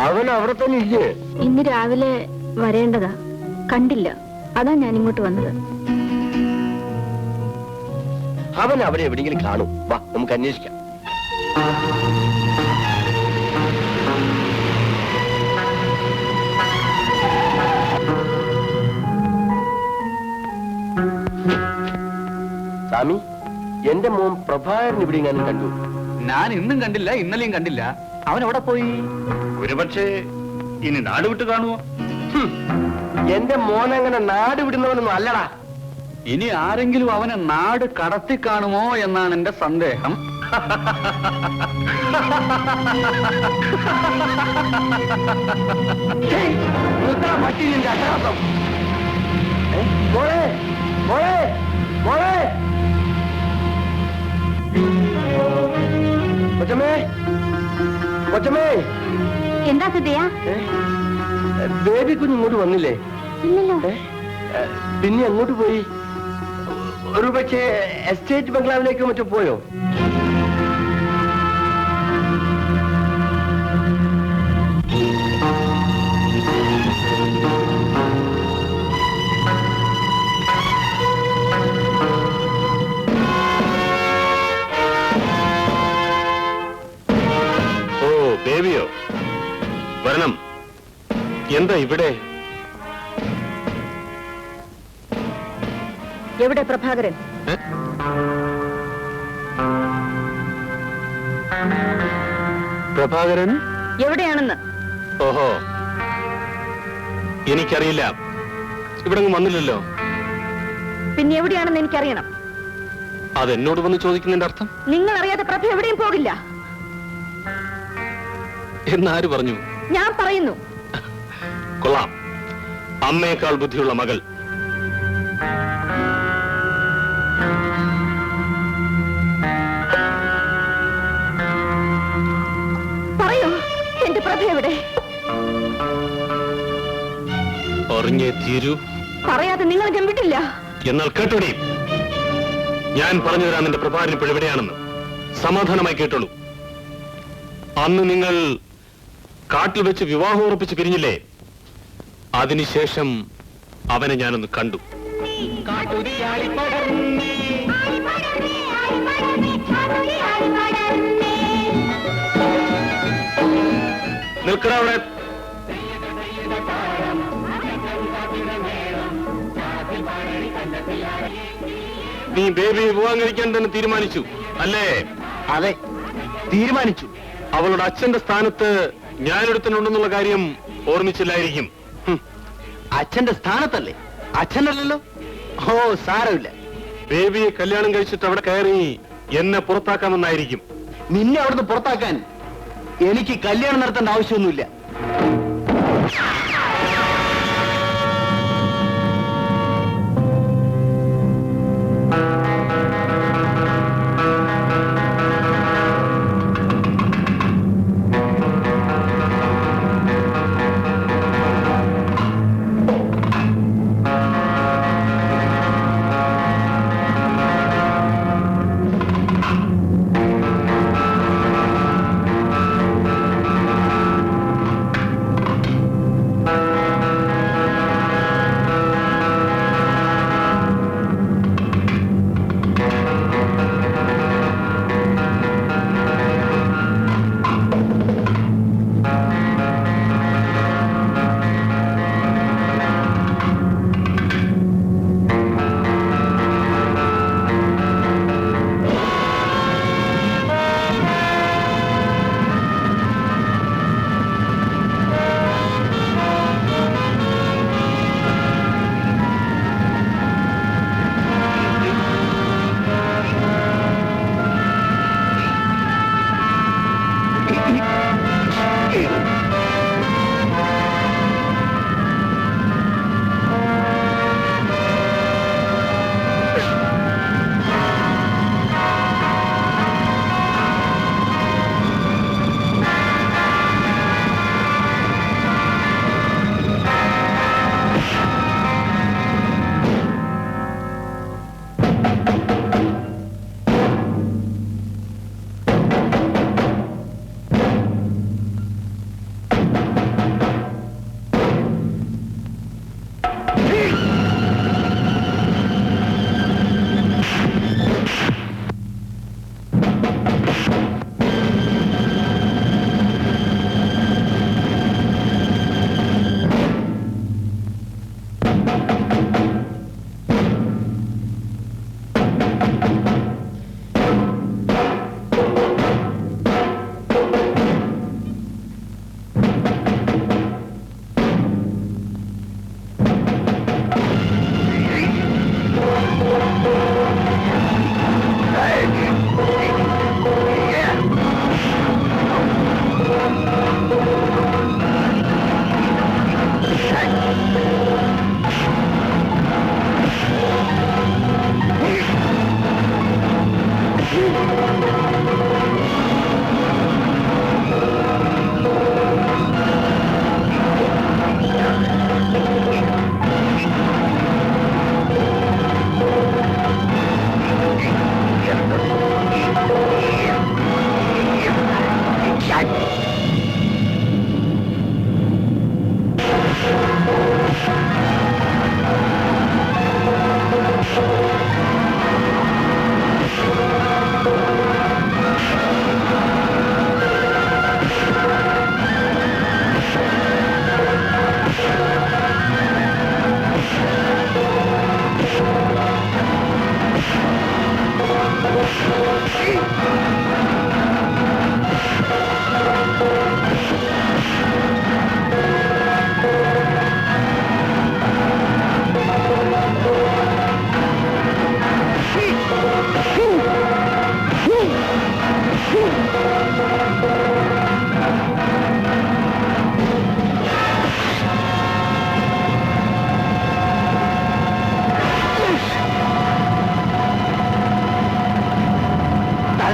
അവൻ അവിടെ തന്നെ ഇല്ലേ? ഇന്ന് രാവിലെ വരേണ്ടതാ, കണ്ടില്ല. അതാ ഞാൻ ഇങ്ങോട്ട് വന്നത്. അവൻ അവിടെ എവിടെയെങ്കിലും കാണും. വാ, നമുക്ക് അന്വേഷിക്കാം. സ്വാമി, എന്റെ മോൻ പ്രഭാകരൻ ഇവിടെ ഞാൻ കണ്ടു. ഞാൻ ഇന്നും കണ്ടില്ല, ഇന്നലെയും കണ്ടില്ല. അവൻ എവിടെ പോയി? ഒരുപക്ഷെ ഇനി നാട് വിട്ട് കാണുമോ? എന്റെ മോൻ അങ്ങനെ നാട് വിടുന്നവനൊന്നും അല്ലടാ. ഇനി ആരെങ്കിലും അവനെ നാട് കടത്തി കാണുമോ എന്നാണ് എന്റെ സന്ദേഹം. പറ്റി നിന്റെ അഭ്യാസം. മോളെ, മോളെ, മോളെ, കൊച്ചമ്മേ, കൊച്ചമ്മേ. എന്താ സിദ്ധയാ? ബേബി കുഞ്ഞ് ഇങ്ങോട്ട് വന്നില്ലേ? ഇല്ലല്ലോ. പിന്നെ അങ്ങോട്ട് പോയി? ഒരു പക്ഷേ എസ്റ്റേറ്റ് ബംഗ്ലാവിലേക്കോ മറ്റോ പോയോ? ബേബിയോ? വരണം. എന്താ ഇവിടെ? എവിടെ പ്രഭാകരൻ? പ്രഭാകരൻ എവിടെയാണെന്ന്? ഓഹോ, എനിക്കറിയില്ല. ഇവിടെ വന്നില്ലല്ലോ. പിന്നെ എവിടെയാണെന്ന് എനിക്കറിയണം. അതെന്നോട് വന്ന് ചോദിക്കുന്നതിന്റെ അർത്ഥം നിങ്ങൾ അറിയാതെ പ്രഭ എവിടെയും പോകില്ല. എന്നാര് പറഞ്ഞു? ഞാൻ പറയുന്നു. കൊള്ളാം, അമ്മയേക്കാൾ ബുദ്ധിയുള്ള മകൾ. പറയൂ, എന്റെ പ്രഭ എവിടെ? അറിഞ്ഞേ തീരൂ. പറയാതെ നിങ്ങൾ ഞാൻ വിട്ടില്ല. എന്നാൽ കേട്ടോടി, ഞാൻ പറഞ്ഞു തരാം നിന്റെ പ്രഭാകരൻ ഇപ്പോൾ എവിടെയാണെന്ന്. സമാധാനമായി കേട്ടോളൂ. അന്ന് നിങ്ങൾ കാട്ടിൽ വെച്ച് വിവാഹം ഉറപ്പിച്ച് പിരിഞ്ഞില്ലേ? അതിനുശേഷം അവനെ ഞാനൊന്ന് കണ്ടു. നിൽക്കടാ അവിടെ. നീ ബേബിയെ വിവാഹം കഴിക്കാൻ തന്നെ തീരുമാനിച്ചു അല്ലേ? അതെ, തീരുമാനിച്ചു. അവളുടെ അച്ഛന്റെ സ്ഥാനത്ത് ഞാനൊരുത്തനുണ്ടെന്നുള്ള കാര്യം ഓർമ്മിച്ചില്ലായിരിക്കും. അച്ഛന്റെ സ്ഥാനത്തല്ലേ? അച്ഛനല്ലല്ലോ. ഓ, സാരമില്ല. ബേബിയെ കല്യാണം കഴിച്ചിട്ട് അവിടെ കയറി എന്നെ പുറത്താക്കാമെന്നായിരിക്കും. നിന്നെ അവിടുന്ന് പുറത്താക്കാൻ എനിക്ക് കല്യാണം നടത്തേണ്ട ആവശ്യമൊന്നുമില്ല.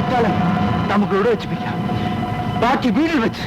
തൽക്കാലം നമുക്ക് ഇവിടെ വെച്ച് പിരിയാം. ബാക്കി വീട്ടിൽ വെച്ച്.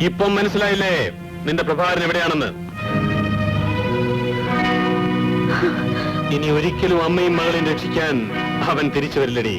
ഇപ്പം മനസ്സിലായില്ലേ നിന്റെ പ്രഭാകരൻ എവിടെയാണെന്ന്? ഇനി ഒരിക്കലും അമ്മയും മകളെയും രക്ഷിക്കാൻ അവൻ തിരിച്ചു വരില്ലടി.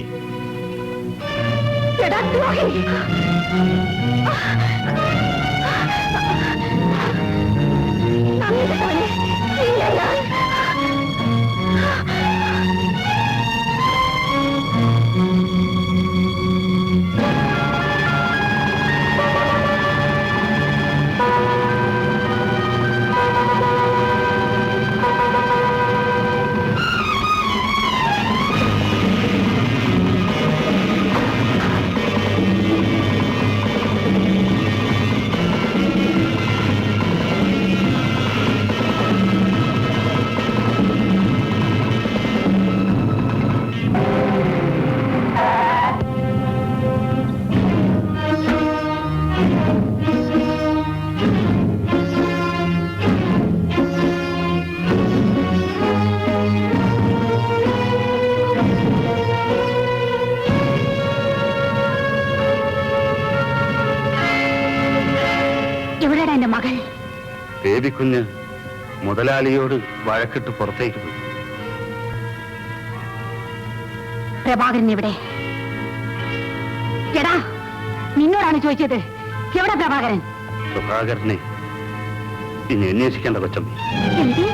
എവിടെയാണ് എന്റെ മകൾ? ബേബിക്കുഞ്ഞ് മുതലാളിയോട് വഴക്കിട്ട് പുറത്തേക്ക് പോയി. പ്രഭാകരൻ എവിടെ? എടാ, നിന്നോടാണ് ചോദിച്ചത്. എവിടെ പ്രഭാകരൻ? പ്രഭാകരനെ ഇനി അന്വേഷിക്കേണ്ട കൊച്ചമ്മ. എന്ത്?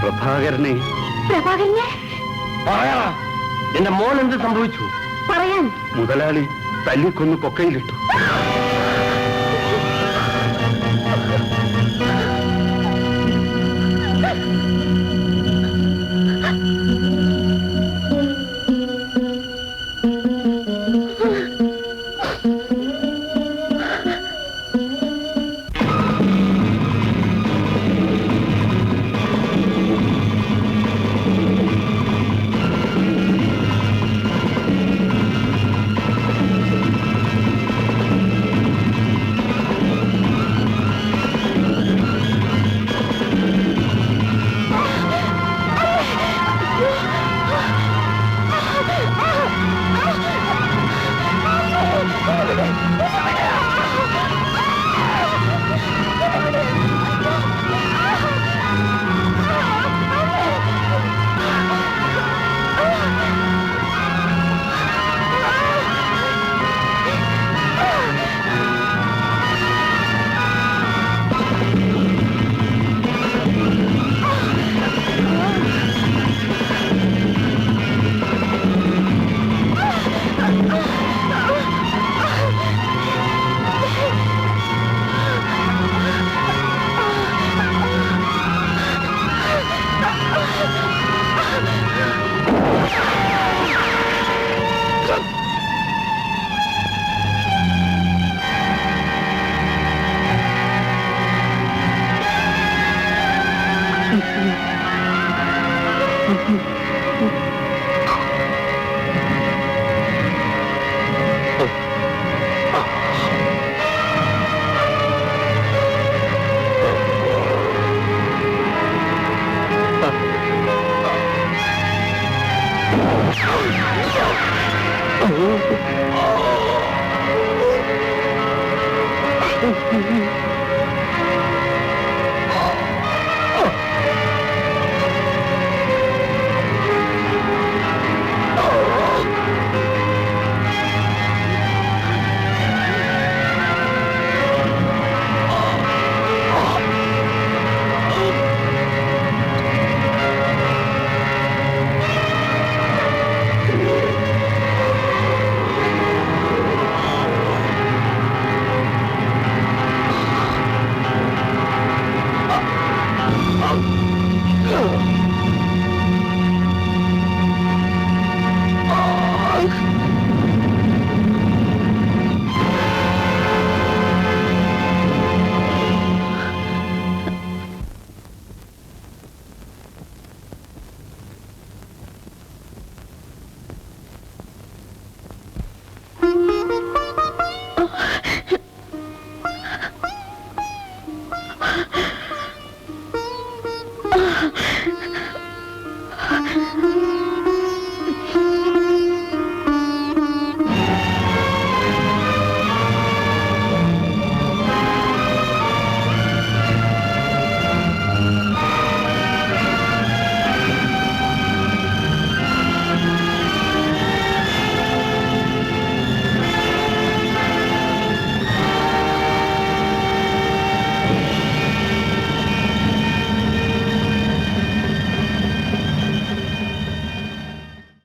പ്രഭാകരനെ പ്രഭാകരനെ എന്റെ മോൾ എന്ത് സംഭവിച്ചു? പറയാൻ. മുതലാളി തല്ലിക്കൊന്ന് കൊക്കയിലിട്ടു. Oh,